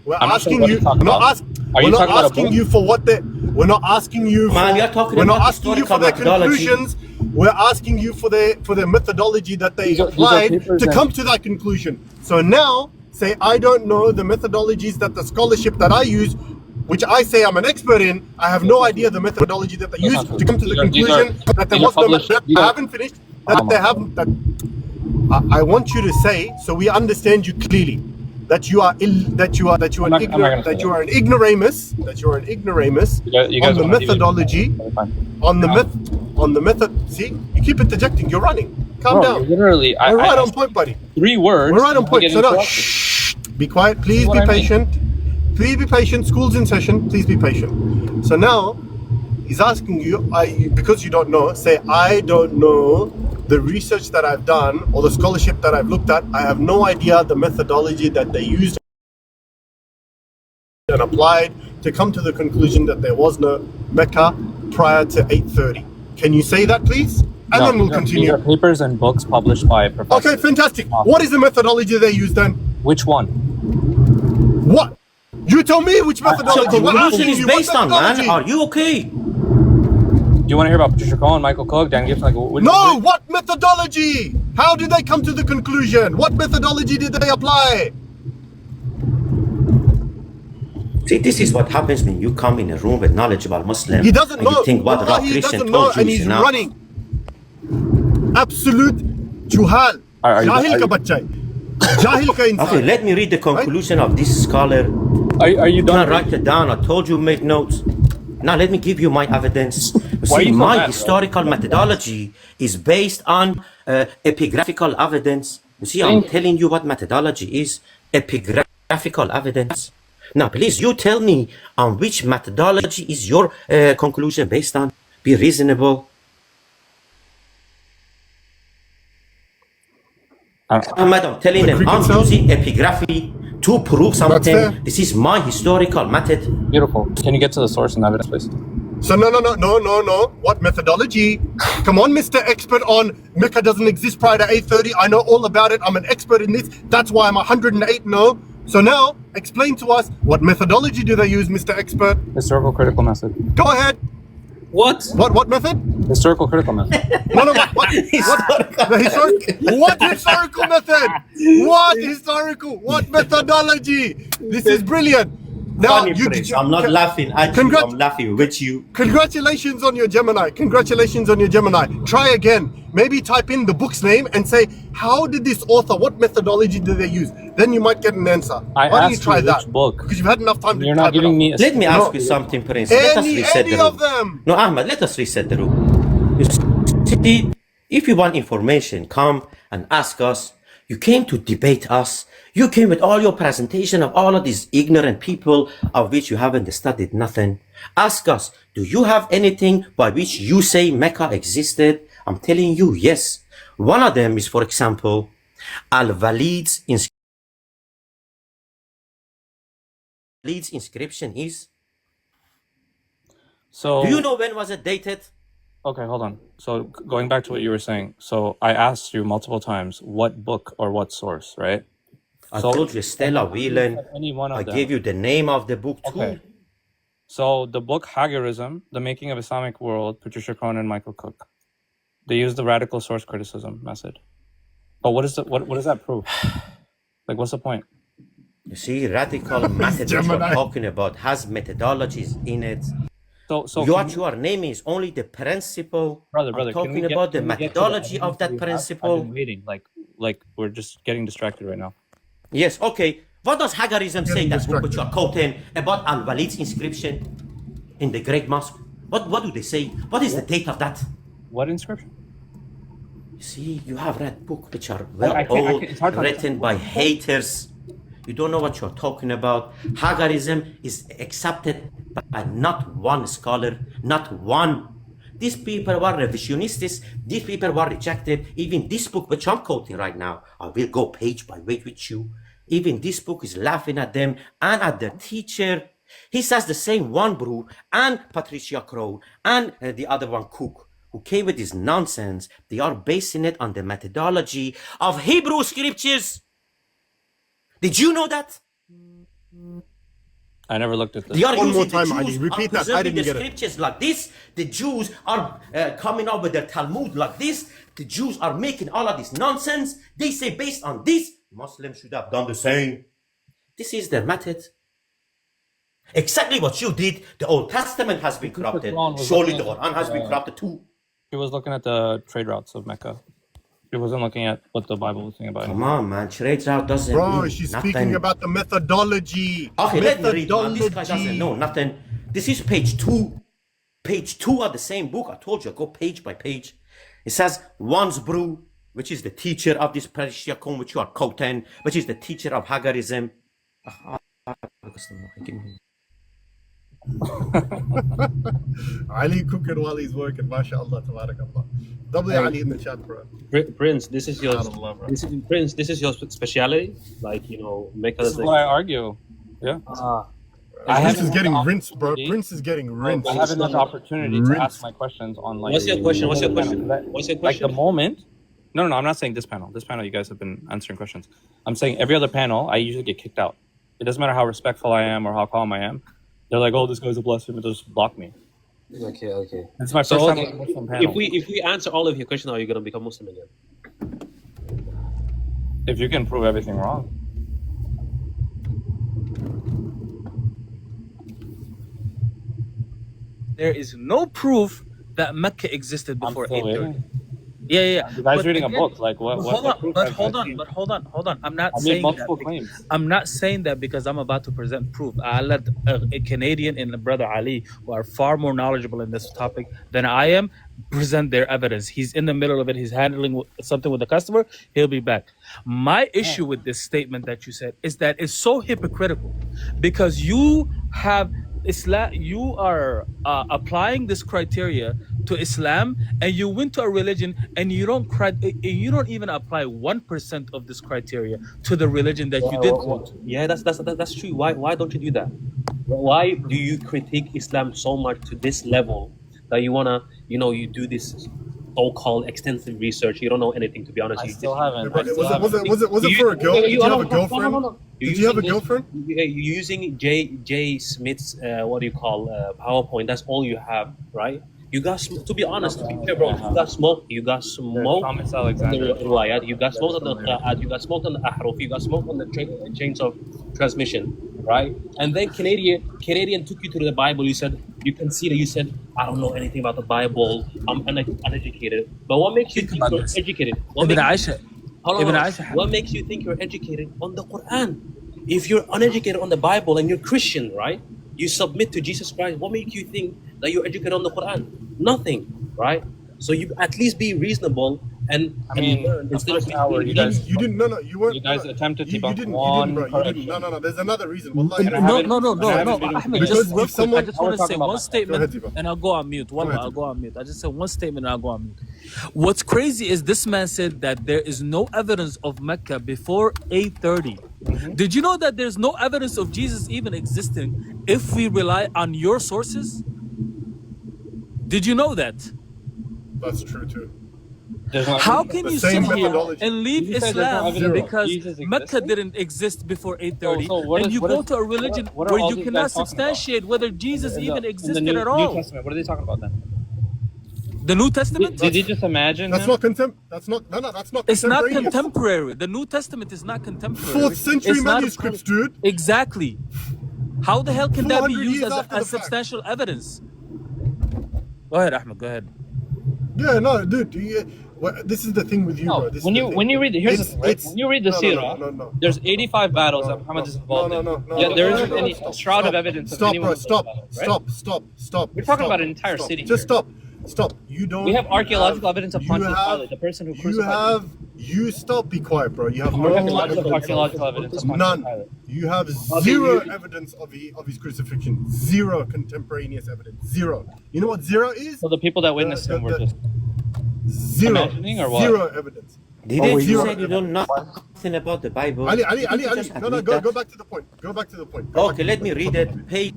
[SPEAKER 2] We're asking you. We're not asking you for what they. We're not asking you.
[SPEAKER 10] Man, you're talking
[SPEAKER 2] we're
[SPEAKER 10] about
[SPEAKER 2] not asking you for their
[SPEAKER 10] methodology.
[SPEAKER 2] conclusions. We're asking you for the methodology that they applied to come to that conclusion. So now, say I don't know the methodologies that the scholarship that I use, which I say I'm an expert in. I have no idea the methodology that they use to come to the conclusion that there was no. I haven't finished. That they haven't. I want you to say so we understand you clearly. That you are an ignoramus. That you are an ignoramus on the methodology. on the method. See, you keep interjecting. You're running. Calm down.
[SPEAKER 3] Literally,
[SPEAKER 2] We're right on point, buddy.
[SPEAKER 3] 3 words.
[SPEAKER 2] We're right on
[SPEAKER 3] and
[SPEAKER 2] point.
[SPEAKER 3] get
[SPEAKER 2] So now,
[SPEAKER 3] interrupted.
[SPEAKER 2] shh, be quiet. Please
[SPEAKER 3] what
[SPEAKER 2] be
[SPEAKER 3] I mean.
[SPEAKER 2] patient. Please be patient. School's in session. Please be patient. So now, he's asking you, because you don't know, say, I don't know the research that I've done or the scholarship that I've looked at. I have no idea the methodology that they used and applied to come to the conclusion that there was no Mecca prior to 830. Can you say that, please? And then we'll continue.
[SPEAKER 3] These are papers and books published by professors.
[SPEAKER 2] Okay, fantastic. What is the methodology they used then?
[SPEAKER 3] Which one?
[SPEAKER 2] What? You tell me which
[SPEAKER 10] So
[SPEAKER 2] methodology. We're
[SPEAKER 10] conclusion
[SPEAKER 2] asking
[SPEAKER 10] is
[SPEAKER 2] you what
[SPEAKER 10] based on, man.
[SPEAKER 2] methodology.
[SPEAKER 10] Are you okay?
[SPEAKER 3] Do you want to hear about Patricia Cohen, Michael Cook, Dan Gibson?
[SPEAKER 2] No, what methodology? How did they come to the conclusion? What methodology did they apply?
[SPEAKER 10] See, this is what happens when you come in a room with knowledgeable Muslims.
[SPEAKER 2] He doesn't
[SPEAKER 10] and
[SPEAKER 2] know.
[SPEAKER 10] You think what
[SPEAKER 2] Wallahi,
[SPEAKER 10] Rock
[SPEAKER 2] he
[SPEAKER 10] Christian
[SPEAKER 2] doesn't know,
[SPEAKER 10] told you
[SPEAKER 2] and
[SPEAKER 10] is
[SPEAKER 2] he's
[SPEAKER 10] enough.
[SPEAKER 2] running. Absolute juhal. Jahil ka bachai. Jahil ka insan.
[SPEAKER 10] Okay, let me read the conclusion of this scholar.
[SPEAKER 3] Are you done?
[SPEAKER 10] Write it down. I told you make notes. Now let me give you my evidence.
[SPEAKER 3] Why are
[SPEAKER 10] See,
[SPEAKER 3] you so
[SPEAKER 10] my
[SPEAKER 3] mad, bro?
[SPEAKER 10] historical methodology is based on epigraphical evidence. You see, I'm telling you what methodology is. Epigraphical evidence. Now, please, you tell me on which methodology is your conclusion based on. Be reasonable. Madam, telling them I'm using epigraphy to prove something. This is my historical method.
[SPEAKER 3] Beautiful. Can you get to the source and evidence, please?
[SPEAKER 2] So no. What methodology? Come on, Mr. Expert on Mecca doesn't exist prior to 830. I know all about it. I'm an expert in this. That's why I'm 108 no. So now, explain to us, what methodology do they use, Mr. Expert?
[SPEAKER 3] Historical critical method.
[SPEAKER 2] Go ahead.
[SPEAKER 3] What?
[SPEAKER 2] What method?
[SPEAKER 3] Historical critical method.
[SPEAKER 2] No, what historical method? What historical? What methodology? This is brilliant. Now,
[SPEAKER 10] I'm not laughing at you, I'm laughing with you.
[SPEAKER 2] Congratulations on your Gemini. Congratulations on your Gemini. Try again. Maybe type in the book's name and say, how did this author, what methodology did they use? Then you might get an answer. Why don't you try that?
[SPEAKER 3] Book.
[SPEAKER 2] Because you've had enough time to
[SPEAKER 3] You're not giving me.
[SPEAKER 10] Let me ask you something, Prince. Let us reset the
[SPEAKER 2] Any
[SPEAKER 10] room.
[SPEAKER 2] of them.
[SPEAKER 10] No, Ahmed, let us reset the room. You see, if you want information, come and ask us. You came to debate us. You came with all your presentation of all of these ignorant people of which you haven't studied nothing. Ask us, do you have anything by which you say Mecca existed? I'm telling you, yes. One of them is, for example, Al-Walid's inscription is.
[SPEAKER 3] So.
[SPEAKER 10] Do you know when was it dated?
[SPEAKER 3] Okay, hold on. So going back to what you were saying, so I asked you multiple times what book or what source, right?
[SPEAKER 10] I told you Stella Whelan.
[SPEAKER 3] Any one of
[SPEAKER 10] I
[SPEAKER 3] them.
[SPEAKER 10] gave you the name of the book too.
[SPEAKER 3] Okay. So the book Hagarism, The Making of Islamic World, Patricia Cohen and Michael Cook. They use the radical source criticism method. But what does that prove? Like, what's the point?
[SPEAKER 10] You see, radical method that you're talking about has methodologies in it.
[SPEAKER 3] So
[SPEAKER 10] what you are naming is only the principle.
[SPEAKER 3] Brother,
[SPEAKER 10] I'm talking about the methodology of that principle.
[SPEAKER 3] I've been waiting. Like we're just getting distracted right now.
[SPEAKER 10] Yes, okay. What does Hagarism say, that book which you are quoting about Al-Walid's inscription in the Great Mosque? What do they say? What is the date of that?
[SPEAKER 3] What inscription?
[SPEAKER 10] You see, you have read books which are written by haters. You don't know what you're talking about. Hagarism is accepted by not one scholar, not one. These people were revisionists. These people were rejected. Even this book, which I'm quoting right now, I will go page by page with you. Even this book is laughing at them and at their teacher. He says the same one, bro, and Patricia Crow and the other one, Cook, who came with this nonsense. They are basing it on the methodology of Hebrew scriptures. Did you know that?
[SPEAKER 3] I never looked at this.
[SPEAKER 10] They are
[SPEAKER 2] One more
[SPEAKER 10] using
[SPEAKER 2] time,
[SPEAKER 10] the
[SPEAKER 2] Ali.
[SPEAKER 10] Jews
[SPEAKER 2] Repeat
[SPEAKER 10] are
[SPEAKER 2] that. I
[SPEAKER 10] preserving
[SPEAKER 2] didn't
[SPEAKER 10] the
[SPEAKER 2] get it.
[SPEAKER 10] scriptures like this. The Jews are coming up with their Talmud like this. The Jews are making all of this nonsense. They say based on this, Muslims should have done the same. This is their method. Exactly what you did. The Old Testament has been corrupted. Surely the Quran has been corrupted too.
[SPEAKER 3] He was looking at the trade routes of Mecca. He wasn't looking at what the Bible was saying about it.
[SPEAKER 10] Come on, man. Trade route doesn't
[SPEAKER 2] Bro,
[SPEAKER 10] mean
[SPEAKER 2] she's
[SPEAKER 10] nothing.
[SPEAKER 2] speaking about the methodology.
[SPEAKER 10] Okay, let me read, man. This guy doesn't know nothing. This is page 2. Page 2 of the same book. I told you, go page by page. It says, Wansbrough, which is the teacher of this Parishyakum, which you are quoting, which is the teacher of Hagarism.
[SPEAKER 2] Ali cooking while he's working, mashallah, tabarakallah. Double Ali in the chat, bro.
[SPEAKER 8] Prince, this is your Prince. This is your speciality, like Mecca.
[SPEAKER 3] This is what I argue. Yeah.
[SPEAKER 2] Prince is getting rinsed, bro. Prince is getting rinsed.
[SPEAKER 3] I haven't had the opportunity to ask my questions online.
[SPEAKER 8] What's your question? What's your question? What's your question?
[SPEAKER 3] Like the moment. No, I'm not saying this panel. This panel, you guys have been answering questions. I'm saying every other panel, I usually get kicked out. It doesn't matter how respectful I am or how calm I am. They're like, "Oh, this guy's a blasphemer." They'll just block me.
[SPEAKER 8] Okay.
[SPEAKER 3] It's my first time on a Muslim panel.
[SPEAKER 8] If we answer all of your questions, are you gonna become Muslim again?
[SPEAKER 3] If you can prove everything wrong.
[SPEAKER 11] There is no proof that Mecca existed before 830. Yeah.
[SPEAKER 3] The guy's reading a book. Like what?
[SPEAKER 11] Hold on. I'm not saying
[SPEAKER 3] multiple
[SPEAKER 11] that.
[SPEAKER 3] claims.
[SPEAKER 11] I'm not saying that because I'm about to present proof. I let a Canadian and brother Ali, who are far more knowledgeable in this topic than I am, present their evidence. He's in the middle of it. He's handling something with the customer. He'll be back. My issue with this statement that you said is that it's so hypocritical because you have Islam, you are applying this criteria to Islam, and you went to a religion and you don't even apply 1% of this criteria to the religion that you did.
[SPEAKER 8] Yeah, that's true. Why don't you do that? Why do you critique Islam so much to this level that you wanna you do this so-called extensive research? You don't know anything, to be honest.
[SPEAKER 3] I still haven't.
[SPEAKER 2] Was it for a girl? Did you have a girlfriend? Did you have a girlfriend?
[SPEAKER 8] You're using J. Smith's PowerPoint. That's all you have, right? You got, to be honest, to be fair, bro, you got smoke. You got smoke on the riwayat. You got smoke on the qira'at. You got smoke on the ahruf. You got smoke on the chains of transmission, right? And then Canadian took you to the Bible. You said you conceded. You said I don't know anything about the Bible. I'm uneducated. But what makes you think you're educated? What makes you think you're educated on the Quran? If you're uneducated on the Bible and you're Christian, right? You submit to Jesus Christ. What makes you think that you're educated on the Quran? Nothing, right? So you at least be reasonable and learn instead of
[SPEAKER 2] you didn't. No, you weren't.
[SPEAKER 3] You guys attempted to
[SPEAKER 2] debunk one. No. There's another reason. Wallahi,
[SPEAKER 11] No. Ahmed, just real quick, I just want to say one statement
[SPEAKER 2] ahead,
[SPEAKER 11] and I'll go on mute. I'll go on mute. I just said one statement and I'll go on mute. What's crazy is this man said that there is no evidence of Mecca before 830. Did you know that there's no evidence of Jesus even existing if we rely on your sources? Did you know that?
[SPEAKER 2] That's true too.
[SPEAKER 11] How can you sit here and leave Islam
[SPEAKER 3] no
[SPEAKER 11] because Mecca didn't exist before 830 and you go to a religion where you cannot substantiate whether Jesus even existed at all?
[SPEAKER 3] New Testament. What are they talking about then?
[SPEAKER 11] The New Testament?
[SPEAKER 3] Did you just imagine?
[SPEAKER 2] That's not that's not
[SPEAKER 11] It's not contemporary. The New Testament is not contemporary.
[SPEAKER 2] 4th century manuscripts, dude.
[SPEAKER 11] Exactly. How the hell can that be used as
[SPEAKER 2] substantial
[SPEAKER 11] evidence? Go ahead, Ahmed. Go ahead.
[SPEAKER 2] Yeah, no, dude. This is the thing with you, bro.
[SPEAKER 3] When you read the Seerah, there's 85 battles that Muhammad is involved in. Yet there isn't any shroud of evidence of anyone.
[SPEAKER 2] Stop.
[SPEAKER 3] We're talking about an entire city.
[SPEAKER 2] Just stop. You don't.
[SPEAKER 3] We have archaeological evidence of Pontius Pilate, the person who crucified Jesus.
[SPEAKER 2] You stop. Be quiet, bro. You have no
[SPEAKER 3] archaeological evidence.
[SPEAKER 2] None. You have zero evidence of his crucifixion. Zero contemporaneous evidence. Zero. You know what zero is?
[SPEAKER 3] So the people that witnessed him were just
[SPEAKER 2] zero.
[SPEAKER 3] Imagining or what?
[SPEAKER 2] Zero evidence.
[SPEAKER 10] Didn't you say you don't know nothing about the Bible?
[SPEAKER 2] Ali. No, go back to the point.
[SPEAKER 10] Okay, let me read it. Page.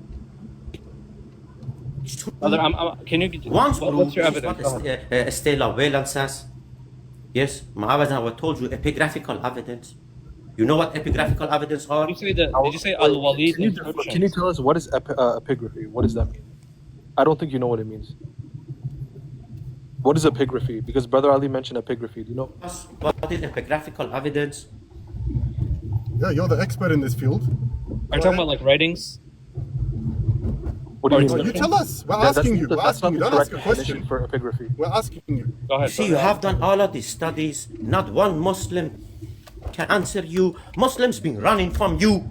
[SPEAKER 3] Can you?
[SPEAKER 10] What's
[SPEAKER 3] your evidence?
[SPEAKER 10] What Stella Wayland says? Yes, I told you epigraphical evidence. You know what epigraphical evidence are?
[SPEAKER 3] Did you say Al-Walid?
[SPEAKER 5] Can you tell us what is epigraphy? What does that mean? I don't think you know what it means. What is epigraphy? Because Brother Ali mentioned epigraphy. Do you know?
[SPEAKER 10] What is epigraphical evidence?
[SPEAKER 2] Yeah, you're the expert in this field.
[SPEAKER 3] Are you talking about like writings?
[SPEAKER 5] What do you mean?
[SPEAKER 2] You tell us. We're asking you.
[SPEAKER 5] That's not the
[SPEAKER 2] Don't
[SPEAKER 5] correct
[SPEAKER 2] ask a question.
[SPEAKER 5] definition for epigraphy.
[SPEAKER 2] We're asking you.
[SPEAKER 3] Go ahead.
[SPEAKER 10] See, you have done all of these studies. Not one Muslim can answer you. Muslims been running from you.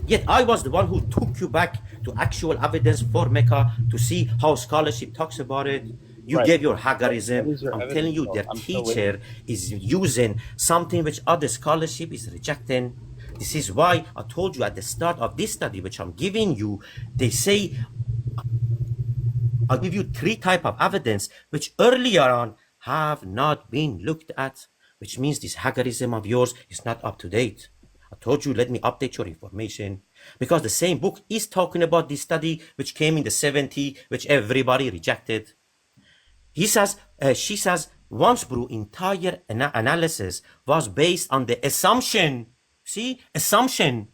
[SPEAKER 10] Yet I was the one who took you back to actual evidence for Mecca to see how scholarship talks about it. You
[SPEAKER 3] Right.
[SPEAKER 10] gave your
[SPEAKER 3] What
[SPEAKER 10] Hagarism.
[SPEAKER 3] is your
[SPEAKER 10] I'm
[SPEAKER 3] evidence,
[SPEAKER 10] telling you,
[SPEAKER 3] bro?
[SPEAKER 10] their
[SPEAKER 3] I'm still
[SPEAKER 10] teacher is using something which other scholarship is rejecting. This is why I told you at the start of this study, which I'm giving you, they say, I'll give you 3 types of evidence which earlier on have not been looked at, which means this Hagarism of yours is not up to date. I told you, let me update your information, because the same book is talking about this study which came in the 70s, which everybody rejected. He says, she says, once brew entire analysis was based on the assumption, assumption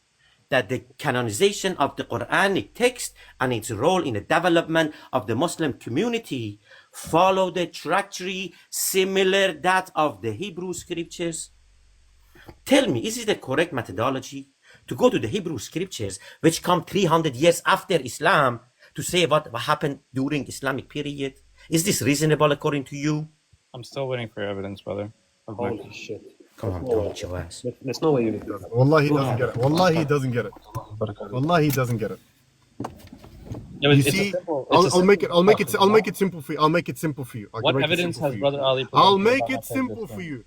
[SPEAKER 10] that the canonization of the Quranic text and its role in the development of the Muslim community followed a trajectory similar that of the Hebrew scriptures. Tell me, is it the correct methodology to go to the Hebrew scriptures, which come 300 years after Islam, to say what happened during Islamic period? Is this reasonable according to you?
[SPEAKER 3] I'm still waiting for your evidence, brother.
[SPEAKER 8] Holy shit.
[SPEAKER 10] Come on, don't get your ass.
[SPEAKER 8] There's no way you did that.
[SPEAKER 2] Wallah, he doesn't get it. Wallah, he doesn't get it. Wallah, he doesn't get it.
[SPEAKER 3] Yeah, but
[SPEAKER 2] You
[SPEAKER 3] it's a
[SPEAKER 2] see,
[SPEAKER 3] simple- it's a
[SPEAKER 2] I'll make it. I'll make it.
[SPEAKER 3] simple-
[SPEAKER 2] I'll make it simple for you. I'll make it simple for you. I can
[SPEAKER 3] What
[SPEAKER 2] make it
[SPEAKER 3] evidence
[SPEAKER 2] simple
[SPEAKER 3] has
[SPEAKER 2] for you.
[SPEAKER 3] Brother Ali?
[SPEAKER 2] I'll
[SPEAKER 3] presented
[SPEAKER 2] make
[SPEAKER 3] about
[SPEAKER 2] it
[SPEAKER 3] not
[SPEAKER 2] simple for
[SPEAKER 3] existing?
[SPEAKER 2] you.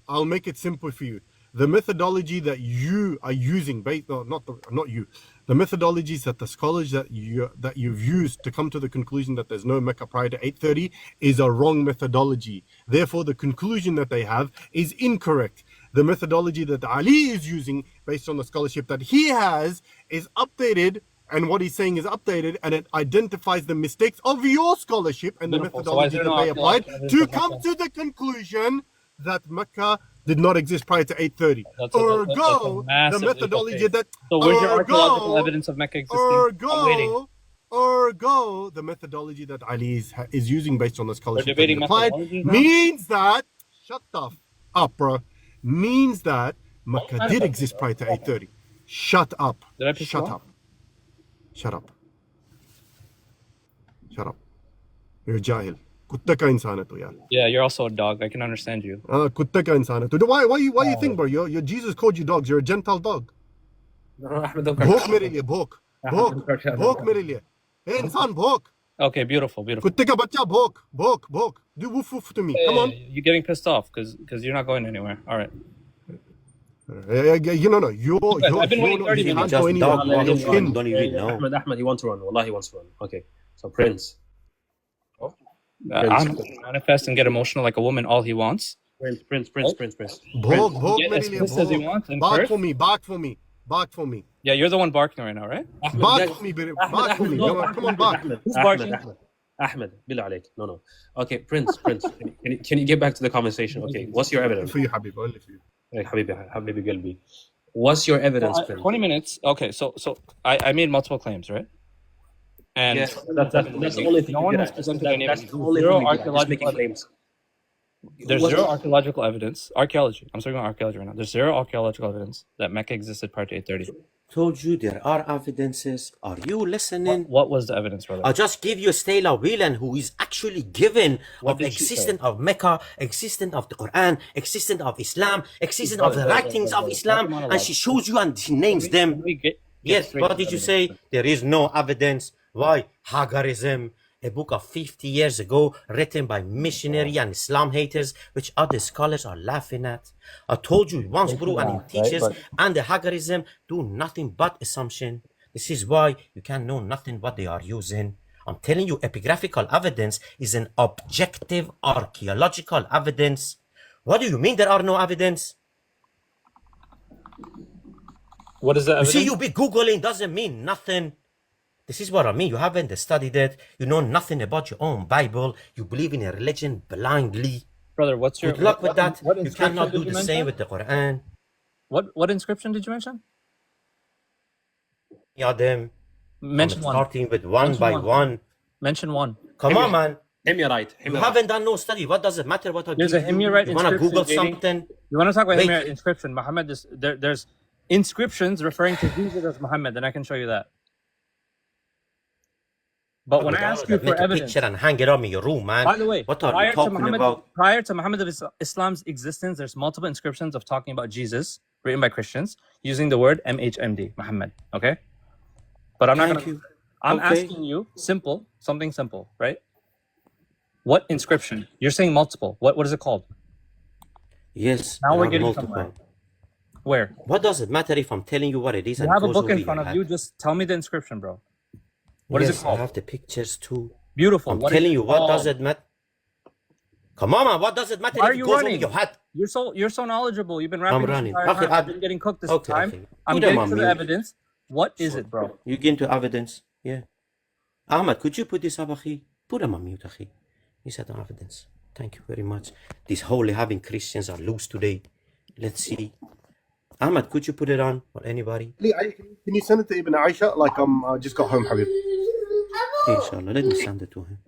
[SPEAKER 2] I'll make it simple for you. The methodology that you are using, not you, the methodologies that the scholars that you've used to come to the conclusion that there's no Mecca prior to 830 is a wrong methodology. Therefore, the conclusion that they have is incorrect. The methodology that Ali is using, based on the scholarship that he has, is updated. And what he's saying is updated, and it identifies the mistakes of your scholarship and the
[SPEAKER 3] Beautiful. So why is
[SPEAKER 2] methodology
[SPEAKER 3] there
[SPEAKER 2] that
[SPEAKER 3] no
[SPEAKER 2] they applied
[SPEAKER 3] evidence
[SPEAKER 2] to
[SPEAKER 3] of
[SPEAKER 2] come
[SPEAKER 3] Mecca?
[SPEAKER 2] to the conclusion that Mecca did not exist prior to 830.
[SPEAKER 3] That's a
[SPEAKER 2] Ergo, the
[SPEAKER 3] massive leap of
[SPEAKER 2] methodology
[SPEAKER 3] faith.
[SPEAKER 2] that
[SPEAKER 3] So where's your archaeological
[SPEAKER 2] ergo,
[SPEAKER 3] evidence of Mecca existing? I'm waiting.
[SPEAKER 2] ergo, the methodology that Ali is using based on the
[SPEAKER 3] We're
[SPEAKER 2] scholarship that
[SPEAKER 3] debating
[SPEAKER 2] he applied
[SPEAKER 3] methodologies now?
[SPEAKER 2] means that, shut the up, bro, means that Mecca did exist prior to 830. Shut up.
[SPEAKER 3] Did I piss you
[SPEAKER 2] Shut
[SPEAKER 3] off?
[SPEAKER 2] up. Shut up. Shut up. You're jahil. कुत्ते का इंसान है तू यार.
[SPEAKER 3] Yeah, you're also a dog. I can understand you.
[SPEAKER 2] कुत्ते का इंसान है तू. Why you think, bro? Your Jesus called you dogs. You're a Gentile dog. भोक मेरे लिए भोक. भोक मेरे लिए. Hey, इंसान भोक.
[SPEAKER 3] Okay, beautiful, beautiful.
[SPEAKER 2] कुत्ते का बच्चा भोक. Do woof woof to me. Come on.
[SPEAKER 3] You're getting pissed off because you're not going anywhere. All right.
[SPEAKER 2] You know, no.
[SPEAKER 3] I've been waiting 30
[SPEAKER 2] you
[SPEAKER 3] minutes.
[SPEAKER 2] can't go anywhere.
[SPEAKER 10] Dog,
[SPEAKER 2] You're
[SPEAKER 10] don't
[SPEAKER 2] pinned.
[SPEAKER 10] don't even know.
[SPEAKER 8] Ahmed, he wants to run. Wallah, he wants to run. Okay. So, Prince.
[SPEAKER 3] I'm manifest and get emotional like a woman all he wants.
[SPEAKER 8] Prince.
[SPEAKER 2] भोक
[SPEAKER 3] Get
[SPEAKER 2] मेरे
[SPEAKER 3] as
[SPEAKER 2] लिए
[SPEAKER 3] pissed as he
[SPEAKER 2] भोक.
[SPEAKER 3] wants and
[SPEAKER 2] Bark
[SPEAKER 3] curse.
[SPEAKER 2] for me.
[SPEAKER 3] Yeah, you're the one barking right now, right?
[SPEAKER 2] Bark for me, baby. Bark for me. Come on, bark.
[SPEAKER 3] Who's barking?
[SPEAKER 8] Ahmed, billah alayk. No. Okay, Prince. Can you get back to the conversation? Okay, what's your evidence?
[SPEAKER 2] For you, Habib. Only for you.
[SPEAKER 8] Hey, Habibi Galbi. What's your evidence, Prince?
[SPEAKER 3] 20 minutes. Okay, so I made multiple claims, right? And
[SPEAKER 8] Yes, that's the only thing.
[SPEAKER 3] no one has presented any
[SPEAKER 8] That's
[SPEAKER 3] evidence.
[SPEAKER 8] the only
[SPEAKER 3] Zero
[SPEAKER 8] thing you did, just
[SPEAKER 3] archaeological
[SPEAKER 8] making claims.
[SPEAKER 3] There's zero archaeological evidence. Archaeology. I'm talking about archaeology right now. There's zero archaeological evidence that Mecca existed prior to 830.
[SPEAKER 10] Told you there are evidences. Are you listening?
[SPEAKER 3] What was the evidence, brother?
[SPEAKER 10] I'll just give you Stella Whelan, who is actually given
[SPEAKER 3] What
[SPEAKER 10] of
[SPEAKER 3] did she
[SPEAKER 10] existence
[SPEAKER 3] say?
[SPEAKER 10] of Mecca, existence of the Quran, existence of Islam, existence of the
[SPEAKER 3] Brother,
[SPEAKER 10] writings of
[SPEAKER 3] brother,
[SPEAKER 10] Islam,
[SPEAKER 3] brother,
[SPEAKER 10] and she shows you and she names them.
[SPEAKER 3] Can we get
[SPEAKER 10] Yes,
[SPEAKER 3] straight
[SPEAKER 10] what
[SPEAKER 3] to
[SPEAKER 10] did you
[SPEAKER 3] evidence?
[SPEAKER 10] say? There is no evidence. Why? Hagarism, a book of 50 years ago, written by missionary and Islam haters, which other scholars are laughing at. I told you once, bro, and in teachers and the Hagarism do nothing but assumption. This is why you can know nothing what they are using. I'm telling you, epigraphical evidence is an objective archaeological evidence. What do you mean there are no evidence?
[SPEAKER 3] What is the
[SPEAKER 10] You
[SPEAKER 3] evidence?
[SPEAKER 10] see, you be Googling doesn't mean nothing. This is what I mean. You haven't studied it. You know nothing about your own Bible. You believe in a religion blindly.
[SPEAKER 3] Brother, what's your...
[SPEAKER 10] Good luck with that.
[SPEAKER 3] What
[SPEAKER 10] You
[SPEAKER 3] inscription
[SPEAKER 10] cannot
[SPEAKER 3] did
[SPEAKER 10] do
[SPEAKER 3] you
[SPEAKER 10] the same
[SPEAKER 3] mention?
[SPEAKER 10] with the Quran.
[SPEAKER 3] What inscription did you mention?
[SPEAKER 10] Adam,
[SPEAKER 3] Mention one.
[SPEAKER 10] starting with one
[SPEAKER 3] Mention
[SPEAKER 10] by
[SPEAKER 3] one.
[SPEAKER 10] one.
[SPEAKER 3] Mention one.
[SPEAKER 10] Come on, man.
[SPEAKER 8] Himyarite.
[SPEAKER 10] You haven't done no study. What does it matter what I
[SPEAKER 3] There's
[SPEAKER 10] give
[SPEAKER 3] a
[SPEAKER 10] you?
[SPEAKER 3] Himyarite
[SPEAKER 10] You want to
[SPEAKER 3] inscription,
[SPEAKER 10] Google
[SPEAKER 3] JD?
[SPEAKER 10] something?
[SPEAKER 3] You want to talk about
[SPEAKER 10] Wait.
[SPEAKER 3] Himyarite inscription? Muhammad is there's inscriptions referring to Jesus as Muhammad, then I can show you that. But when I ask you
[SPEAKER 10] Make
[SPEAKER 3] for
[SPEAKER 10] a
[SPEAKER 3] evidence,
[SPEAKER 10] picture and hang it on in your room, man.
[SPEAKER 3] by the way,
[SPEAKER 10] What are you talking about?
[SPEAKER 3] prior to Muhammad of Islam's existence, there's multiple inscriptions of talking about Jesus written by Christians using the word MHMD, Muhammad. Okay. But I'm not
[SPEAKER 10] Thank
[SPEAKER 3] gonna.
[SPEAKER 10] you.
[SPEAKER 3] I'm
[SPEAKER 10] Okay.
[SPEAKER 3] asking you something simple, right? What inscription? You're saying multiple. What is it called?
[SPEAKER 10] Yes,
[SPEAKER 3] Now
[SPEAKER 10] there
[SPEAKER 3] we're
[SPEAKER 10] are
[SPEAKER 3] getting
[SPEAKER 10] multiple.
[SPEAKER 3] somewhere. Where?
[SPEAKER 10] What does it matter if I'm telling you what it is
[SPEAKER 3] You
[SPEAKER 10] and it
[SPEAKER 3] have a
[SPEAKER 10] goes
[SPEAKER 3] book
[SPEAKER 10] over
[SPEAKER 3] in
[SPEAKER 10] your
[SPEAKER 3] front of
[SPEAKER 10] head?
[SPEAKER 3] you. Just tell me the inscription, bro. What is
[SPEAKER 10] Yes,
[SPEAKER 3] it
[SPEAKER 10] I
[SPEAKER 3] called?
[SPEAKER 10] have the pictures too.
[SPEAKER 3] Beautiful.
[SPEAKER 10] I'm
[SPEAKER 3] What is
[SPEAKER 10] telling
[SPEAKER 3] it
[SPEAKER 10] you, what does
[SPEAKER 3] called?
[SPEAKER 10] it matter? Come on, man. What does it matter
[SPEAKER 3] Why
[SPEAKER 10] if
[SPEAKER 3] are
[SPEAKER 10] it
[SPEAKER 3] you
[SPEAKER 10] goes over
[SPEAKER 3] running?
[SPEAKER 10] your head?
[SPEAKER 3] You're so knowledgeable. You've been
[SPEAKER 10] I'm
[SPEAKER 3] rapping this
[SPEAKER 10] running.
[SPEAKER 3] entire
[SPEAKER 10] Okay,
[SPEAKER 3] time. I've been getting cooked this
[SPEAKER 10] okay,
[SPEAKER 3] time.
[SPEAKER 10] okay.
[SPEAKER 3] I'm
[SPEAKER 10] Put them
[SPEAKER 3] getting
[SPEAKER 10] on
[SPEAKER 3] to the
[SPEAKER 10] mute.
[SPEAKER 3] evidence. What is it, bro?
[SPEAKER 10] You get into evidence. Yeah. Ahmed, could you put this up, akhi? Put them on mute, akhi. He said on evidence. Thank you very much. These holy having Christians are loose today. Let's see. Ahmed, could you put it on or anybody?
[SPEAKER 2] Can you send it to Ibn Aisha? Like I just got home, Habib.
[SPEAKER 10] Inshallah, let me send it to him.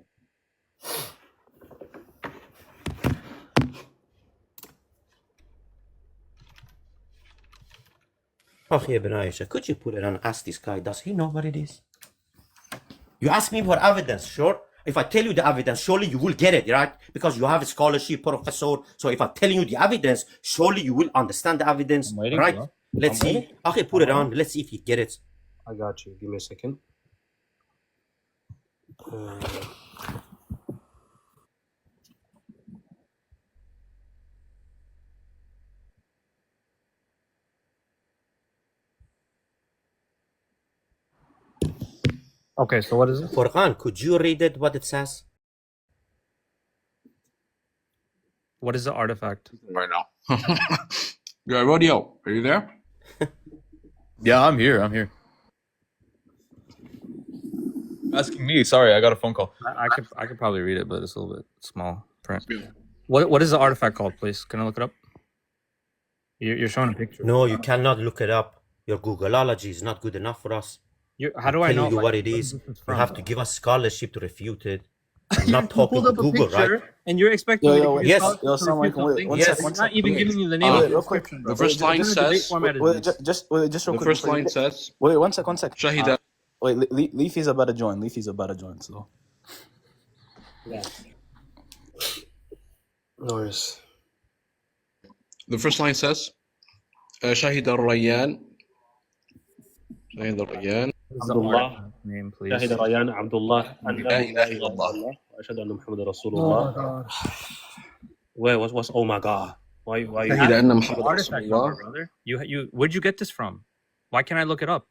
[SPEAKER 10] Okay, Ibn Aisha, could you put it on? Ask this guy, does he know what it is? You ask me for evidence, sure? If I tell you the evidence, surely you will get it, right? Because you have a scholarship, professor. So if I'm telling you the evidence, surely you will understand the evidence, right?
[SPEAKER 3] Bro.
[SPEAKER 10] Let's see. Okay, put it on. Let's see if you get it.
[SPEAKER 8] I got you. Give me a second.
[SPEAKER 3] Okay, so what is it?
[SPEAKER 10] Furqan, could you read it, what it says?
[SPEAKER 3] What is the artifact?
[SPEAKER 1] Right now. Yeah, Rodeo, are you there?
[SPEAKER 9] Yeah, I'm here. I'm here. Asking me. Sorry, I got a phone call.
[SPEAKER 3] I could probably read it, but it's a little bit small print. What is the artifact called, please? Can I look it up? You're showing a picture.
[SPEAKER 10] No, you cannot look it up. Your Googleology is not good enough for us.
[SPEAKER 3] How do I know?
[SPEAKER 10] Telling you what it is. You have to give us scholarship to refute it. I'm not talking to Google, right?
[SPEAKER 3] And you're expecting me to give you
[SPEAKER 10] Yes.
[SPEAKER 3] scholarship to refute something?
[SPEAKER 10] Yes.
[SPEAKER 3] We're not even giving you the name of the inscription, bro.
[SPEAKER 1] The first line says.
[SPEAKER 12] Just real
[SPEAKER 1] The
[SPEAKER 12] quick.
[SPEAKER 1] first line says.
[SPEAKER 12] Wait, one sec.
[SPEAKER 1] Shahida.
[SPEAKER 12] Wait, Leafy's about to join. So.
[SPEAKER 8] Yeah. No worries.
[SPEAKER 1] The first line says. شهد الريان. شهد الريان.
[SPEAKER 8] عبد الله
[SPEAKER 3] name, please.
[SPEAKER 8] شهد ريان عبد الله أن
[SPEAKER 1] لا إله إلا الله.
[SPEAKER 8] وأشهد أن محمد رسول الله. Wait, what's oh my god? Why
[SPEAKER 1] شهد أن محمد رسول
[SPEAKER 3] Artifact
[SPEAKER 1] الله.
[SPEAKER 3] number, brother. Where'd you get this from? Why can't I look it up?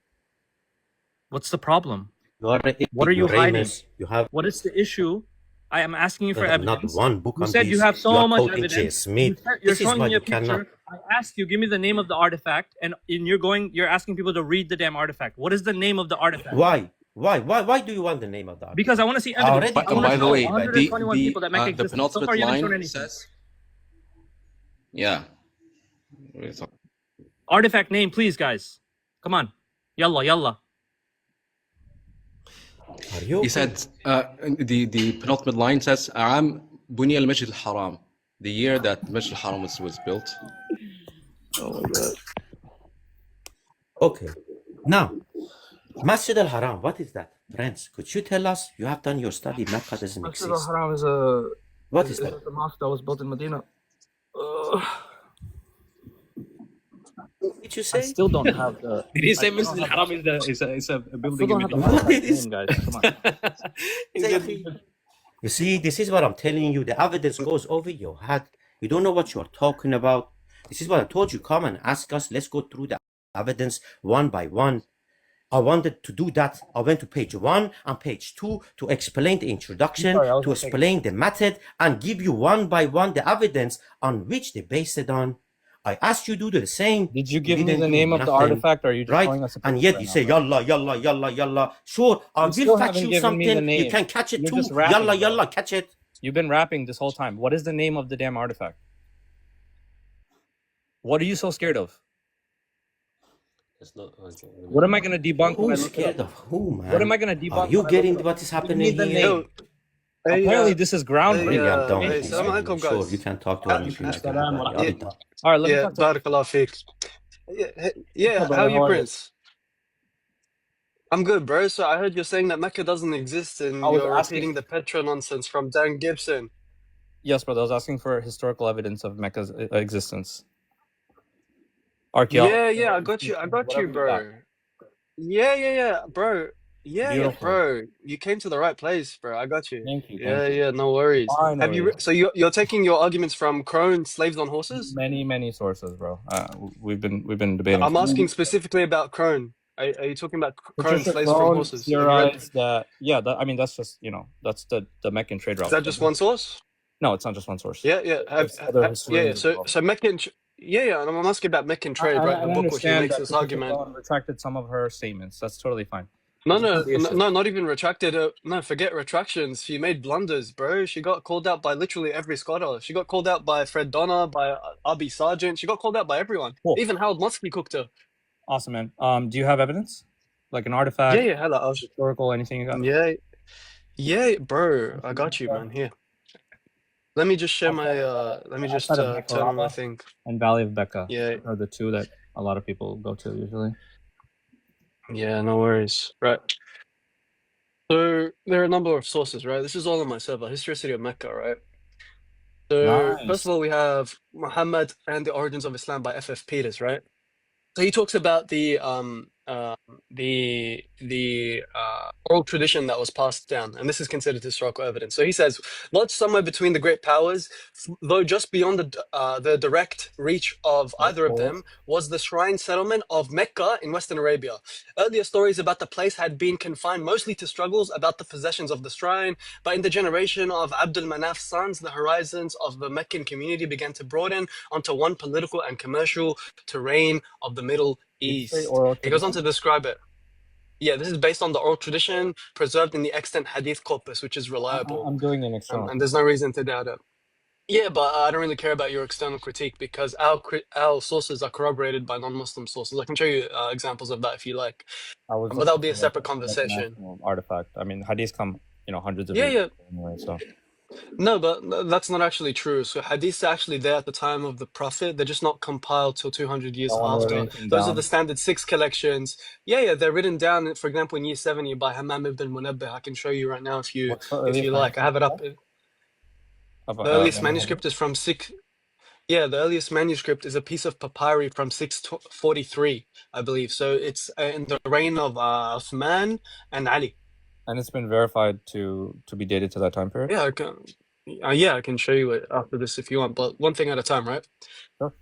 [SPEAKER 3] What's the problem? What are you hiding?
[SPEAKER 10] You have
[SPEAKER 3] What is the issue? I am asking you for evidence.
[SPEAKER 10] not one book
[SPEAKER 3] You
[SPEAKER 10] on
[SPEAKER 3] said
[SPEAKER 10] this.
[SPEAKER 3] you have so much
[SPEAKER 10] quoting
[SPEAKER 3] evidence.
[SPEAKER 10] J. Smith.
[SPEAKER 3] You're
[SPEAKER 10] This is
[SPEAKER 3] showing
[SPEAKER 10] why
[SPEAKER 3] me a
[SPEAKER 10] you cannot.
[SPEAKER 3] picture. I asked you, give me the name of the artifact, and you're asking people to read the damn artifact. What is the name of the artifact?
[SPEAKER 10] Why do you want the name of the artifact?
[SPEAKER 3] Because I want to see evidence.
[SPEAKER 1] By the way,
[SPEAKER 3] 121 people that make
[SPEAKER 1] the
[SPEAKER 3] existence. So far,
[SPEAKER 1] penultimate
[SPEAKER 3] you haven't shown
[SPEAKER 1] line
[SPEAKER 3] anything.
[SPEAKER 1] says. Yeah.
[SPEAKER 3] Artifact name, please, guys. Come on. Yalla.
[SPEAKER 10] Are you?
[SPEAKER 1] He said the penultimate line says عام بني المسجد الحرام, the year that Masjid al-Haram was built.
[SPEAKER 12] Oh my god.
[SPEAKER 10] Okay. Now, Masjid al-Haram, what is that? Friends, could you tell us? You have done your study. Mecca doesn't
[SPEAKER 3] Masjid
[SPEAKER 10] exist.
[SPEAKER 3] al-Haram is a...
[SPEAKER 10] What is that?
[SPEAKER 3] The mosque that was built in Medina.
[SPEAKER 10] Did you
[SPEAKER 3] I
[SPEAKER 10] say?
[SPEAKER 3] still don't have the...
[SPEAKER 8] Did he say Masjid al-Haram is a building in Medina?
[SPEAKER 3] What is name, guys? Come on.
[SPEAKER 10] You see, this is what I'm telling you. The evidence goes over your head. You don't know what you're talking about. This is what I told you. Come and ask us. Let's go through the evidence one by one. I wanted to do that. I went to page 1 and page 2 to explain the introduction, to explain the method, and give you one by one the evidence on which they based it on. I asked you to do the same.
[SPEAKER 3] Did you give me
[SPEAKER 10] didn't
[SPEAKER 3] the
[SPEAKER 10] do
[SPEAKER 3] name of the
[SPEAKER 10] nothing,
[SPEAKER 3] artifact, or are you just
[SPEAKER 10] right?
[SPEAKER 3] showing us a
[SPEAKER 10] And
[SPEAKER 3] picture
[SPEAKER 10] yet
[SPEAKER 3] right
[SPEAKER 10] you
[SPEAKER 3] now,
[SPEAKER 10] say,
[SPEAKER 3] bro?
[SPEAKER 10] yalla. Sure, I
[SPEAKER 3] still
[SPEAKER 10] will fetch
[SPEAKER 3] haven't
[SPEAKER 10] you
[SPEAKER 3] given me the
[SPEAKER 10] something. You
[SPEAKER 3] name.
[SPEAKER 10] can catch it
[SPEAKER 3] You're
[SPEAKER 10] too.
[SPEAKER 3] just rapping, bro.
[SPEAKER 10] Yalla, catch it.
[SPEAKER 3] You've been rapping this whole time. What is the name of the damn artifact? What are you so scared of?
[SPEAKER 8] It's not, okay.
[SPEAKER 3] What am I going to debunk when I
[SPEAKER 10] Who's
[SPEAKER 3] look it
[SPEAKER 10] scared
[SPEAKER 3] up?
[SPEAKER 10] of who, man?
[SPEAKER 3] What am I going to debunk?
[SPEAKER 10] Are you
[SPEAKER 3] when I
[SPEAKER 10] getting
[SPEAKER 3] look it up?
[SPEAKER 10] what is
[SPEAKER 3] Give
[SPEAKER 10] happening
[SPEAKER 3] me the
[SPEAKER 10] here?
[SPEAKER 3] name. Apparently, this is groundbreaking.
[SPEAKER 10] Really, I'm done with
[SPEAKER 13] hey,
[SPEAKER 10] this.
[SPEAKER 13] Salam alaikum,
[SPEAKER 10] Sure,
[SPEAKER 13] guys.
[SPEAKER 10] you can talk to him. I'll be done.
[SPEAKER 3] All right, let me
[SPEAKER 13] Yeah,
[SPEAKER 3] talk to
[SPEAKER 13] barakallah feek. Yeah, how are you, Prince? I'm good, bro. So I heard you're saying that Mecca doesn't exist and
[SPEAKER 3] I was
[SPEAKER 13] you're
[SPEAKER 3] asking-
[SPEAKER 13] repeating the Petra nonsense from Dan Gibson.
[SPEAKER 3] Yes, brother. I was asking for historical evidence of Mecca's existence. Archaeology.
[SPEAKER 13] Yeah, I got you,
[SPEAKER 3] Whatever
[SPEAKER 13] bro. Yeah, bro. Yeah,
[SPEAKER 3] Beautiful.
[SPEAKER 13] bro. You came to the right place, bro. I got you.
[SPEAKER 3] Thank you.
[SPEAKER 13] Yeah,
[SPEAKER 3] Thank you.
[SPEAKER 13] yeah, no worries. Have you
[SPEAKER 3] Finally,
[SPEAKER 13] so you're taking your arguments from Crone, Slaves on Horses?
[SPEAKER 3] many sources, bro. We've been debating.
[SPEAKER 13] I'm asking specifically about Crone. Are you talking about Crone,
[SPEAKER 3] Patricia
[SPEAKER 13] Slaves from
[SPEAKER 3] Crone
[SPEAKER 13] Horses? Have you read?
[SPEAKER 3] theorized that. Yeah, I mean that's just that's the Meccan trade
[SPEAKER 13] Is
[SPEAKER 3] route.
[SPEAKER 13] that just one source?
[SPEAKER 3] No, it's not just one source.
[SPEAKER 13] Yeah.
[SPEAKER 3] There's other
[SPEAKER 13] Yeah.
[SPEAKER 3] historians as well.
[SPEAKER 13] So Meccan. Yeah. And I'm asking about Meccan trade, right?
[SPEAKER 3] I
[SPEAKER 13] The book where he
[SPEAKER 3] understand
[SPEAKER 13] makes
[SPEAKER 3] that
[SPEAKER 13] this
[SPEAKER 3] Patricia
[SPEAKER 13] argument.
[SPEAKER 3] Crone retracted some of her statements. That's totally fine.
[SPEAKER 13] No,
[SPEAKER 3] That's not the issue.
[SPEAKER 13] not even retracted. No, forget retractions. She made blunders, bro. She got called out by literally every scholar. She got called out by Fred Donner, by R.B. Sargent. She got called out by everyone.
[SPEAKER 3] Cool.
[SPEAKER 13] Even Howard Muskie cooked her.
[SPEAKER 3] Awesome, man. Do you have evidence, like an artifact,
[SPEAKER 13] Yeah. Hello.
[SPEAKER 3] historical, anything you got?
[SPEAKER 13] Yeah, bro. I got you, man. Here. Let me just share my. Let me just
[SPEAKER 3] Outside of
[SPEAKER 13] turn on my
[SPEAKER 3] Nicaragua
[SPEAKER 13] thing.
[SPEAKER 3] and Valley of Becca.
[SPEAKER 13] Yeah.
[SPEAKER 3] Are the two that a lot of people go to usually.
[SPEAKER 13] Yeah. No worries. Right. So there are a number of sources, right? This is all on my server, Historicity of Mecca, right? So
[SPEAKER 3] Nice.
[SPEAKER 13] first of all, we have Muhammad and the Origins of Islam by F.F. Peters, right? So he talks about the oral tradition that was passed down, and this is considered historical evidence. So he says, lodged somewhere between the great powers, though just beyond the direct reach of either of them, was the shrine settlement of Mecca in Western Arabia. Earlier stories about the place had been confined mostly to struggles about the possessions of the shrine, but in the generation of Abdul Manaf's sons, the horizons of the Meccan community began to broaden onto one political and commercial terrain of the Middle East. He goes on to describe it. Yeah, this is based on the oral tradition preserved in the extant hadith corpus, which is reliable.
[SPEAKER 3] I'm doing an external.
[SPEAKER 13] And there's no reason to doubt it. Yeah, but I don't really care about your external critique because our sources are corroborated by non-Muslim sources. I can show you examples of that if you like. But that'll be a separate conversation.
[SPEAKER 3] Artifact. I mean, hadiths come, hundreds of
[SPEAKER 13] Yeah,
[SPEAKER 3] years anyway. So
[SPEAKER 13] no, but that's not actually true. So hadiths are actually there at the time of the Prophet. They're just not compiled till 200 years after. Those are the standard 6 collections. Yeah, they're written down. For example, in year 70 by Hammam ibn Munabbih. I can show you right now if you like. I have it up. The earliest manuscript is from 6. Yeah, the earliest manuscript is a piece of papyri from 643, I believe. So it's in the reign of Uthman and Ali.
[SPEAKER 3] And it's been verified to be dated to that time period?
[SPEAKER 13] Yeah, I can show you it after this if you want, but one thing at a time, right?
[SPEAKER 3] Sure.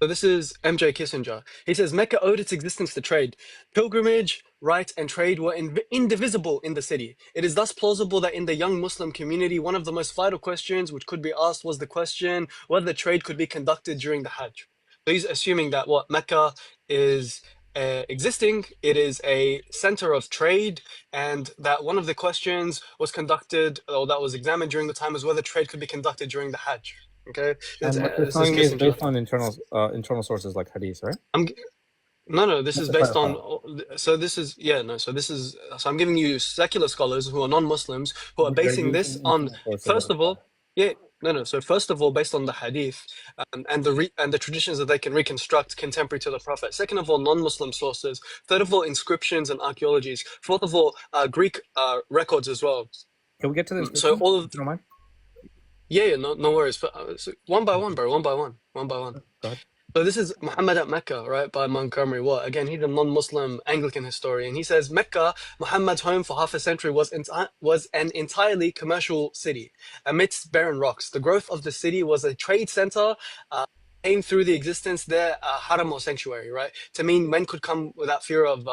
[SPEAKER 13] So this is M.J. Kissinger. He says, Mecca owed its existence to trade. Pilgrimage, right, and trade were indivisible in the city. It is thus plausible that in the young Muslim community, one of the most vital questions which could be asked was the question whether trade could be conducted during the Hajj. So he's assuming that what Mecca is existing, it is a center of trade, and that one of the questions was conducted, or that was examined during the time, was whether trade could be conducted during the Hajj. Okay,
[SPEAKER 3] and what you're telling me is based on internal sources like hadith, right?
[SPEAKER 13] No, this is based on. So this is So I'm giving you secular scholars who are non-Muslims who are basing this on. First of all, So first of all, based on the hadith and the traditions that they can reconstruct contemporary to the Prophet. Second of all, non-Muslim sources. Third of all, inscriptions and archaeologies. Fourth of all, Greek records as well.
[SPEAKER 3] Can we get to this?
[SPEAKER 13] So all of.
[SPEAKER 3] Don't mind.
[SPEAKER 13] Yeah, no worries. So one by one, bro. One by one.
[SPEAKER 3] Go ahead.
[SPEAKER 13] So this is Muhammad at Mecca, right, by Montgomery Watt. Again, he's a non-Muslim Anglican historian. He says Mecca, Muhammad's home for half a century, was an entirely commercial city amidst barren rocks. The growth of the city was a trade center. Came through the existence there, haram or sanctuary, right? To mean men could come without fear of,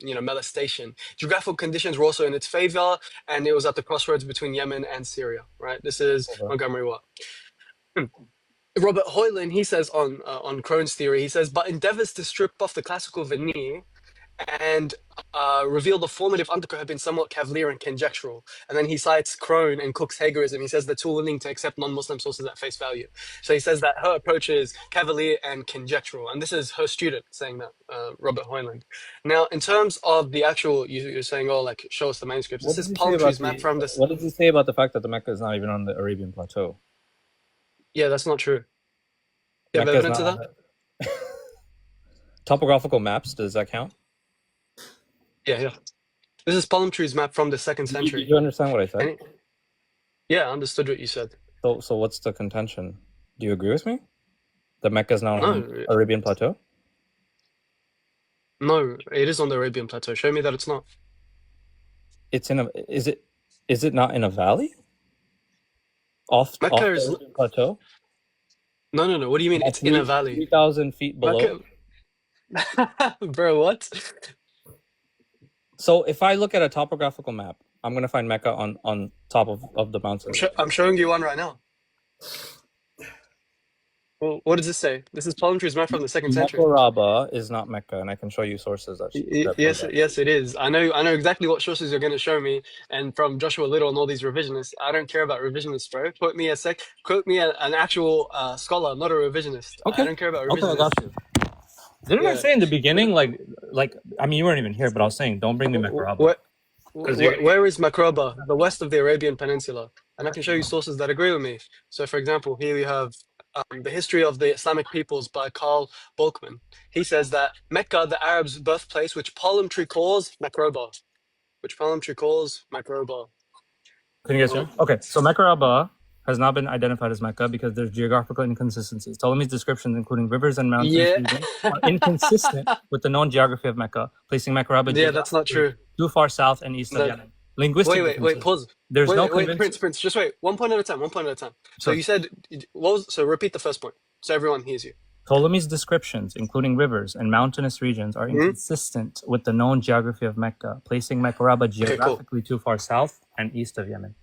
[SPEAKER 13] molestation. Geographical conditions were also in its favor, and it was at the crossroads between Yemen and Syria, right? This is Montgomery Watt. Robert Hoyland, he says on Crone's theory, he says, but endeavors to strip off the classical veneer and reveal the formative undercoat have been somewhat cavalier and conjectural. And then he cites Crone and Cook's Hagerism. He says they're too willing to accept non-Muslim sources at face value. So he says that her approach is cavalier and conjectural. And this is her student saying that, Robert Hoyland. Now, in terms of the actual, you're saying, show us the manuscripts. This is palm trees map from this.
[SPEAKER 3] What does he say about the fact that the Mecca is not even on the Arabian plateau?
[SPEAKER 13] Yeah, that's not true. You have evidence of that?
[SPEAKER 3] Topographical maps, does that count?
[SPEAKER 13] Yeah. This is palm trees map from the 2nd century.
[SPEAKER 3] Did you understand what I said?
[SPEAKER 13] Yeah, I understood what you said.
[SPEAKER 3] So what's the contention? Do you agree with me? The Mecca is not on the Arabian plateau?
[SPEAKER 13] No, it is on the Arabian Plateau. Show me that it's not.
[SPEAKER 3] It's in a. Is it not in a valley? Off
[SPEAKER 13] Mecca
[SPEAKER 3] the
[SPEAKER 13] is
[SPEAKER 3] Arabian Plateau.
[SPEAKER 13] no. What do you mean?
[SPEAKER 3] About
[SPEAKER 13] It's in a valley.
[SPEAKER 3] 3,000 feet below.
[SPEAKER 13] Mecca, bro. What?
[SPEAKER 3] So if I look at a topographical map, I'm gonna find Mecca on top of the mountain.
[SPEAKER 13] I'm showing you one right now. Well, what does this say? This is palm trees map from the 2nd century.
[SPEAKER 3] Makoraba is not Mecca, and I can show you sources that.
[SPEAKER 13] Yes, it is. I know exactly what sources you're going to show me, and from Joshua Little and all these revisionists. I don't care about revisionists, bro. Quote me an actual scholar, not a revisionist.
[SPEAKER 3] Okay.
[SPEAKER 13] I don't care about
[SPEAKER 3] Okay,
[SPEAKER 13] revisionists.
[SPEAKER 3] I got you. Didn't I say in the beginning, like I mean, you weren't even here, but I was saying, don't bring me Makoraba.
[SPEAKER 13] Where is Makraba? The west of the Arabian Peninsula. And I can show you sources that agree with me. So, for example, here we have The History of the Islamic Peoples by Karl Bolkman. He says that Mecca, the Arabs' birthplace, which palmistry calls Makraba.
[SPEAKER 3] Can you guys hear? Okay, so Makoraba has not been identified as Mecca because there's geographical inconsistencies. Ptolemy's descriptions, including rivers and mountains, regions, are inconsistent with the known geography of Mecca, placing Makoraba
[SPEAKER 13] that's not true.
[SPEAKER 3] Too far south and east of Yemen. Linguistic.
[SPEAKER 13] Wait, pause.
[SPEAKER 3] There's no
[SPEAKER 13] Prince, just wait. One point at a time. So you said, repeat the first point so everyone hears you.
[SPEAKER 3] Ptolemy's descriptions, including rivers and mountainous regions, are inconsistent with the known geography of Mecca, placing Makoraba geographically too far south and east of Yemen.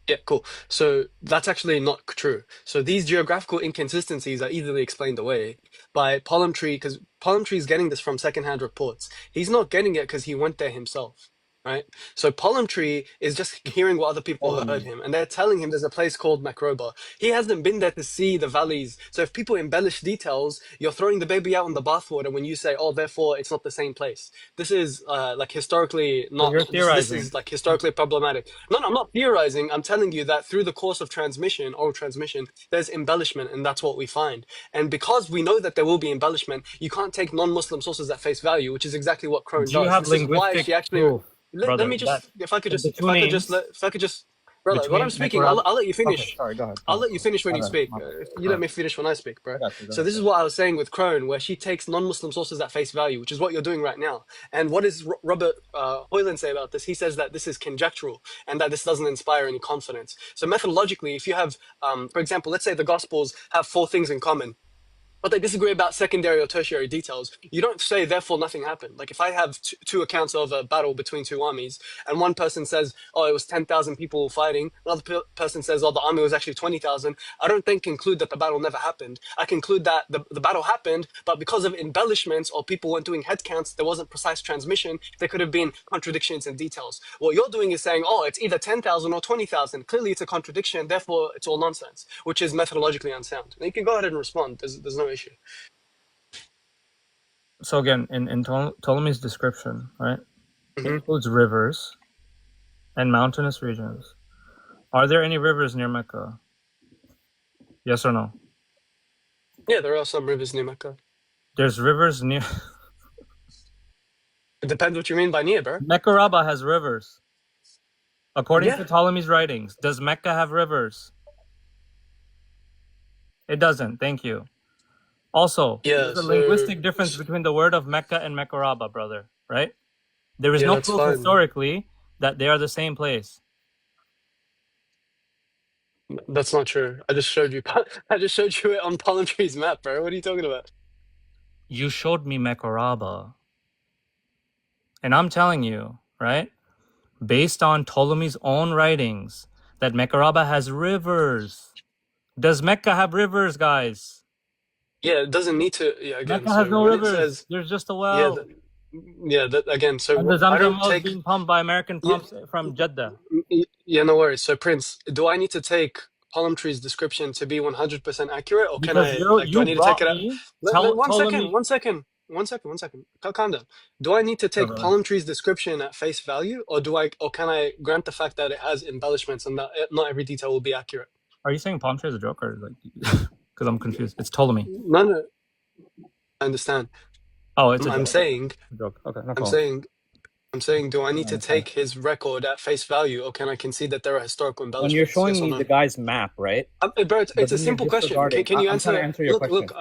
[SPEAKER 13] Yeah, cool. So that's actually not true. So these geographical inconsistencies are easily explained away by Palmtree, because Palmtree is getting this from secondhand reports. He's not getting it because he went there himself, right? So Palmtree is just hearing what other people heard him, and they're telling him there's a place called Makroba. He hasn't been there to see the valleys. So if people embellish details, you're throwing the baby out in the bathwater when you say, oh, therefore it's not the same place. This is historically not.
[SPEAKER 3] You're theorizing.
[SPEAKER 13] This is historically problematic. No, I'm not theorizing. I'm telling you that through the course of oral transmission, there's embellishment, and that's what we find. And because we know that there will be embellishment, you can't take non-Muslim sources at face value, which is exactly what Crone does.
[SPEAKER 3] You have
[SPEAKER 13] this is why she actually.
[SPEAKER 3] proof.
[SPEAKER 13] Let me just, if I could just, brother, what I'm speaking, I'll let you finish.
[SPEAKER 3] Okay, sorry, go ahead.
[SPEAKER 13] I'll let you finish when you speak. You let me finish when I speak, bro. So this is what I was saying with Crone, where she takes non-Muslim sources at face value, which is what you're doing right now. And what does Robert Hoyland say about this? He says that this is conjectural and that this doesn't inspire any confidence. So methodologically, if you have, for example, let's say the Gospels have 4 things in common, but they disagree about secondary or tertiary details. You don't say, therefore, nothing happened. Like if I have two accounts of a battle between 2 armies, and one person says, oh, it was 10,000 people fighting, another person says, oh, the army was actually 20,000, I don't then conclude that the battle never happened. I conclude that the battle happened, but because of embellishments or people weren't doing head counts, there wasn't precise transmission, there could have been contradictions in details. What you're doing is saying, oh, it's either 10,000 or 20,000. Clearly, it's a contradiction, therefore, it's all nonsense, which is methodologically unsound. And you can go ahead and respond. There's no issue.
[SPEAKER 3] So again, in Ptolemy's description, right, it includes rivers and mountainous regions. Are there any rivers near Mecca? Yes or no?
[SPEAKER 13] Yeah, there are some rivers near Mecca.
[SPEAKER 3] There's rivers near.
[SPEAKER 13] It depends what you mean by near, bro.
[SPEAKER 3] Makoraba has rivers. According to Ptolemy's writings, does Mecca have rivers? It doesn't. Thank you. Also, there's a linguistic difference between the word of Mecca and Makoraba, brother, right? There is no proof historically that they are the same place.
[SPEAKER 13] That's not true. I just showed you it on Palmtree's map, bro. What are you talking about?
[SPEAKER 3] You showed me Makoraba. And I'm telling you, right? Based on Ptolemy's own writings, that Makoraba has rivers. Does Mecca have rivers, guys?
[SPEAKER 13] Yeah, it doesn't need to. Yeah, again,
[SPEAKER 3] Mecca has no rivers. There's just a well.
[SPEAKER 13] Again. So
[SPEAKER 3] and the Zamzam well is being pumped by American pumps from Jeddah.
[SPEAKER 13] Yeah, no worries. So Prince, do I need to take Palmtree's description to be 100% accurate, or can I? Do I need to take it out? One second. Calm down. Do I need to take Palmtree's description at face value, or can I grant the fact that it has embellishments and that not every detail will be accurate?
[SPEAKER 3] Are you saying Palmtree is a joke, or because I'm confused? It's Ptolemy.
[SPEAKER 13] No. I understand.
[SPEAKER 3] Oh, it's
[SPEAKER 13] I'm saying.
[SPEAKER 3] A joke. Okay, no
[SPEAKER 13] I'm saying, do I need to take his record at face value, or can I concede that there are historical embellishments?
[SPEAKER 3] When you're showing me the guy's map, right?
[SPEAKER 13] Bro, it's a simple question. Can you answer?
[SPEAKER 3] Your question.
[SPEAKER 13] Look,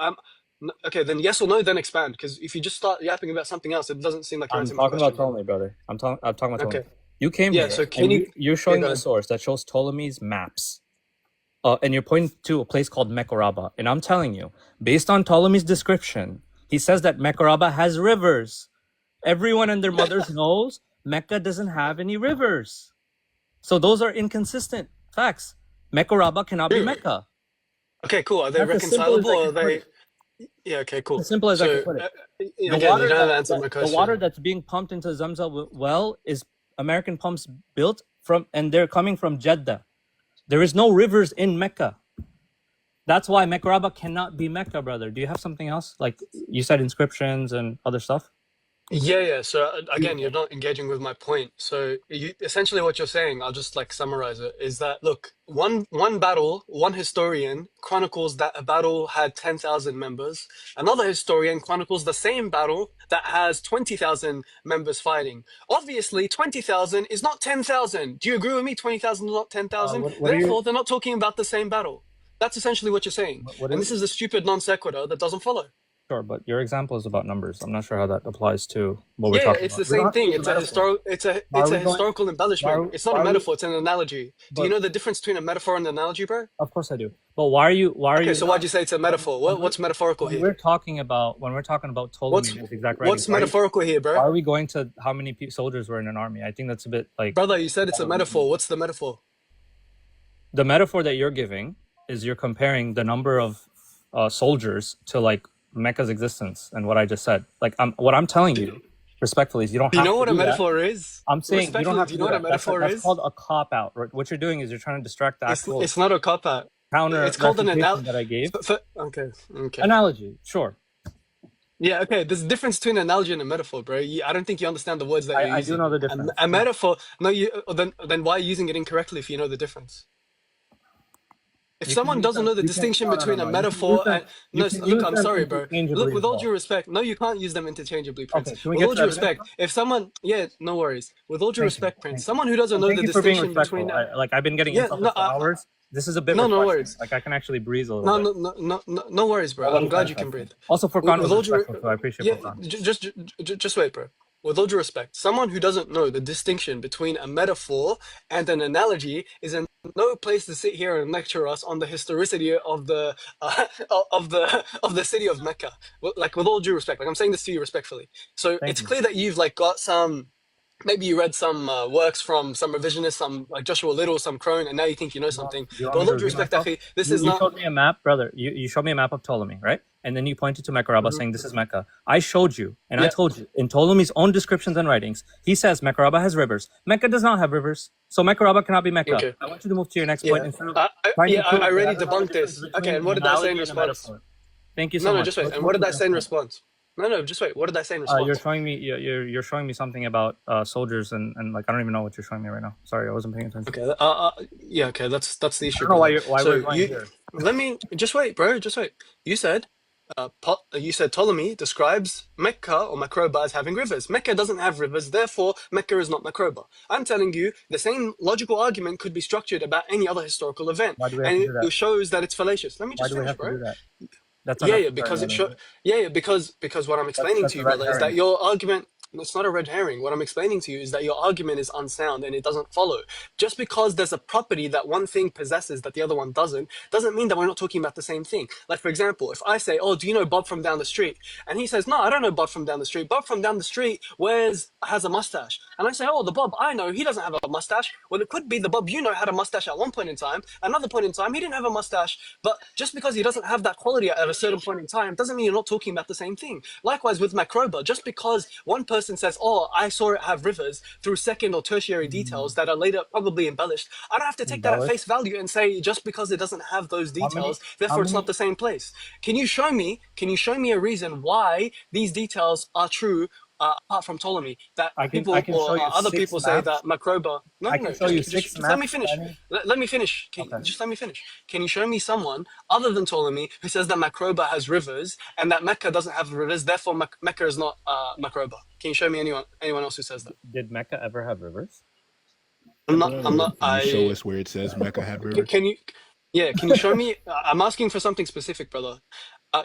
[SPEAKER 13] Okay, then yes or no, then expand. Because if you just start yapping about something else, it doesn't seem like you're
[SPEAKER 3] I'm
[SPEAKER 13] answering my
[SPEAKER 3] talking
[SPEAKER 13] question.
[SPEAKER 3] about Ptolemy, brother. I'm talking about Ptolemy.
[SPEAKER 13] Okay.
[SPEAKER 3] You came
[SPEAKER 13] Yeah,
[SPEAKER 3] here,
[SPEAKER 13] so can
[SPEAKER 3] and
[SPEAKER 13] you...
[SPEAKER 3] you're showing
[SPEAKER 13] go
[SPEAKER 3] me a
[SPEAKER 13] ahead.
[SPEAKER 3] source that shows Ptolemy's maps. And you're pointing to a place called Mekoraba. And I'm telling you, based on Ptolemy's description, he says that Mekoraba has rivers. Everyone and their mothers knows Mecca doesn't have any rivers. So those are inconsistent facts. Mekoraba cannot be
[SPEAKER 13] True.
[SPEAKER 3] Mecca.
[SPEAKER 13] Okay, cool. Are they
[SPEAKER 3] That's as simple as
[SPEAKER 13] reconcilable
[SPEAKER 3] I
[SPEAKER 13] or
[SPEAKER 3] can
[SPEAKER 13] are
[SPEAKER 3] put
[SPEAKER 13] they...
[SPEAKER 3] it.
[SPEAKER 13] Yeah, okay, cool.
[SPEAKER 3] As simple as I can put it. The
[SPEAKER 13] Again, you
[SPEAKER 3] water
[SPEAKER 13] don't have to answer my
[SPEAKER 3] the water
[SPEAKER 13] question.
[SPEAKER 3] that's being pumped into Zamzam well is American pumps built from, and they're coming from Jeddah. There is no rivers in Mecca. That's why Mekoraba cannot be Mecca, brother. Do you have something else? Like you said, inscriptions and other stuff?
[SPEAKER 13] Yeah. So again, you're not engaging with my point. So essentially what you're saying, I'll just like summarize it, is that look, one battle, one historian chronicles that a battle had 10,000 members. Another historian chronicles the same battle that has 20,000 members fighting. Obviously, 20,000 is not 10,000. Do you agree with me? 20,000 is not 10,000.
[SPEAKER 3] What are
[SPEAKER 13] Therefore,
[SPEAKER 3] you?
[SPEAKER 13] they're not talking about the same battle. That's essentially what you're saying.
[SPEAKER 3] What
[SPEAKER 13] And
[SPEAKER 3] is?
[SPEAKER 13] this is a stupid non sequitur that doesn't follow.
[SPEAKER 3] Sure, but your example is about numbers. I'm not sure how that applies to what we're
[SPEAKER 13] Yeah,
[SPEAKER 3] talking
[SPEAKER 13] it's
[SPEAKER 3] about.
[SPEAKER 13] the
[SPEAKER 3] We don't
[SPEAKER 13] same
[SPEAKER 3] have to
[SPEAKER 13] thing.
[SPEAKER 3] use
[SPEAKER 13] It's
[SPEAKER 3] a
[SPEAKER 13] a
[SPEAKER 3] metaphor.
[SPEAKER 13] historical embellishment. It's not a metaphor. It's an analogy. Do you know the difference between a metaphor and an analogy, bro?
[SPEAKER 3] Of course I do. But why are you?
[SPEAKER 13] Okay, so why'd you say it's a metaphor? What's metaphorical
[SPEAKER 3] when
[SPEAKER 13] here?
[SPEAKER 3] we're talking about Ptolemy and his exact writings?
[SPEAKER 13] What's metaphorical here, bro?
[SPEAKER 3] Why are we going to how many soldiers were in an army? I think that's a bit like.
[SPEAKER 13] Brother, you said it's a metaphor. What's the metaphor?
[SPEAKER 3] The metaphor that you're giving is you're comparing the number of soldiers to like Mecca's existence and what I just said. Like what I'm telling you respectfully is you don't
[SPEAKER 13] Do
[SPEAKER 3] have
[SPEAKER 13] you know
[SPEAKER 3] to
[SPEAKER 13] what
[SPEAKER 3] do
[SPEAKER 13] a
[SPEAKER 3] that.
[SPEAKER 13] metaphor is?
[SPEAKER 3] I'm saying you don't
[SPEAKER 13] Respectfully,
[SPEAKER 3] have
[SPEAKER 13] do
[SPEAKER 3] to
[SPEAKER 13] you know what a
[SPEAKER 3] that.
[SPEAKER 13] metaphor
[SPEAKER 3] That's
[SPEAKER 13] is?
[SPEAKER 3] called a cop out. Right? What you're doing is you're trying to distract the actual.
[SPEAKER 13] It's not a cop out.
[SPEAKER 3] Counter
[SPEAKER 13] It's called an
[SPEAKER 3] refutation that I gave.
[SPEAKER 13] Okay.
[SPEAKER 3] Analogy, sure.
[SPEAKER 13] Yeah, okay. There's a difference between an analogy and a metaphor, bro. I don't think you understand the words that you're using.
[SPEAKER 3] I do know the difference.
[SPEAKER 13] A metaphor, no, then why are you using it incorrectly if you know the difference? If someone doesn't know the distinction between a metaphor and look, I'm sorry, bro. Look, with all due respect, no, you can't use them interchangeably, Prince.
[SPEAKER 3] Okay, can we
[SPEAKER 13] with
[SPEAKER 3] get
[SPEAKER 13] all
[SPEAKER 3] to
[SPEAKER 13] due
[SPEAKER 3] evidence
[SPEAKER 13] respect, if someone, no worries. With all due respect, Prince, someone who doesn't know the
[SPEAKER 3] Thank you for being
[SPEAKER 13] distinction
[SPEAKER 3] respectful.
[SPEAKER 13] between,
[SPEAKER 3] Like I've been getting insulted for hours. This is a bit.
[SPEAKER 13] no
[SPEAKER 3] refreshing.
[SPEAKER 13] worries.
[SPEAKER 3] Like I can actually breathe a little bit.
[SPEAKER 13] No worries, bro. I'm glad you can breathe.
[SPEAKER 3] Also, Furqan was
[SPEAKER 13] With all due,
[SPEAKER 3] respectful, so I appreciate Furqan.
[SPEAKER 13] just wait, bro. With all due respect, someone who doesn't know the distinction between a metaphor and an analogy is in no place to sit here and lecture us on the historicity of the of the city of Mecca. Like with all due respect, like I'm saying this to you respectfully. So it's clear that you've like got some. Maybe you read some works from some revisionists, some like Joshua Little, some Crone, and now you think you know something. But with all due respect, Akhi, this is not.
[SPEAKER 3] You showed me a map, brother. You showed me a map of Ptolemy, right? And then you pointed to Mekoraba saying this is Mecca. I showed you, and I told you, in Ptolemy's own descriptions and writings, he says Mekoraba has rivers. Mecca does not have rivers. So Mekoraba cannot be Mecca.
[SPEAKER 13] Okay.
[SPEAKER 3] I want you to move to your next point. Instead of
[SPEAKER 13] I already debunked this. Okay, and what did I say in response?
[SPEAKER 3] Thank you so much.
[SPEAKER 13] No, just wait. And what did I say in response? No, just wait. What did I say in response?
[SPEAKER 3] You're showing me something about soldiers and like I don't even know what you're showing me right now. Sorry, I wasn't paying attention.
[SPEAKER 13] Okay. Yeah. Okay. That's the issue.
[SPEAKER 3] I don't know why we're going here.
[SPEAKER 13] Let me just wait, bro. Just wait. You said Ptolemy describes Mecca or Makroba as having rivers. Mecca doesn't have rivers, therefore Mecca is not Makroba. I'm telling you, the same logical argument could be structured about any other historical event, and it shows that it's fallacious. Let me just finish, bro. Because what I'm explaining to you, brother, is that your argument. It's not a red herring. What I'm explaining to you is that your argument is unsound and it doesn't follow. Just because there's a property that one thing possesses that the other one doesn't mean that we're not talking about the same thing. Like, for example, if I say, oh, do you know Bob from down the street? And he says, no, I don't know Bob from down the street. Bob from down the street has a mustache. And I say, oh, the Bob I know, he doesn't have a mustache. Well, it could be the Bob you know had a mustache at one point in time. Another point in time, he didn't have a mustache. But just because he doesn't have that quality at a certain point in time doesn't mean you're not talking about the same thing. Likewise with Makroba, just because one person says, oh, I saw it have rivers through second or tertiary details that are later probably embellished, I don't have to take that at face value and say just because it doesn't have those details, therefore it's not the same place. Can you show me a reason why these details are true apart from Ptolemy, that people or other people say that Makroba... Just let me finish. Let me finish. Just let me finish. Can you show me someone other than Ptolemy who says that Makroba has rivers and that Mecca doesn't have rivers, therefore Mecca is not Makroba? Can you show me anyone else who says that?
[SPEAKER 3] Did Mecca ever have rivers?
[SPEAKER 14] I'm not. Can you show us where it says Mecca had rivers?
[SPEAKER 13] Can you show me? I'm asking for something specific, brother.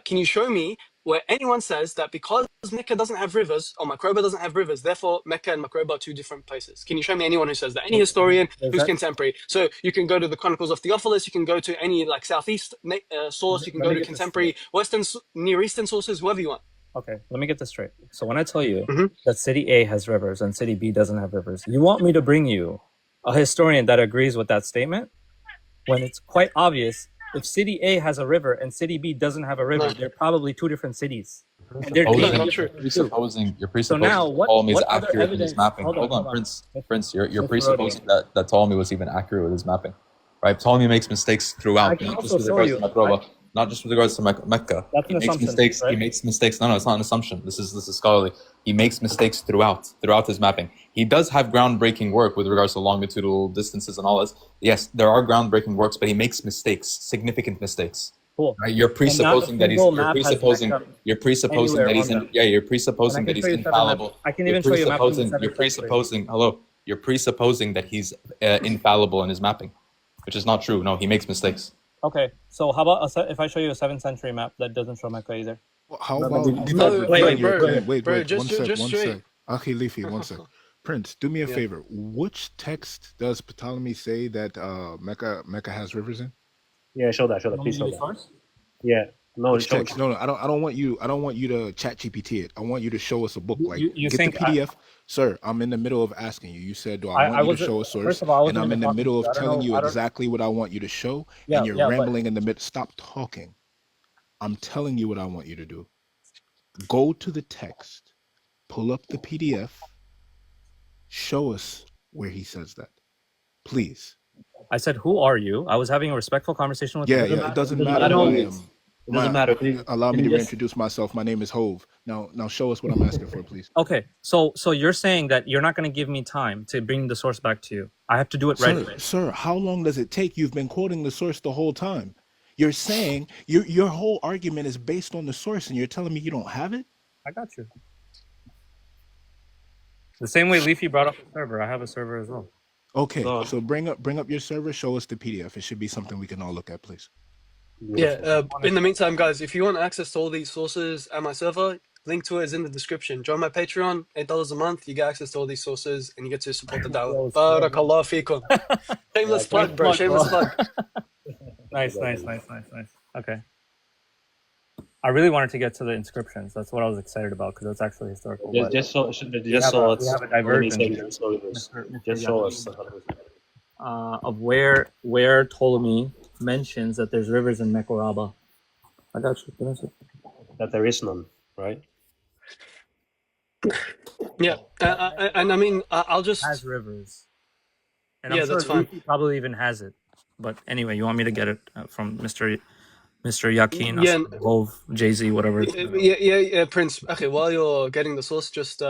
[SPEAKER 13] Can you show me where anyone says that because Mecca doesn't have rivers, or Makroba doesn't have rivers, therefore Mecca and Makroba are two different places. Can you show me anyone who says that? Any historian who's contemporary? So you can go to the Chronicles of Theophilus, you can go to any like Southeast source, you can go to contemporary Western, Near Eastern sources, whoever you want.
[SPEAKER 3] Okay, let me get this straight. So when I tell you that city A has rivers and city B doesn't have rivers, you want me to bring you a historian that agrees with that statement? When it's quite obvious, if city A has a river and city B doesn't have a river, they're probably two different cities. And they're
[SPEAKER 9] You're presupposing Ptolemy is accurate in his mapping. Hold on, Prince. You're presupposing that Ptolemy was even accurate with his mapping, right? Ptolemy makes mistakes throughout, not just with regards to Makroba, not just with regards to Mecca.
[SPEAKER 3] That's
[SPEAKER 9] he makes mistakes. Right? He makes mistakes. No, it's not an assumption. This is scholarly. He makes mistakes throughout his mapping. He does have groundbreaking work with regards to longitudinal distances and all this. Yes, there are groundbreaking works, but he makes mistakes, significant mistakes.
[SPEAKER 3] Cool.
[SPEAKER 9] Right? You're presupposing that he's. You're presupposing that he's. You're presupposing that he's infallible.
[SPEAKER 3] I can even show you a map.
[SPEAKER 9] You're presupposing. Hello. You're presupposing that he's infallible in his mapping, which is not true. No, he makes mistakes.
[SPEAKER 3] Okay, so how about if I show you a 7th century map that doesn't show Mecca either?
[SPEAKER 14] Well, how about wait, one sec. Okay, Leafy, one sec. Prince, do me a favor. Which text does Ptolemy say that Mecca has rivers in?
[SPEAKER 8] Yeah, show that. Please show that. Yeah. No,
[SPEAKER 14] no, I don't want you to chat GPT it. I want you to show us a book. Like
[SPEAKER 3] you
[SPEAKER 14] get
[SPEAKER 3] think
[SPEAKER 14] the PDF. Sir, I'm in the middle of asking you. You said, do I want you to show a source? And I'm in the middle of telling you exactly what I want you to show, and you're rambling in the middle. Stop talking. I'm telling you what I want you to do. Go to the text, pull up the PDF, show us where he says that. Please.
[SPEAKER 3] I said, who are you? I was having a respectful conversation with you.
[SPEAKER 14] It doesn't matter who I am. It doesn't matter. Allow me to reintroduce myself. My name is Hove. Now show us what I'm asking for, please.
[SPEAKER 3] Okay, so you're saying that you're not going to give me time to bring the source back to you. I have to do it right away.
[SPEAKER 14] Sir, how long does it take? You've been quoting the source the whole time. You're saying your whole argument is based on the source, and you're telling me you don't have it?
[SPEAKER 3] I got you. The same way Leafy brought up the server, I have a server as well.
[SPEAKER 14] Okay, so bring up your server. Show us the PDF. It should be something we can all look at, please.
[SPEAKER 13] Yeah. In the meantime, guys, if you want access to all these sources at my server, link to it is in the description. Join my Patreon, $8 a month. You get access to all these sources, and you get to support the dawah. Barakallah feekum. Shameless plug, bro. Shameless plug.
[SPEAKER 3] Nice. Okay. I really wanted to get to the inscriptions. That's what I was excited about because it's actually historical.
[SPEAKER 8] Just show us.
[SPEAKER 3] Of where Ptolemy mentions that there's rivers in Mekoraba. I got you.
[SPEAKER 8] That there is none, right?
[SPEAKER 13] Yeah, and I mean, I'll just
[SPEAKER 3] has rivers. And I'm sure that's fine. He probably even has it. But anyway, you want me to get it from Mr. Yakin, Hove, Jay-Z, whatever.
[SPEAKER 13] Yeah, Prince. Okay, while you're getting the source, just